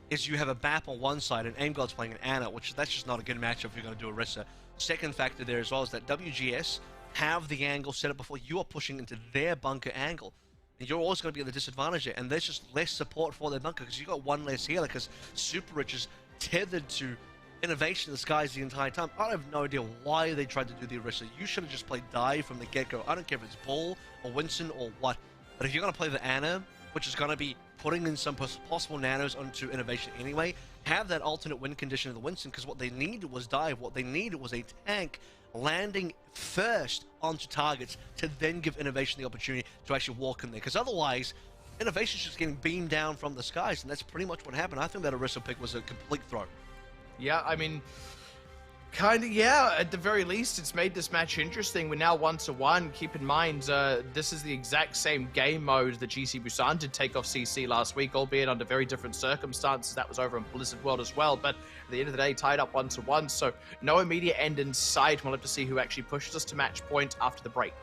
is you have a BAP on one side and AimGod's playing an Ana, which that's just not a good matchup if you're going to do Orisa. Second factor there as well is that WGS have the angle set up before you are pushing into their bunker angle. And you're always going to be at the disadvantage there, and there's just less support for their bunker because you got one less healer because Super Rich is tethered to innovation in the skies the entire time. I have no idea why they tried to do the Orisa. You should have just played dive from the get-go. I don't care if it's Bull or Winston or what, but if you're going to play the Ana, which is going to be putting in some possible nanos onto innovation anyway, have that alternate win condition of the Winston because what they needed was dive. What they needed was a tank landing first onto targets to then give innovation the opportunity to actually walk in there, because otherwise innovation's just getting beamed down from the skies, and that's pretty much what happened. I think that Orisa pick was a complete throw. Yeah, I mean, kind of, yeah, at the very least, it's made this match interesting. We're now 1-1. Keep in mind, this is the exact same game mode that GC Busan did take off CC last week, albeit under very different circumstances. That was over in Blizzard World as well, but at the end of the day, tied up 1-1, so no immediate end in sight. We'll have to see who actually pushes us to match point after the break.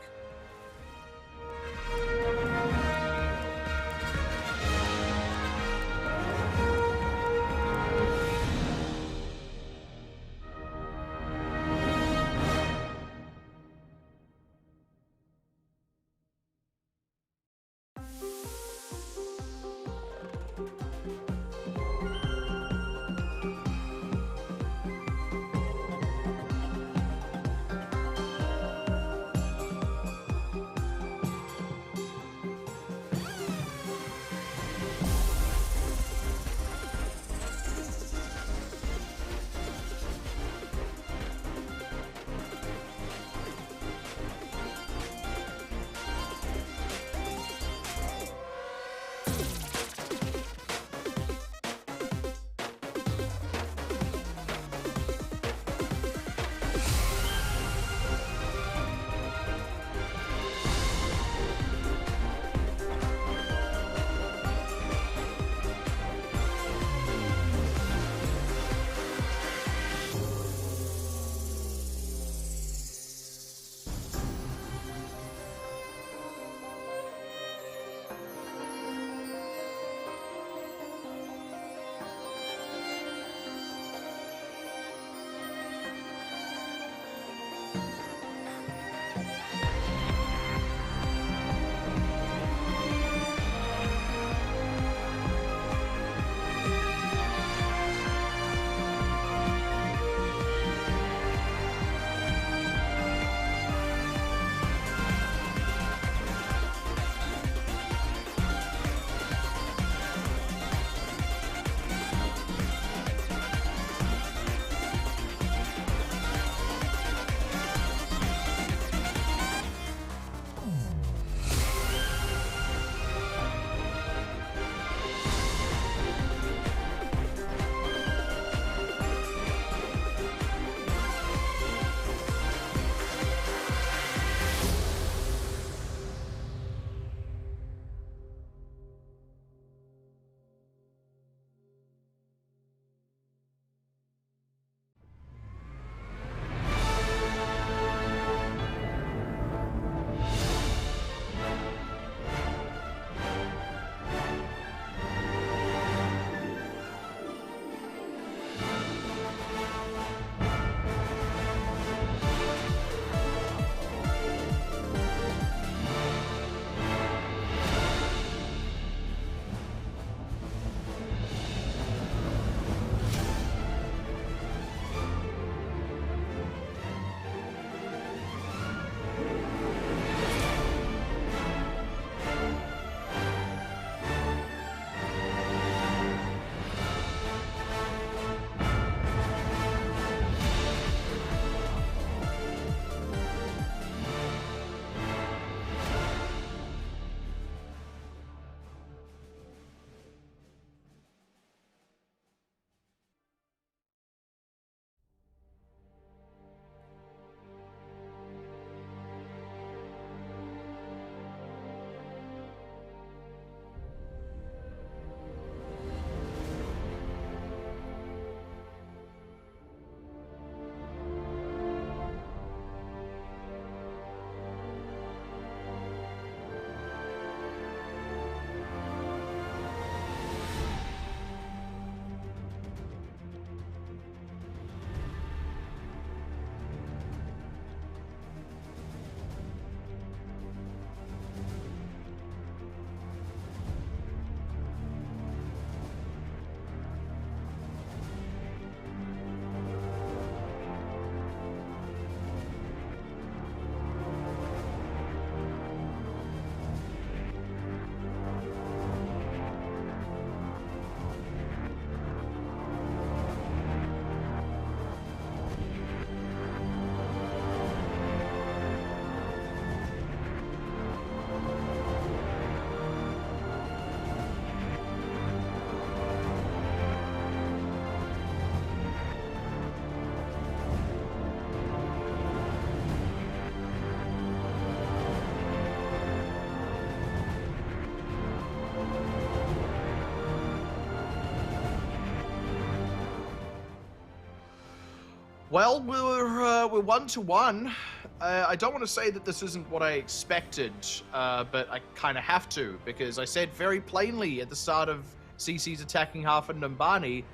Well, we're 1-1. I don't want to say that this isn't what I expected, but I kind of have to, because I said very plainly at the start of CC's attacking half and Numbani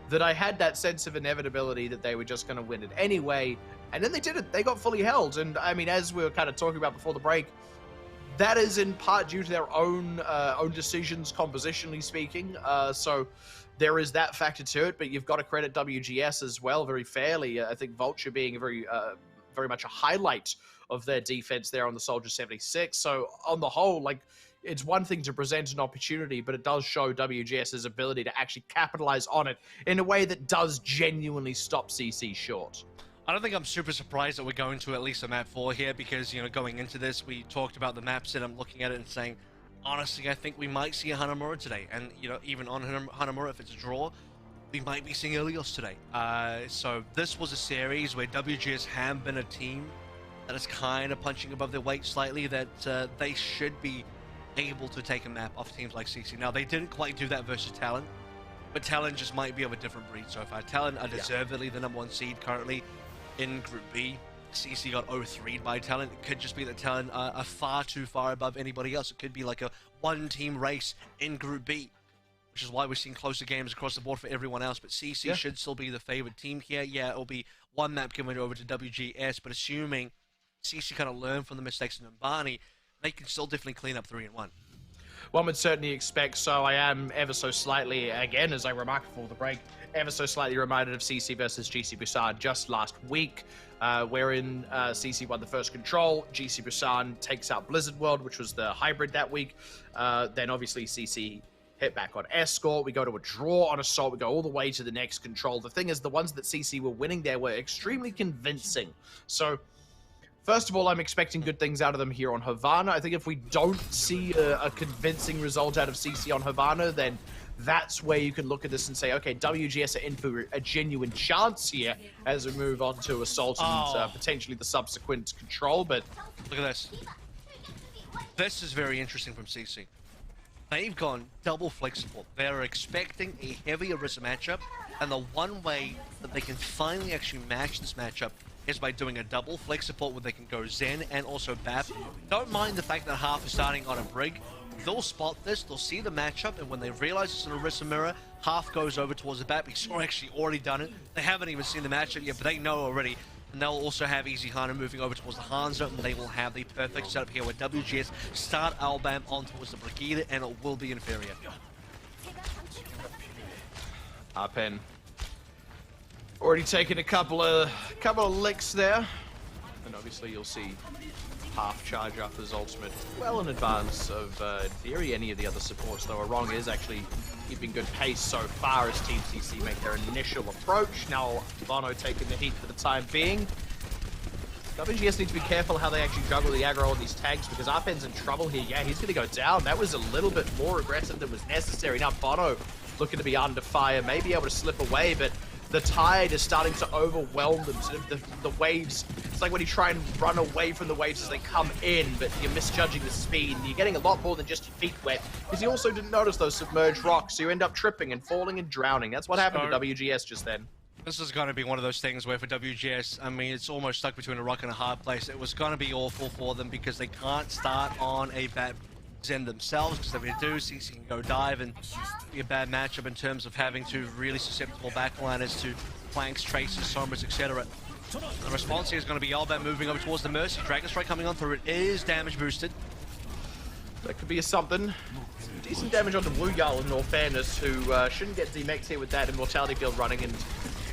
that I had that sense of inevitability that they were just going to win it anyway, and then they did it. They got fully held, and I mean, as we were kind of talking about before the break, that is in part due to their own decisions, compositionally speaking. So there is that factor to it, but you've got to credit WGS as well, very fairly. I think Vulture being a very much a highlight of their defense there on the Soldier 76. So on the whole, like, it's one thing to present an opportunity, but it does show WGS's ability to actually capitalize on it in a way that does genuinely stop CC short. I don't think I'm super surprised that we're going to at least a map 4 here, because, you know, going into this, we talked about the maps and I'm looking at it and saying, honestly, I think we might see a Hanamura today. And, you know, even on Hanamura, if it's a draw, we might be seeing Ilios today. So this was a series where WGS have been a team that is kind of punching above their weight slightly, that they should be able to take a map off teams like CC. Now, they didn't quite do that versus Talon, but Talon just might be of a different breed so far. Talon are deservedly the #1 seed currently in Group B. CC got 0-3'd by Talon. It could just be that Talon are far too far above anybody else. It could be like a one-team race in Group B, which is why we're seeing closer games across the board for everyone else. But CC should still be the favored team here. Yeah, it'll be one map given over to WGS, but assuming CC kind of learn from the mistakes of Numbani, they can still definitely clean up 3-1. One would certainly expect so. I am ever so slightly, again, as I remarked before the break, ever so slightly reminded of CC versus GC Busan just last week, wherein CC won the first control. GC Busan takes out Blizzard World, which was the hybrid that week. Then obviously CC hit back on Escort. We go to a draw on Assault. We go all the way to the next control. The thing is, the ones that CC were winning there were extremely convincing. So, first of all, I'm expecting good things out of them here on Havana. I think if we don't see a convincing result out of CC on Havana, then that's where you can look at this and say, okay, WGS are in for a genuine chance here as we move on to Assault and potentially the subsequent control. But look at this. This is very interesting from CC. They've gone double flex support. They're expecting a heavier risk matchup, and the one way that they can finally actually match this matchup is by doing a double flex support where they can go Zen and also BAP. Don't mind the fact that half is starting on a Brig. They'll spot this, they'll see the matchup, and when they realize it's an Orisa mirror, half goes over towards the BAP. He's actually already done it. They haven't even seen the matchup yet, but they know already. And they'll also have Easy Hana moving over towards the Hanzo, and they will have the perfect setup here where WGS start Albam on towards the Brigida, and it will be inferior. Arpen already taken a couple of licks there, and obviously you'll see half charge up his ultimate well in advance of, in theory, any of the other supports, though Arong is actually keeping good pace so far as Team CC make their initial approach. Now Bono taking the heat for the time being. WGS need to be careful how they actually juggle the aggro on these tags, because Arpen's in trouble here. Yeah, he's going to go down. That was a little bit more aggressive than was necessary. Now Bono looking to be under fire, may be able to slip away, but the tide is starting to overwhelm them. Sort of the waves, it's like when you try and run away from the waves as they come in, but you're misjudging the speed, and you're getting a lot more than just your feet wet, because you also didn't notice those submerged rocks, so you end up tripping and falling and drowning. That's what happened to WGS just then. This is going to be one of those things where for WGS, I mean, it's almost stuck between a rock and a hard place. It was going to be awful for them because they can't start on a bad Zen themselves, because if they do, CC can go dive and be a bad matchup in terms of having to really susceptible backliners to flanks, traces, sombras, etc. The response here is going to be Albam moving over towards the Mercy. Dragon Strike coming on through. It is damage boosted. That could be a something. Some decent damage onto Wu Yal in all fairness, who shouldn't get demexed here with that Immortality Field running, and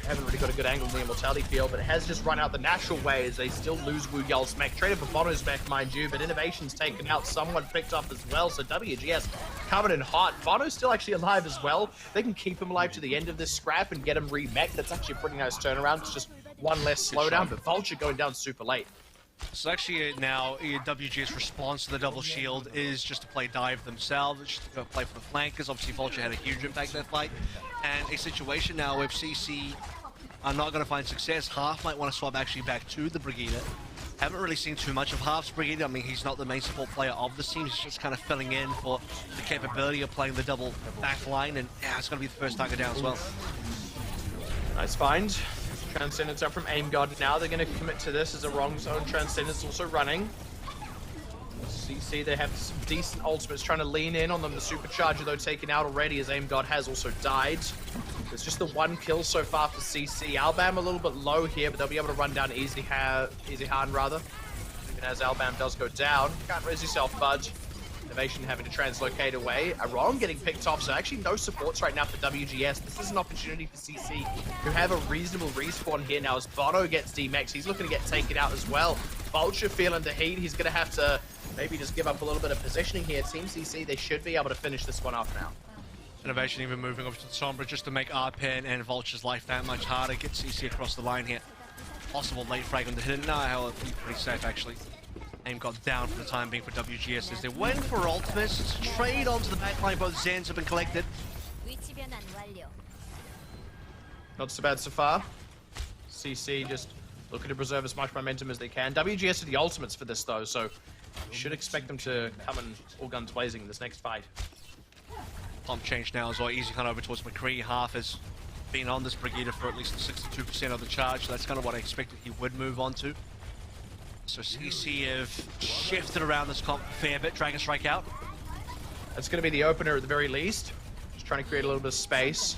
haven't really got a good angle in the Immortality Field, but it has just run out the natural way as they still lose Wu Yal's mech. Traded for Bono's mech, mind you, but Innovation's taken out, someone picked up as well, so WGS coming in hot. Bono's still actually alive as well. They can keep him alive to the end of this scrap and get him re-mech. That's actually a pretty nice turnaround. It's just one less slowdown, but Vulture going down super late. So actually now, WG's response to the double shield is just to play dive themselves, just to go play for the flankers. Obviously Vulture had a huge impact in that fight, and a situation now where CC are not going to find success. Half might want to swap actually back to the Brigida. Haven't really seen too much of Half's Brigida. I mean, he's not the main support player of the team. He's just kind of filling in for the capability of playing the double back line, and yeah, it's going to be the first target down as well. Nice find. Transcendence up from Aim God. Now they're going to commit to this as a wrong zone. Transcendence also running. CC, they have some decent ultimates trying to lean in on them. The supercharger, though, taken out already as Aim God has also died. There's just the one kill so far for CC. Albam a little bit low here, but they'll be able to run down Easy Han rather. Even as Albam does go down. Can't res yourself, Budge. Innovation having to translocate away. Wrong getting picked off, so actually no supports right now for WGS. This is an opportunity for CC, who have a reasonable respawn here now as Bono gets DMX. He's looking to get taken out as well. Vulture feeling the heat. He's going to have to maybe just give up a little bit of positioning here. Team CC, they should be able to finish this one off now. Innovation even moving over to the Sombra just to make Arpen and Vulture's life that much harder. Get CC across the line here. Possible late frag on the hidden. No, hell, it'll be pretty safe actually. Aim got down for the time being for WGS as they went for ultimates. It's a trade onto the backline. Both Zens have been collected. Not so bad so far. CC just looking to preserve as much momentum as they can. WGS are the ultimates for this though, so you should expect them to come in all guns blazing in this next fight. Pump change now as well. Easy kind of over towards McCree. Half has been on this Brigida for at least 62% of the charge, so that's kind of what I expected he would move on to. So CC have shifted around this comp a fair bit. Dragon Strike out. That's going to be the opener at the very least. Just trying to create a little bit of space.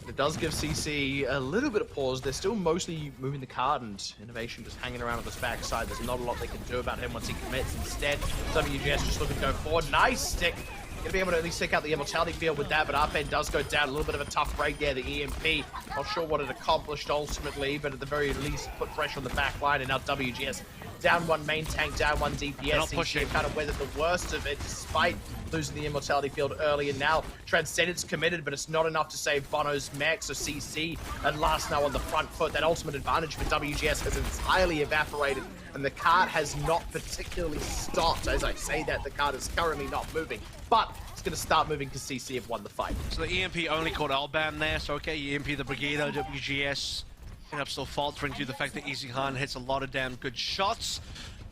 It does give CC a little bit of pause. They're still mostly moving the card, and Innovation just hanging around on this backside. There's not a lot they can do about him once he commits. Instead, WGS just looking to go forward. Nice stick. Gonna be able to at least stick out the immortality field with that, but Arpen does go down. A little bit of a tough break there, the EMP. Not sure what it accomplished ultimately, but at the very least put pressure on the back line, and now WGS down one main tank, down one DPS. CC kind of weathered the worst of it despite losing the immortality field early, and now Transcendence committed, but it's not enough to save Bono's mech, so CC at last now on the front foot. That ultimate advantage for WGS has entirely evaporated, and the card has not particularly stopped. As I say that, the card is currently not moving, but it's going to start moving because CC have won the fight. So the EMP only caught Albam there, so okay, EMP the Brigida, WGS end up still faltering due to the fact that Easy Han hits a lot of damn good shots.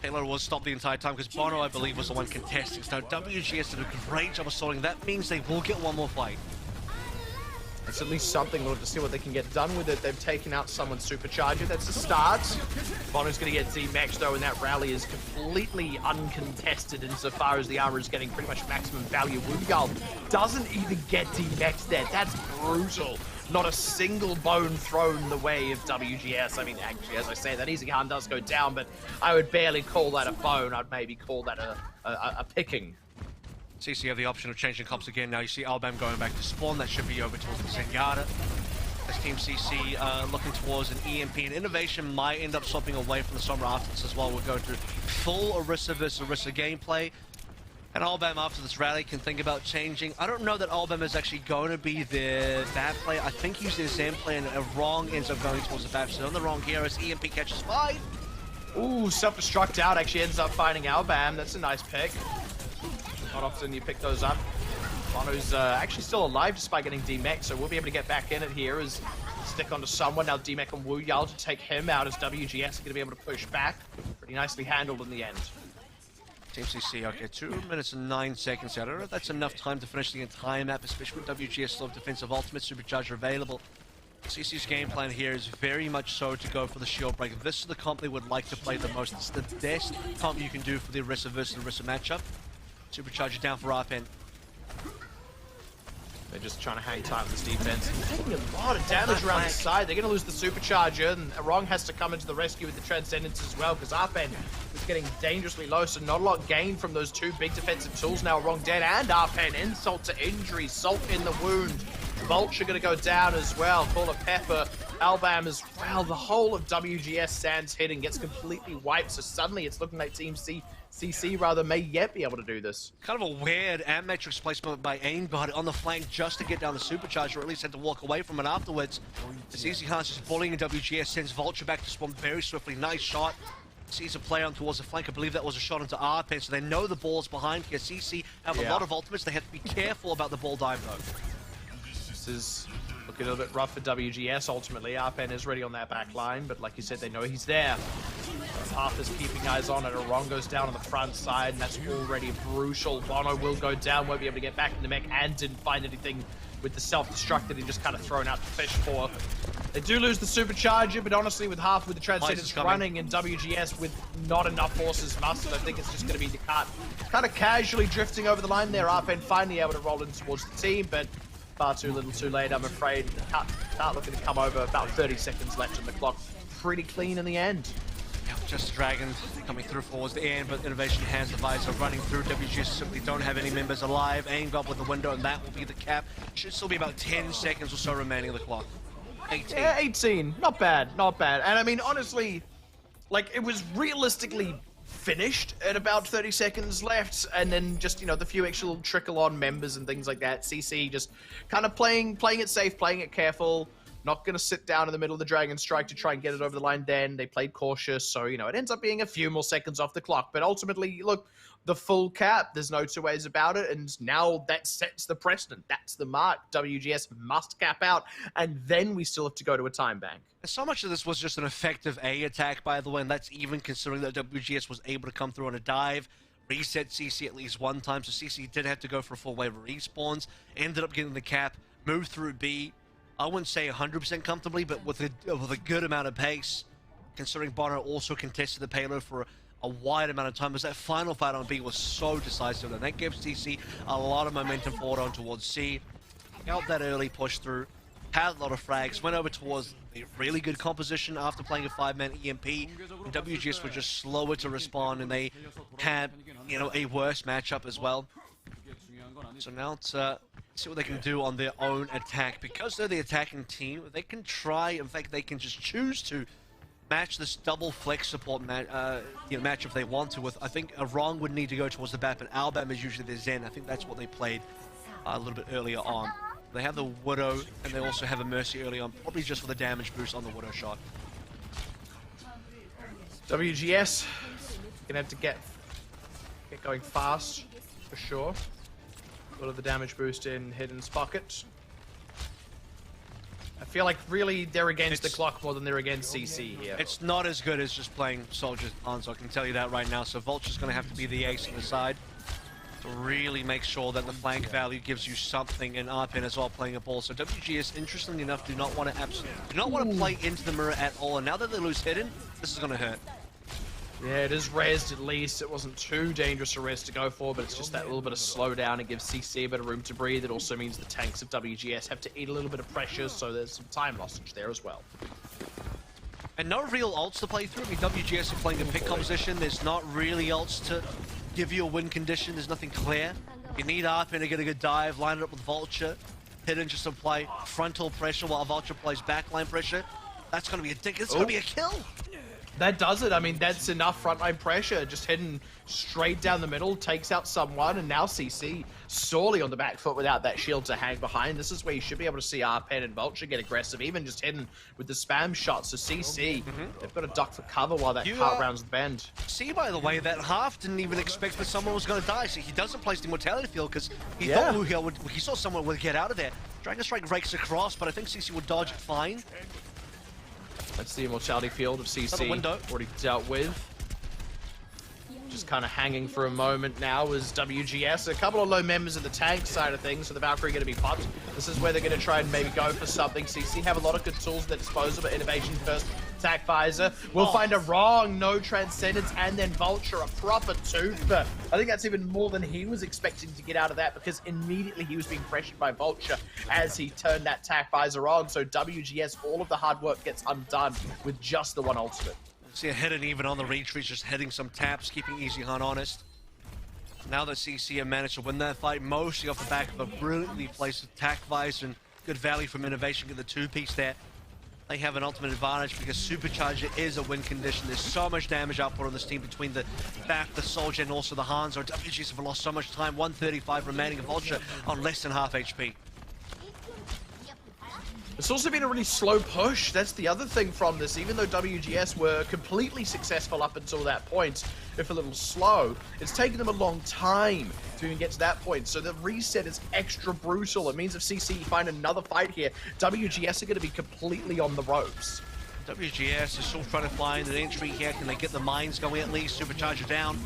Taylor was stopped the entire time because Bono, I believe, was the one contesting. So WGS did a great job of sorting. That means they will get one more fight. It's at least something. We'll have to see what they can get done with it. They've taken out someone's supercharger. That's a start. Bono's going to get Z-Max though, and that rally is completely uncontested insofar as the armor is getting pretty much maximum value. Wugal doesn't even get D-Max there. That's brutal. Not a single bone thrown the way of WGS. I mean, actually, as I say, that Easy Han does go down, but I would barely call that a bone. I'd maybe call that a picking. CC have the option of changing comps again. Now you see Albam going back to spawn. That should be over towards the Zenyatta. As Team CC looking towards an EMP, and Innovation might end up swapping away from the Sombra after this as well. We're going through full Orisa versus Orisa gameplay. And Albam after this rally can think about changing. I don't know that Albam is actually going to be the bad player. I think he's the Zen player, and a wrong ends up going towards the bad. So on the wrong here as EMP catches five. Ooh, self-destruct out actually ends up finding Albam. That's a nice pick. Not often you pick those up. Bono's actually still alive despite getting D-Mech, so we'll be able to get back in it here as stick onto someone. Now D-Mech and Wu Yao to take him out as WGS are going to be able to push back. Pretty nicely handled in the end. Team CC, okay, 2 minutes and 9 seconds. I don't know if that's enough time to finish the entire map, especially with WGS still have defensive ultimate supercharger available. CC's game plan here is very much so to go for the shield break. This is the comp they would like to play the most. It's the best comp you can do for the Orisa versus Orisa matchup. Supercharger down for Arpen. They're just trying to hang tight with this defense. Taking a lot of damage around the side. They're going to lose the supercharger, and Arong has to come into the rescue with the Transcendence as well, because Arpen is getting dangerously low, so not a lot gained from those two big defensive tools now. Arong dead, and Arpen, insult to injury, salt in the wound. Vulture going to go down as well. Call of Pepper. Albam as well. The whole of WGS stands hit and gets completely wiped, so suddenly it's looking like Team CC rather may yet be able to do this. Kind of a weird Matrix placement by Aimbot on the flank just to get down the supercharger, or at least had to walk away from it afterwards. As Easy Han's just bullying WGS, sends Vulture back to spawn very swiftly. Nice shot. Sees a play on towards the flank. I believe that was a shot into Arpen, so they know the ball's behind here. CC have a lot of ultimates. They have to be careful about the ball dive though. This is looking a little bit rough for WGS. Ultimately, Arpen is ready on that back line, but like you said, they know he's there. Half is keeping eyes on it. Arong goes down on the front side, and that's already brutal. Bono will go down, won't be able to get back in the mech, and didn't find anything with the self-destruct that he just kind of thrown out the fish for. They do lose the supercharger, but honestly, with the Transcendence running and WGS with not enough forces mustered, I think it's just going to be the cut. Kind of casually drifting over the line there. RPN finally able to roll in towards the team, but far too little too late, I'm afraid. Cut looking to come over, about 30 seconds left on the clock. Pretty clean in the end. Yeah, just Dragon coming through towards the end, but Innovation has the visor running through. WGS simply don't have any members alive. Aim up with the window, and that will be the cap. Should still be about 10 seconds or so remaining on the clock. 18. Yeah, 18. Not bad, not bad. And I mean, honestly, like, it was realistically finished at about 30 seconds left, and then just, you know, the few extra little trickle-on members and things like that. CC just kind of playing it safe, playing it careful, not going to sit down in the middle of the Dragon Strike to try and get it over the line then. They played cautious, so, you know, it ends up being a few more seconds off the clock. But ultimately, look, the full cap, there's no two ways about it, and now that sets the precedent. That's the mark. WGS must cap out, and then we still have to go to a time bank. So much of this was just an effective A attack, by the way, and that's even considering that WGS was able to come through on a dive, reset CC at least one time, so CC did have to go for a full wave of respawns, ended up getting the cap, moved through B, I wouldn't say 100% comfortably, but with a good amount of pace, considering Bono also contested the payload for a wide amount of time, because that final fight on B was so decisive, and that gives CC a lot of momentum forward on towards C. Got that early push through, had a lot of frags, went over towards a really good composition after playing a 5-man EMP, and WGS were just slower to respond, and they had, you know, a worse matchup as well. So now it's see what they can do on their own attack. Because they're the attacking team, they can try, in fact, they can just choose to match this double flex support match if they want to. With, I think a Wrong would need to go towards the bat, but Albam is usually their Zen. I think that's what they played a little bit earlier on. They have the Widow, and they also have a Mercy early on, probably just for the damage boost on the Widow shot. WGS gonna have to get going fast for sure. A lot of the damage boost in Hidden's pocket. I feel like really they're against the clock more than they're against CC here. It's not as good as just playing Soldier on, so I can tell you that right now. So Vulture's going to have to be the ace on the side to really make sure that the flank value gives you something, and RPN as well playing a ball. So WGS, interestingly enough, do not want to play into the mirror at all. And now that they lose Hidden, this is going to hurt. Yeah, it is rezzed at least. It wasn't too dangerous a res to go for, but it's just that little bit of slowdown. It gives CC a bit of room to breathe. It also means the tanks of WGS have to eat a little bit of pressure, so there's some time lossage there as well. And no real ults to play through. I mean, WGS are playing a pick composition. There's not really ults to give you a win condition. There's nothing clear. You need RPN to get a good dive, line it up with Vulture. Hidden just apply frontal pressure while Vulture plays backline pressure. That's going to be a dick. It's going to be a kill. That does it. I mean, that's enough frontline pressure. Just heading straight down the middle, takes out someone, and now CC sorely on the back foot without that shield to hang behind. This is where you should be able to see RPN and Vulture get aggressive, even just hidden with the spam shots. So CC, they've got to duck for cover while that cart rounds the bend. See, by the way, that Half didn't even expect that someone was going to die. So he doesn't place the Immortality Field because he thought he saw someone would get out of there. Dragon Strike rakes across, but I think CC would dodge it fine. That's the Immortality Field of CC already dealt with. Just kind of hanging for a moment now is WGS. A couple of low members of the tank side of things, so the Valkyrie going to be popped. This is where they're going to try and maybe go for something. CC have a lot of good tools at their disposal, but Innovation first. Attack visor. We'll find a Wrong, no Transcendence, and then Vulture, a proper tooth. But I think that's even more than he was expecting to get out of that, because immediately he was being pressured by Vulture as he turned that attack visor on. So WGS, all of the hard work gets undone with just the one ultimate. See a Hidden even on the retreat, just hitting some taps, keeping Easy Hunt honest. Now that CC have managed to win that fight, mostly off the back of a brilliantly placed attack visor and good value from Innovation, get the two-piece there. They have an ultimate advantage because Supercharger is a win condition. There's so much damage output on this team between the back, the Soldier, and also the Hanzo. WGS have lost so much time, 135 remaining, Vulture on less than half HP. It's also been a really slow push. That's the other thing from this. Even though WGS were completely successful up until that point, if a little slow, it's taken them a long time to even get to that point. So the reset is extra brutal. It means if CC find another fight here, WGS are going to be completely on the ropes. WGS is still trying to find an entry here. Can they get the mines going at least? Supercharger down.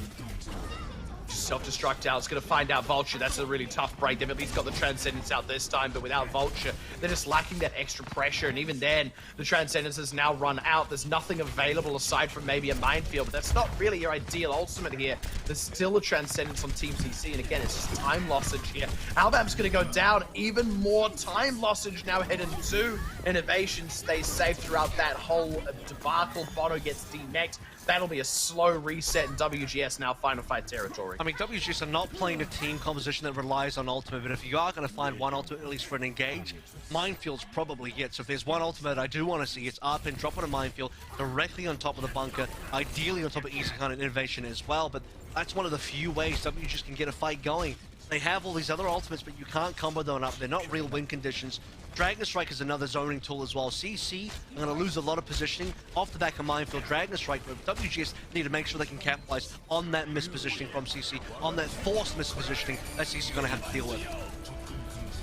self-destruct out. It's going to find out Vulture. That's a really tough break. They've at least got the Transcendence out this time, but without Vulture, they're just lacking that extra pressure. And even then, the Transcendence has now run out. There's nothing available aside from maybe a minefield, but that's not really your ideal ultimate here. There's still a Transcendence on Team CC, and again, it's just time lossage here. Albam's going to go down. Even more time lossage now heading to Innovation. Stays safe throughout that whole debacle. Bono gets demexed. That'll be a slow reset in WGS now final fight territory. I mean, WGS are not playing a team composition that relies on ultimate, but if you are going to find one ultimate, at least for an engage, Minefield's probably it. So if there's one ultimate I do want to see, it's up and drop on a Minefield directly on top of the bunker, ideally on top of Easy Kind of Innovation as well, but that's one of the few ways WGS can get a fight going. They have all these other ultimates, but you can't combo them up. They're not real win conditions. Dragon Strike is another zoning tool as well. CC are going to lose a lot of positioning off the back of Minefield. Dragon Strike, but WGS need to make sure they can capitalize on that mispositioning from CC, on that forced mispositioning that CC is going to have to deal with.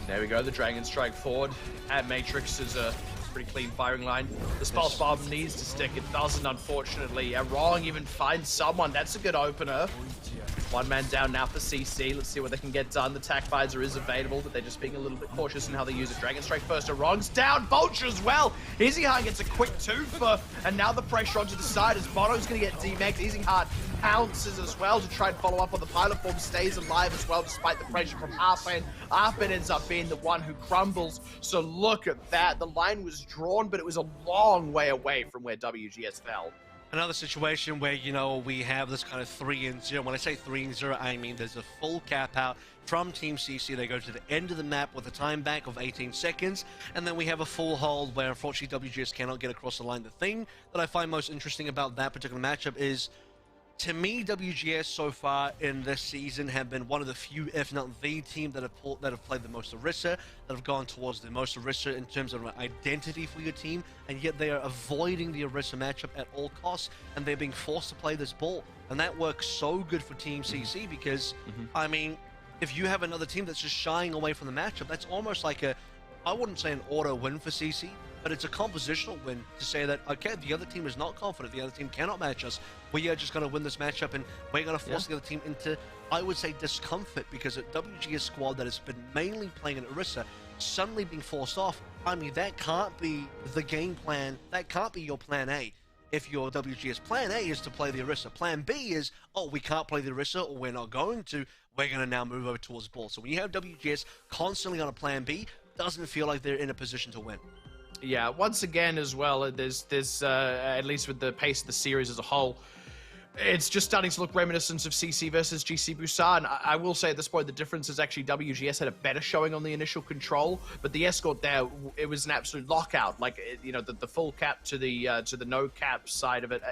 There we go, the Dragon Strike forward. At Matrix is a pretty clean firing line. The Spulse Bomb needs to stick. It doesn't, unfortunately. Wrong even finds someone. That's a good opener. One man down now for CC. Let's see what they can get done. The Tac Visor is available, but they're just being a little bit cautious in how they use it. Dragon Strike first. Wrong's down. Vulture as well. Easyheart gets a quick twofer, and now the pressure onto the side as Bono's going to get demexed. Easyheart pounces as well to try and follow up on the pilot form. Stays alive as well despite the pressure from Arpen. Arpen ends up being the one who crumbles. So look at that. The line was drawn, but it was a long way away from where WGS fell. Another situation where, you know, we have this kind of 3-0. When I say 3-0, I mean there's a full cap out from Team CC. They go to the end of the map with a time bank of 18 seconds. And then we have a full hold where, unfortunately, WGS cannot get across the line. The thing that I find most interesting about that particular matchup is, to me, WGS so far in this season have been one of the few, if not the team, that have played the most Orisa, that have gone towards the most Orisa in terms of an identity for your team, and yet they are avoiding the Orisa matchup at all costs, and they're being forced to play this ball. And that works so good for Team CC because, I mean, if you have another team that's just shying away from the matchup, that's almost like a, I wouldn't say an auto win for CC, but it's a compositional win to say that, okay, the other team is not confident, the other team cannot match us, we are just going to win this matchup, and we're going to force the other team into, I would say, discomfort, because a WGS squad that has been mainly playing an Orisa suddenly being forced off, I mean, that can't be the game plan, that can't be your plan A. If your WGS plan A is to play the Orisa, plan B is, oh, we can't play the Orisa, or we're not going to, we're going to now move over towards ball. So when you have WGS constantly on a plan B, doesn't feel like they're in a position to win. Yeah, once again as well, there's at least with the pace of the series as a whole, it's just starting to look reminiscent of CC versus GC Busan. I will say at this point, the difference is actually WGS had a better showing on the initial control, but the escort there, it was an absolute lockout. Like, you know, the full cap to the no cap side of it.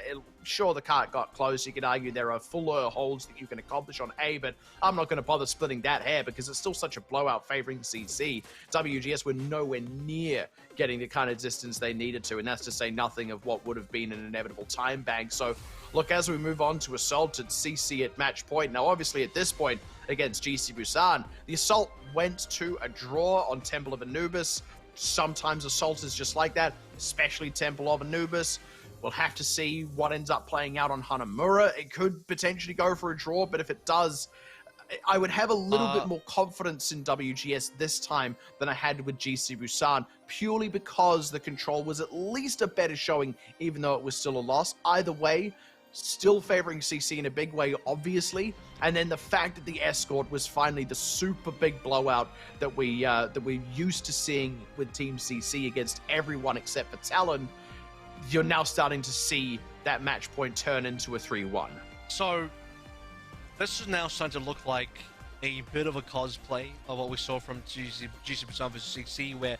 Sure, the cart got close. You could argue there are fuller holds that you can accomplish on A, but I'm not going to bother splitting that hair because it's still such a blowout favoring CC. WGS were nowhere near getting the kind of distance they needed to, and that's to say nothing of what would have been an inevitable time bank. So, look, as we move on to Assault and CC at match point, now obviously at this point against GC Busan, the Assault went to a draw on Temple of Anubis. Sometimes Assault is just like that, especially Temple of Anubis. We'll have to see what ends up playing out on Hanamura. It could potentially go for a draw, but if it does, I would have a little bit more confidence in WGS this time than I had with GC Busan, purely because the control was at least a better showing, even though it was still a loss. Either way, still favoring CC in a big way, obviously. And then the fact that the escort was finally the super big blowout that we're used to seeing with Team CC against everyone except for Talon, you're now starting to see that match point turn into a 3-1. So this is now starting to look like a bit of a cosplay of what we saw from GC Busan versus CC, where,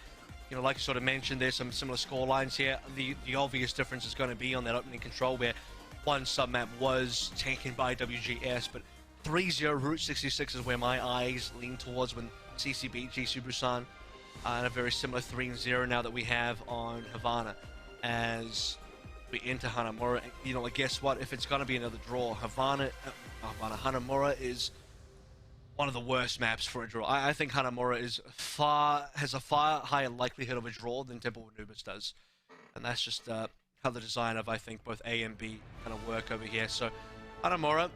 you know, like you sort of mentioned, there's some similar score lines here. The obvious difference is going to be on that opening control, where one submap was taken by WGS, but 3-0 Route 66 is where my eyes lean towards when CC beat GC Busan, and a very similar 3-0 now that we have on Havana. As we enter Hanamura, you know, like, guess what? If it's going to be another draw, Hanamura is one of the worst maps for a draw. I think Hanamura has a far higher likelihood of a draw than Temple of Anubis does. And that's just how the design of, I think, both A and B kind of work over here. So Hanamura,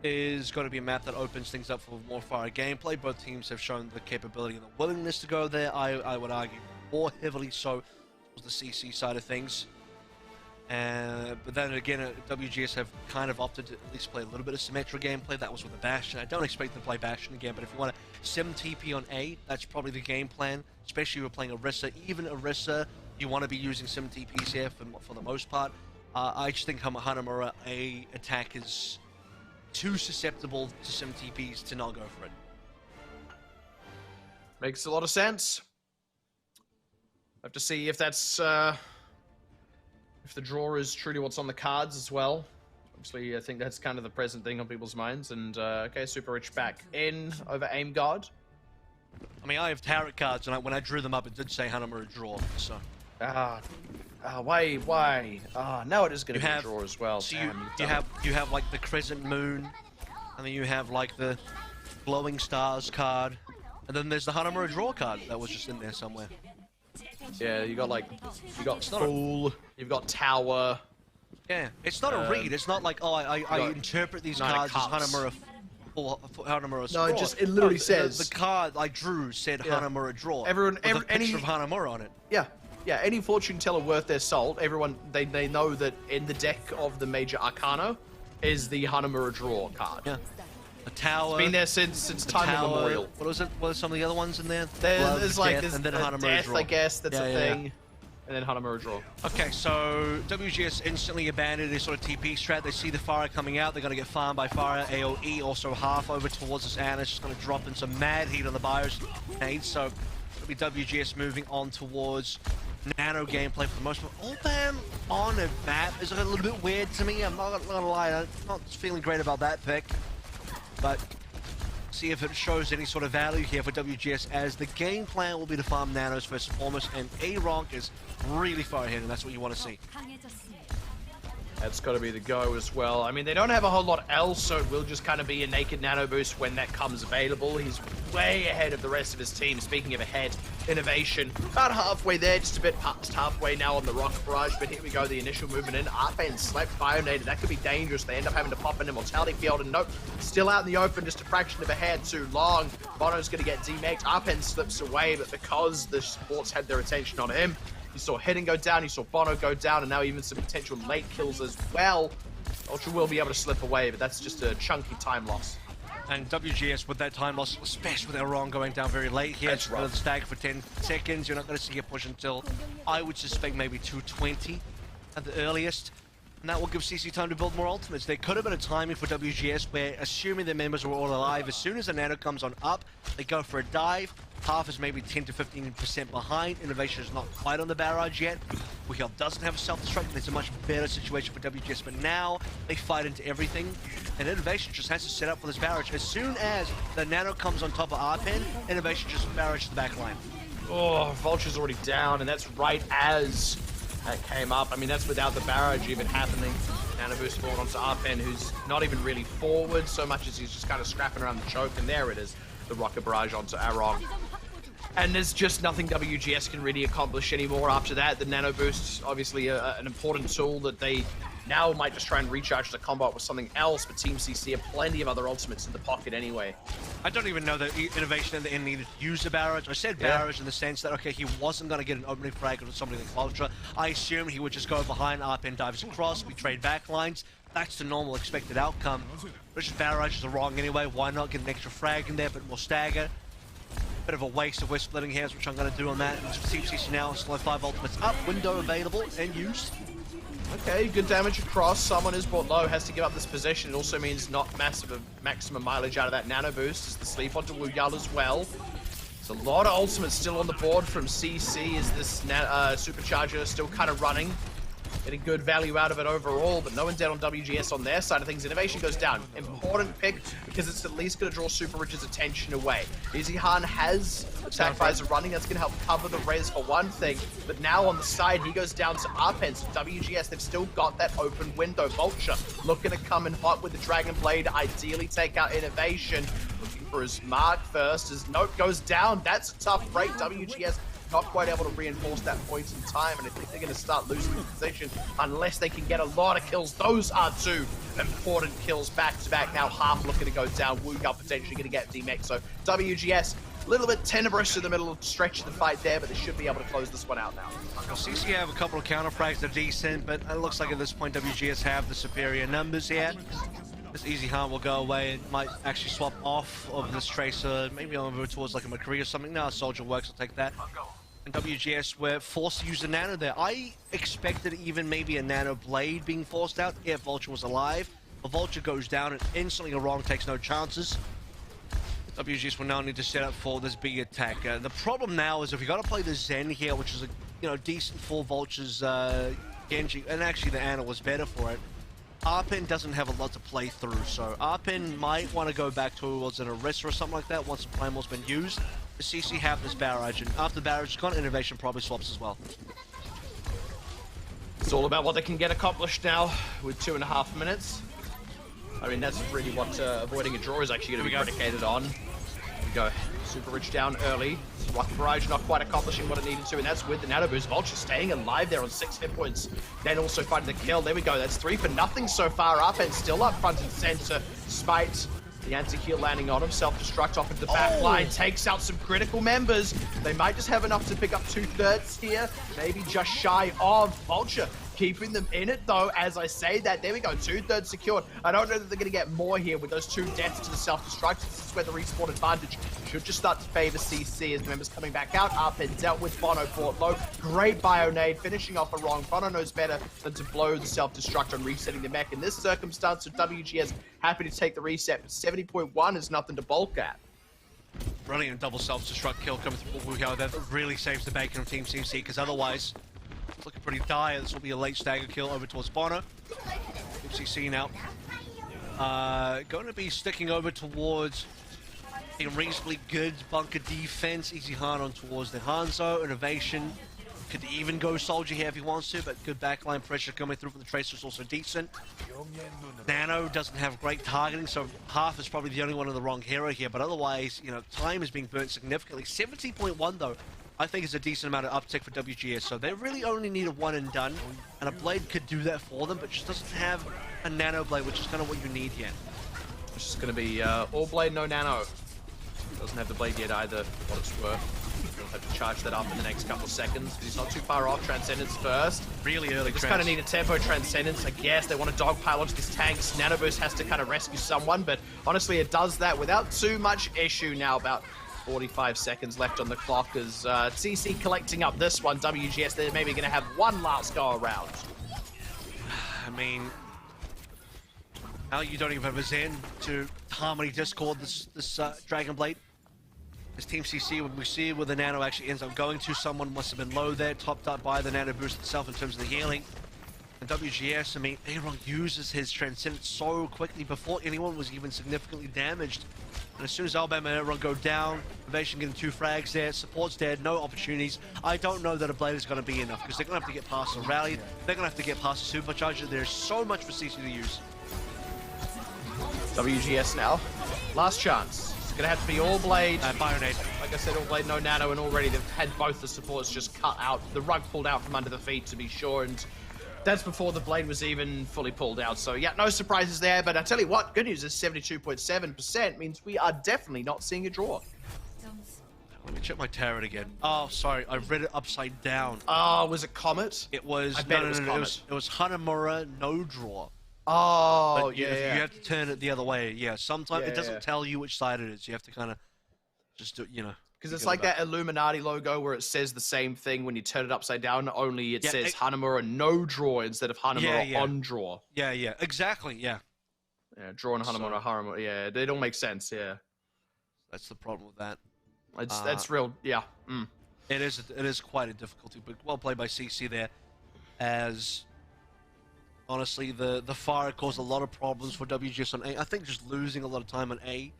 is going to be a map that opens things up for more fire gameplay. Both teams have shown the capability and the willingness to go there. I would argue more heavily so was the CC side of things. But then again, WGS have kind of opted to at least play a little bit of Symmetra gameplay. That was with the Bastion. I don't expect them to play Bastion again, but if you want to sim TP on A, that's probably the game plan, especially if you're playing Orisa. Even Orisa, you want to be using sim TPs here for the most part. I just think Hanamura A attack is too susceptible to sim TPs to not go for it. Makes a lot of sense. Have to see if that's if the draw is truly what's on the cards as well. Obviously, I think that's kind of the present thing on people's minds. And okay, Super Rich back in over Aim Guard. I mean, I have tarot cards, and when I drew them up, it did say Hanamura draw. So. Why? Now it is going to be a draw as well. So Damn, you have like the Crescent Moon, and then you have like the Glowing Stars card, and then there's the Hanamura draw card that was just in there somewhere. Yeah, you got Fool, you've got Tower. Yeah, it's not a read. It's not like, oh, I interpret these cards as Hanamura. Hanamura no, it literally says the card I drew said Hanamura draw. Everyone, with a picture of Hanamura on it. Yeah, any fortune teller worth their salt, everyone they know that in the deck of the major arcana is the Hanamura draw card. Yeah. The Tower. It's been there since time immemorial. What was it? What are some of the other ones in there? There's like Death, and then Hanamura Death, draw. I guess that's a thing. And then Hanamura draw. Okay, so WGS instantly abandoned their sort of TP strat. They see the Fire coming out. They're going to get farmed by Fire. AoE also half over towards this Ana. It's just going to drop in some mad heat on the bios. So it'll be WGS moving on towards Nano gameplay for the most part. Ultam on a map is a little bit weird to me. I'm not going to lie. I'm not feeling great about that pick. But see if it shows any sort of value here for WGS, as the game plan will be to farm nanos first and foremost, and A-Ronk is really far ahead, and that's what you want to see. That's got to be the go as well. I mean, they don't have a whole lot else, so it will just kind of be a naked nano boost when that comes available. He's way ahead of the rest of his team. Speaking of ahead, Innovation about halfway there, just a bit past halfway now on the Rocket Barrage, but here we go, the initial movement in. Arpan slept Bionated. That could be dangerous. They end up having to pop an Immortality Field, and nope, still out in the open, just a fraction of a hair too long. Bono's going to get demaked. Arpan slips away, but because the sports had their attention on him, you saw Hidden go down, you saw Bono go down, and now even some potential late kills as well. Ultra will be able to slip away, but that's just a chunky time loss. And WGS with that time loss, especially with A-Ronk going down very late here, it's going to stagger for 10 seconds. You're not going to see a push until, I would suspect, maybe 220 at the earliest. And that will give CC time to build more ultimates. There could have been a timing for WGS where, assuming their members were all alive, as soon as the nano comes on up, they go for a dive. Half is maybe 10 to 15% behind. Innovation is not quite on the barrage yet. Wihel doesn't have a self-destruct, and it's a much better situation for WGS, but now they fight into everything, and Innovation just has to set up for this barrage. As soon as the nano comes on top of Arpan, Innovation just barrages the back line. Oh, Vulture's already down, and that's right as that came up. I mean, that's without the barrage even happening. Nano boost forward onto Arpan, who's not even really forward so much as he's just kind of scrapping around the choke, and there it is, the rocket barrage onto A-Ronk. And there's just nothing WGS can really accomplish anymore after that. The nano boost, obviously an important tool that they now might just try and recharge the combat with something else, but Team CC have plenty of other ultimates in the pocket anyway. I don't even know that Innovation in the end needed to use the barrage. I said barrage in the sense that, okay, he wasn't going to get an opening frag with somebody like Ultra. I assumed he would just go behind, Arpan dives across, we trade back lines. That's the normal expected outcome. But just barrage is wrong anyway. Why not get an extra frag in there, but more stagger? Bit of a waste of we're splitting hairs, which I'm going to do on that. Team CC now, slow 5 ultimates up, window available and used. Okay, good damage across. Someone is brought low, has to give up this position. It also means not maximum mileage out of that nano boost. As the sleep onto Wuyal as well. There's a lot of ultimates still on the board from CC as this supercharger is still kind of running. Getting good value out of it overall, but no one dead on WGS on their side of things. Innovation goes down. Important pick because it's at least going to draw Super Rich's attention away. Easy Han has attack visor running. That's going to help cover the res for one thing, but now on the side, he goes down to Arpan. So WGS, they've still got that open window. Vulture looking to come in hot with the Dragon Blade, ideally take out Innovation. Looking for his mark first as Note goes down. That's a tough break. WGS not quite able to reinforce that point in time, and I think they're going to start losing the position unless they can get a lot of kills. Those are two important kills back-to-back. Now half looking to go down. Wuga potentially going to get DMX. So WGS, a little bit tenebrous in the middle stretch of the fight there, but they should be able to close this one out now. Well, CC have a couple of counter frags that are decent, but it looks like at this point WGS have the superior numbers here. This easy harm will go away. It might actually swap off of this Tracer, maybe over towards like a McCree or something. Now Soldier works, I'll take that. And WGS were forced to use the Nano there. I expected even maybe a Nano Blade being forced out if Vulture was alive. The Vulture goes down and instantly a wrong takes no chances. WGS will now need to set up for this big attack. The problem now is if you got to play the Zen here, which is a decent for Vulture's Genji, and actually the Ana was better for it. Arpin doesn't have a lot to play through, so Arpin might want to go back towards an Orisa or something like that once the Primal's been used. The CC have this barrage, and after the barrage is gone, Innovation probably swaps as well. It's all about what they can get accomplished now with 2.5 minutes. I mean, that's really what avoiding a draw is actually going to be predicated on. Here we go. Super Rich down early. Rocket Barrage not quite accomplishing what it needed to, and that's with the Nano Boost. Vulture staying alive there on 6 hit points. Then also finding the kill. There we go. That's 3 for nothing so far up, and still up front and center, despite the anti-heal landing on him. Self-destruct off into the back line. Takes out some critical members. They might just have enough to pick up 2/3 here. Maybe just shy of Vulture. Keeping them in it, though, as I say that. There we go, 2/3 secured. I don't know that they're going to get more here with those 2 deaths to the self-destruct. This is where the respawn advantage should just start to favor CC as members coming back out. Up and dealt with Bono fought low. Great Bionade, finishing off a wrong. Bono knows better than to blow the self-destruct on resetting the mech. In this circumstance, so WGS happy to take the reset, but 70.1 is nothing to bulk at. Brilliant double self-destruct kill coming through Wugo. That really saves the bacon of Team CC, because otherwise, it's looking pretty dire. This will be a late stagger kill over towards Bono. CC now. Going to be sticking over towards a reasonably good bunker defense. Easy hard on towards the Hanzo. Innovation could even go Soldier here if he wants to, but good backline pressure coming through from the Tracer is also decent. Nano doesn't have great targeting, so half is probably the only one in the wrong hero here, but otherwise, time is being burnt significantly. 70.1 though, I think is a decent amount of uptick for WGS, so they really only need a one and done, and a Blade could do that for them, but just doesn't have a Nano Blade, which is kind of what you need here. It's just going to be all Blade, no Nano. Doesn't have the Blade yet either, what it's worth. He'll have to charge that up in the next couple of seconds, because he's not too far off. Transcendence first. Really early. Just kind of need a tempo Transcendence, I guess. They want to dogpile onto this tank. Nano Boost has to kind of rescue someone, but honestly, it does that without too much issue now. About 45 seconds left on the clock as CC collecting up this one. WGS, they're maybe going to have one last go around. I mean, now you don't even have a Zen to Harmony Discord this Dragon Blade. This Team CC, when we see where the Nano actually ends up going to, someone must have been low there, topped up by the Nano Boost itself in terms of the healing. And WGS, I mean, AVRL uses his Transcendence so quickly before anyone was even significantly damaged. And as soon as Alabama and AVRL go down, Innovation getting 2 frags there, support's dead, no opportunities. I don't know that a Blade is going to be enough, because they're going to have to get past the rally, they're going to have to get past the Supercharger. There's so much for CC to use. WGS now, last chance. It's going to have to be all Blade. Bionade. Like I said, all Blade, no Nano, and already they've had both the supports just cut out, the rug pulled out from under the feet, to be sure, and that's before the Blade was even fully pulled out. So yeah, no surprises there, but I tell you what, good news is 72.7% means we are definitely not seeing a draw. Let me check my turret again. Oh, sorry, I read it upside down. Oh, was it Comet? It was, I bet it was Comet. It was Hanamura, no draw. Oh, but yeah. You have to turn it the other way. Yeah, sometimes it doesn't tell you which side it is. You have to kind of just do, Because it's like that Illuminati logo where it says the same thing when you turn it upside down, only it says Hanamura no draw instead of Hanamura on draw. Yeah, exactly, yeah. Yeah, draw and Hanamura, Hanamura, yeah, they don't make sense, yeah. That's the problem with that. That's real, yeah. It is quite a difficulty, but well played by CC there, as honestly the fire caused a lot of problems for WGS on A. I think just losing a lot of time on A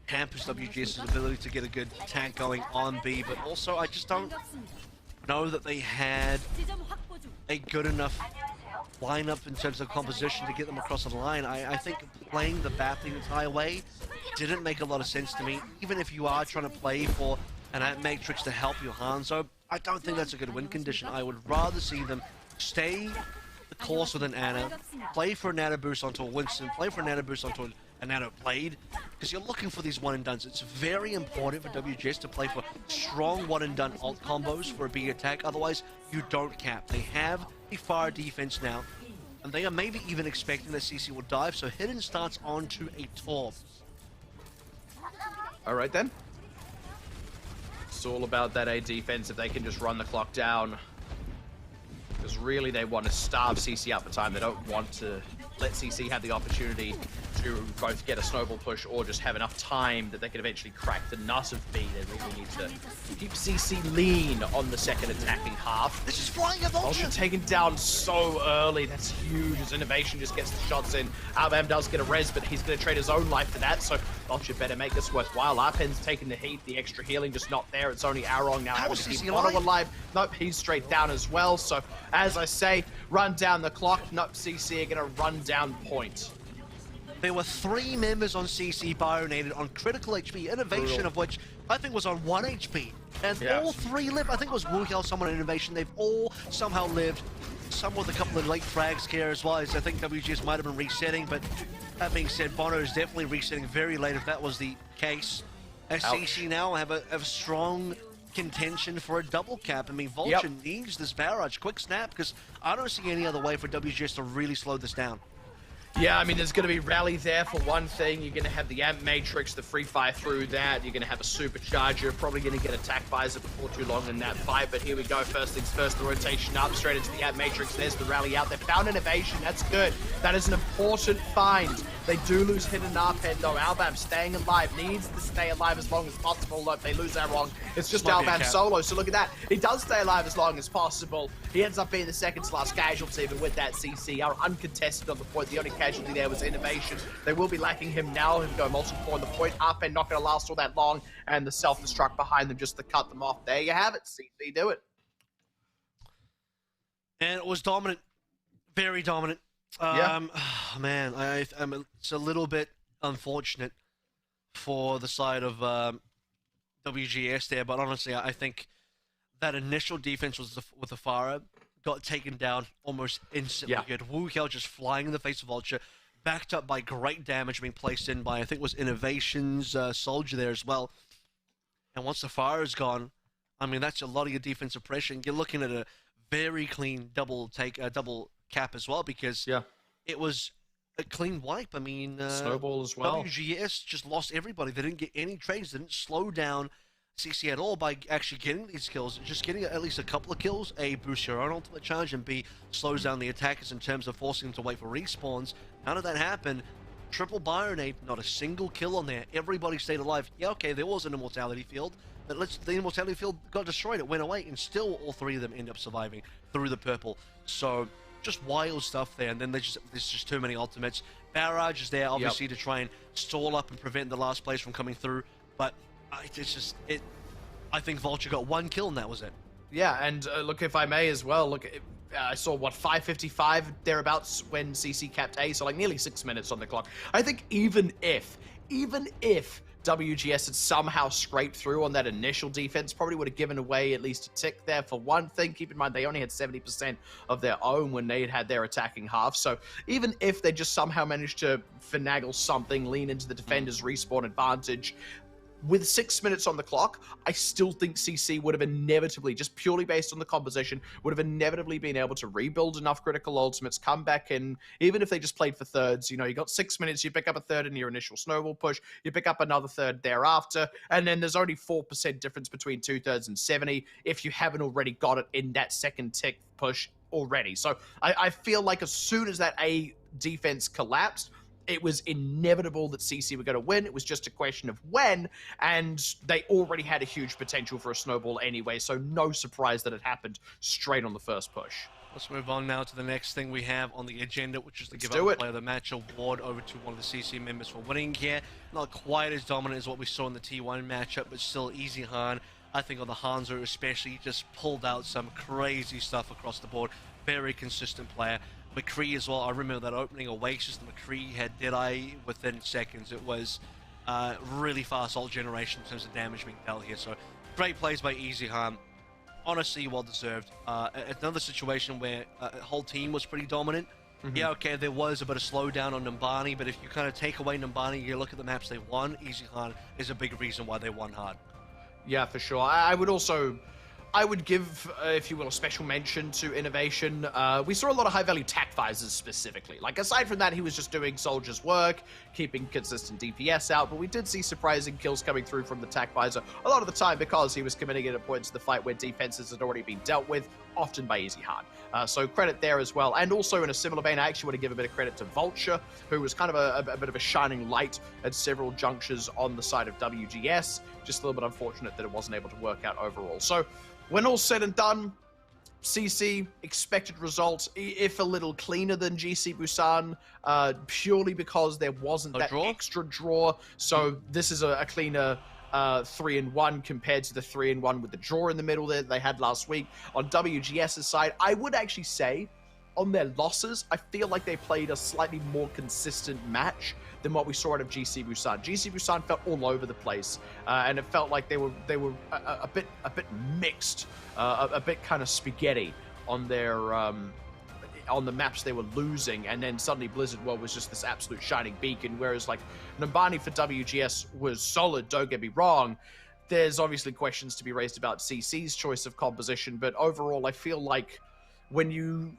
hampers WGS's ability to get a good attack going on B, but also I just don't know that they had a good enough lineup in terms of composition to get them across the line. I think playing the bat the entire way didn't make a lot of sense to me. Even if you are trying to play for and that Matrix to help your Hanzo, I don't think that's a good win condition. I would rather see them stay the course with an Ana, play for a Nano boost onto a Winston, play for a Nano boost onto a Nano Blade, because you're looking for these one-and-dones. It's very important for WGS to play for strong one-and-done ult combos for a B attack, otherwise you don't cap. They have a fire defense now, and they are maybe even expecting that CC will dive, so Hidden starts onto a Torb. Alright then. It's all about that A defense if they can just run the clock down. Because really they want to starve CC out for time. They don't want to let CC have the opportunity to both get a snowball push or just have enough time that they can eventually crack the nut of B. They really need to keep CC lean on the second attacking half. This is flying a Vulture! Vulture taken down so early. That's huge as Innovation just gets the shots in. Albam does get a res, but he's going to trade his own life for that, so Vulture better make this worthwhile. Arpen's taking the heat, the extra healing just not there. It's only Arong now able to keep Bono alive. Nope, he's straight down as well. So, as I say, run down the clock. Nope, CC are going to run down point. There were 3 members on CC bionated on critical HP, Innovation of which I think was on 1 HP. And all 3 lived. I think it was Wuhel, someone on Innovation. They've all somehow lived. Some with a couple of late frags here as well, as I think WGS might have been resetting, but that being said, Bono is definitely resetting very late if that was the case. As CC now have a strong contention for a double cap. I mean, Vulture needs this barrage. Quick snap, because I don't see any other way for WGS to really slow this down. Yeah, I mean, there's going to be rally there for one thing. You're going to have the Amp Matrix, the free fire through that. You're going to have a Supercharger. Probably going to get Attack Visor before too long in that fight. But here we go. First things first, the rotation up straight into the Amp Matrix. There's the rally out. They found Innovation. That's good. That is an important find. They do lose Hidden Arpen, though. Albam staying alive. Needs to stay alive as long as possible. Look, they lose that wrong. It's just Albam solo. So look at that. He does stay alive as long as possible. He ends up being the second to last casualty, but with that, CC are uncontested on the point. The only casualty there was Innovation. They will be lacking him now. He'll go multiple on the point. Arpen not going to last all that long, and the self-destruct behind them just to cut them off. There you have it. CC do it. And it was dominant. Very dominant. Man, it's a little bit unfortunate for the side of WGS there, but honestly, I think that initial defense was with the Pharah got taken down almost instantly. You had Wuhel just flying in the face of Vulture, backed up by great damage being placed in by, I think it was Innovation's Soldier there as well. And once the Pharah is gone, I mean, that's a lot of your defensive pressure, and you're looking at a very clean double cap as well, because it was a clean wipe. I mean, snowball as well. WGS just lost everybody. They didn't get any trades. They didn't slow down CC at all by actually getting these kills. Just getting at least a couple of kills, A, boosts your own ultimate charge, and B, slows down the attackers in terms of forcing them to wait for respawns. None of that happened. Triple Bionade, not a single kill on there. Everybody stayed alive. Yeah, okay, there was an immortality field, but the immortality field got destroyed. It went away, and still all 3 of them end up surviving through the purple. So just wild stuff there, and then there's just too many ultimates. Barrage is there, obviously, to try and stall up and prevent the last place from coming through, but I think Vulture got 1 kill and that was it. Yeah, and look, if I may as well, look, I saw, what, 5:55 thereabouts when CC capped A, so like nearly 6 minutes on the clock. I think even if WGS had somehow scraped through on that initial defense, probably would have given away at least a tick there for one thing. Keep in mind, they only had 70% of their own when they had their attacking half. So even if they just somehow managed to finagle something, lean into the defender's respawn advantage, with 6 minutes on the clock, I still think CC would have inevitably, just purely based on the composition, would have inevitably been able to rebuild enough critical ultimates, come back in, even if they just played for thirds. You know, you got 6 minutes, you pick up a third in your initial snowball push, you pick up another third thereafter, and then there's only 4% difference between 2/3 and 70 if you haven't already got it in that second tick push already. So I feel like as soon as that A defense collapsed, it was inevitable that CC were going to win. It was just a question of when, and they already had a huge potential for a snowball anyway, so no surprise that it happened straight on the first push. Let's move on now to the next thing we have on the agenda, which is to give up player of the match award over to one of the CC members for winning here. Not quite as dominant as what we saw in the T1 matchup, but still easy Han. I think on the Hanzo especially, just pulled out some crazy stuff across the board. Very consistent player. McCree as well. I remember that opening Oasis that McCree had Deadeye within seconds. It was really fast ult generation in terms of damage being dealt here. So Great plays by Easy Harm. Honestly, well deserved. Another situation where a whole team was pretty dominant. Yeah, okay, there was a bit of slowdown on Numbani, but if you kind of take away Numbani, you look at the maps they won, Easy Han is a big reason why they won hard. Yeah, for sure. I would give, if you will, a special mention to Innovation. We saw a lot of high-value tac visors specifically. Like, aside from that, he was just doing Soldier's work, keeping consistent DPS out, but we did see surprising kills coming through from the tac visor a lot of the time because he was committing it at points of the fight where defenses had already been dealt with, often by Easy Hard. So credit there as well. And also in a similar vein, I actually want to give a bit of credit to Vulture, who was kind of a bit of a shining light at several junctures on the side of WGS. Just a little bit unfortunate that it wasn't able to work out overall. So when all's said and done, CC, expected result, if a little cleaner than GC Busan, purely because there wasn't that extra draw. So this is a cleaner 3-1 compared to the 3-1 with the draw in the middle there they had last week. On WGS's side, I would actually say on their losses, I feel like they played a slightly more consistent match than what we saw out of GC Busan. GC Busan felt all over the place, and it felt like they were a bit mixed, a bit kind of spaghetti on their on the maps they were losing, and then suddenly Blizzard World was just this absolute shining beacon, whereas like Numbani for WGS was solid, don't get me wrong. There's obviously questions to be raised about CC's choice of composition, but overall I feel like when you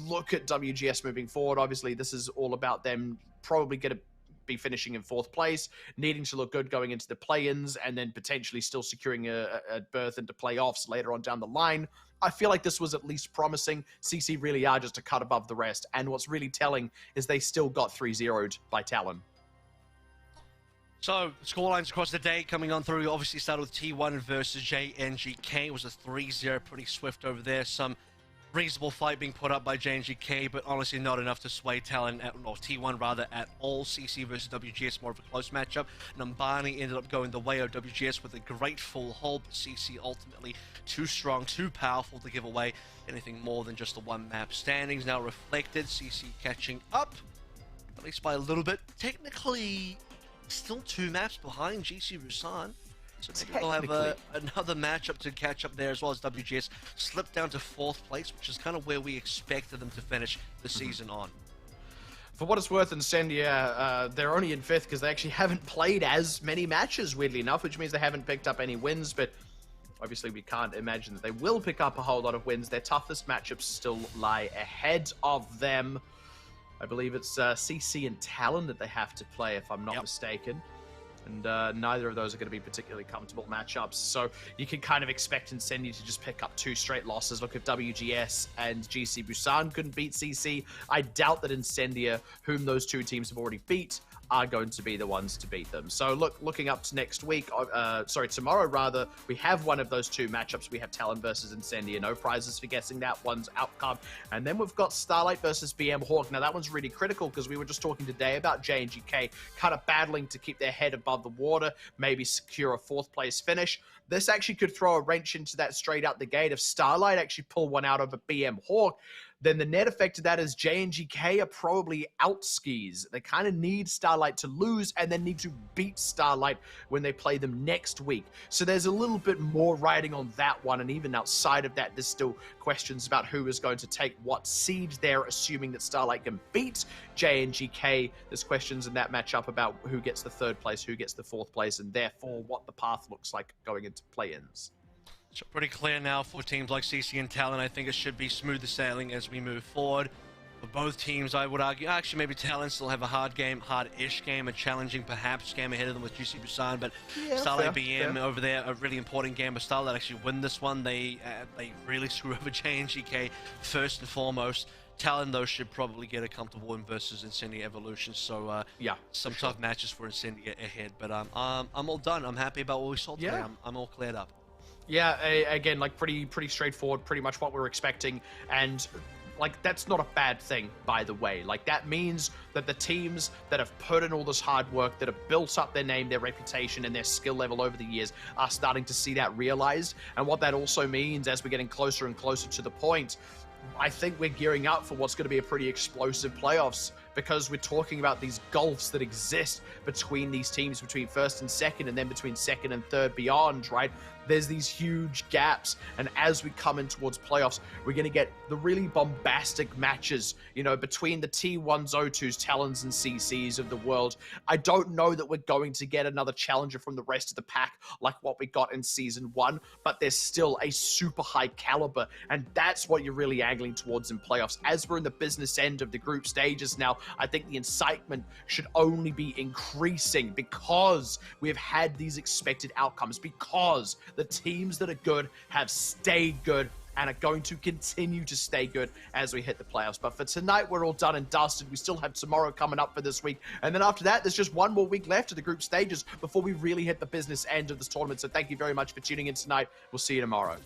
look at WGS moving forward, obviously this is all about them probably going to be finishing in 4th place, needing to look good going into the play-ins, and then potentially still securing a berth into playoffs later on down the line. I feel like this was at least promising. CC really are just a cut above the rest, and what's really telling is they still got 3-0'd by Talon. So, scorelines across the day coming on through. Obviously started with T1 versus JNGK. It was a 3-0, pretty swift over there. Some reasonable fight being put up by JNGK, but honestly not enough to sway Talon, or T1 rather, at all. CC versus WGS, more of a close matchup. Numbani ended up going the way of WGS with a great full hold, but CC ultimately too strong, too powerful to give away anything more than just the one map. Standings now reflected, CC catching up, at least by a little bit. Technically, still 2 maps behind GC Busan. So maybe they'll have another matchup to catch up there, as well as WGS slipped down to 4th place, which is kind of where we expected them to finish the season on. For what it's worth, Incendia, they're only in 5th because they actually haven't played as many matches, weirdly enough, which means they haven't picked up any wins, but obviously we can't imagine that they will pick up a whole lot of wins. Their toughest matchups still lie ahead of them. I believe it's CC and Talon that they have to play, if I'm not mistaken. And neither of those are going to be particularly comfortable matchups. So you can kind of expect Incendia to just pick up 2 straight losses. Look, if WGS and GC Busan couldn't beat CC, I doubt that Incendia, whom those 2 teams have already beat, are going to be the ones to beat them. So looking up to next week, tomorrow rather, we have one of those 2 matchups. We have Talon versus Incendia. No prizes for guessing that one's outcome. And then we've got Starlight versus BM Hawk. Now that one's really critical because we were just talking today about JNGK kind of battling to keep their head above the water, maybe secure a 4th place finish. This actually could throw a wrench into that straight out the gate. If Starlight actually pull one out over BM Hawk, then the net effect of that is JNGK are probably out skis. They kind of need Starlight to lose and then need to beat Starlight when they play them next week. So there's a little bit more riding on that one, and even outside of that, there's still questions about who is going to take what seed there, assuming that Starlight can beat JNGK. There's questions in that matchup about who gets the 3rd place, who gets the 4th place, and therefore what the path looks like going into play-ins. So pretty clear now for teams like CC and Talon. I think it should be smoother sailing as we move forward. For both teams, I would argue, actually maybe Talon still have a hard-ish game, a challenging perhaps game ahead of them with GC Busan, but Starlight BM over there, a really important game. But Starlight actually win this one. They really screw over JNGK first and foremost. Talon, though, should probably get a comfortable win versus Incendia Evolution. So, some tough matches for Incendia ahead. But I'm all done. I'm happy about what we saw today. I'm all cleared up. Yeah, again, like pretty straightforward, pretty much what we're expecting, and like that's not a bad thing, by the way. Like that means that the teams that have put in all this hard work, that have built up their name, their reputation, and their skill level over the years are starting to see that realized. And what that also means, as we're getting closer and closer to the point, I think we're gearing up for what's going to be a pretty explosive playoffs because we're talking about these gulfs that exist between these teams, between first and second, and then between second and third beyond, right? There's these huge gaps, and as we come in towards playoffs, we're going to get the really bombastic matches, you know, between the T1s, O2s, Talons, and CCs of the world. I don't know that we're going to get another challenger from the rest of the pack like what we got in Season 1, but there's still a super high caliber, and that's what you're really angling towards in playoffs. As we're in the business end of the group stages now, I think the incitement should only be increasing because we've had these expected outcomes, because the teams that are good have stayed good and are going to continue to stay good as we hit the playoffs. But for tonight, we're all done and dusted. We still have tomorrow coming up for this week. And then after that, there's just one more week left of the group stages before we really hit the business end of this tournament. So thank you very much for tuning in tonight. We'll see you tomorrow.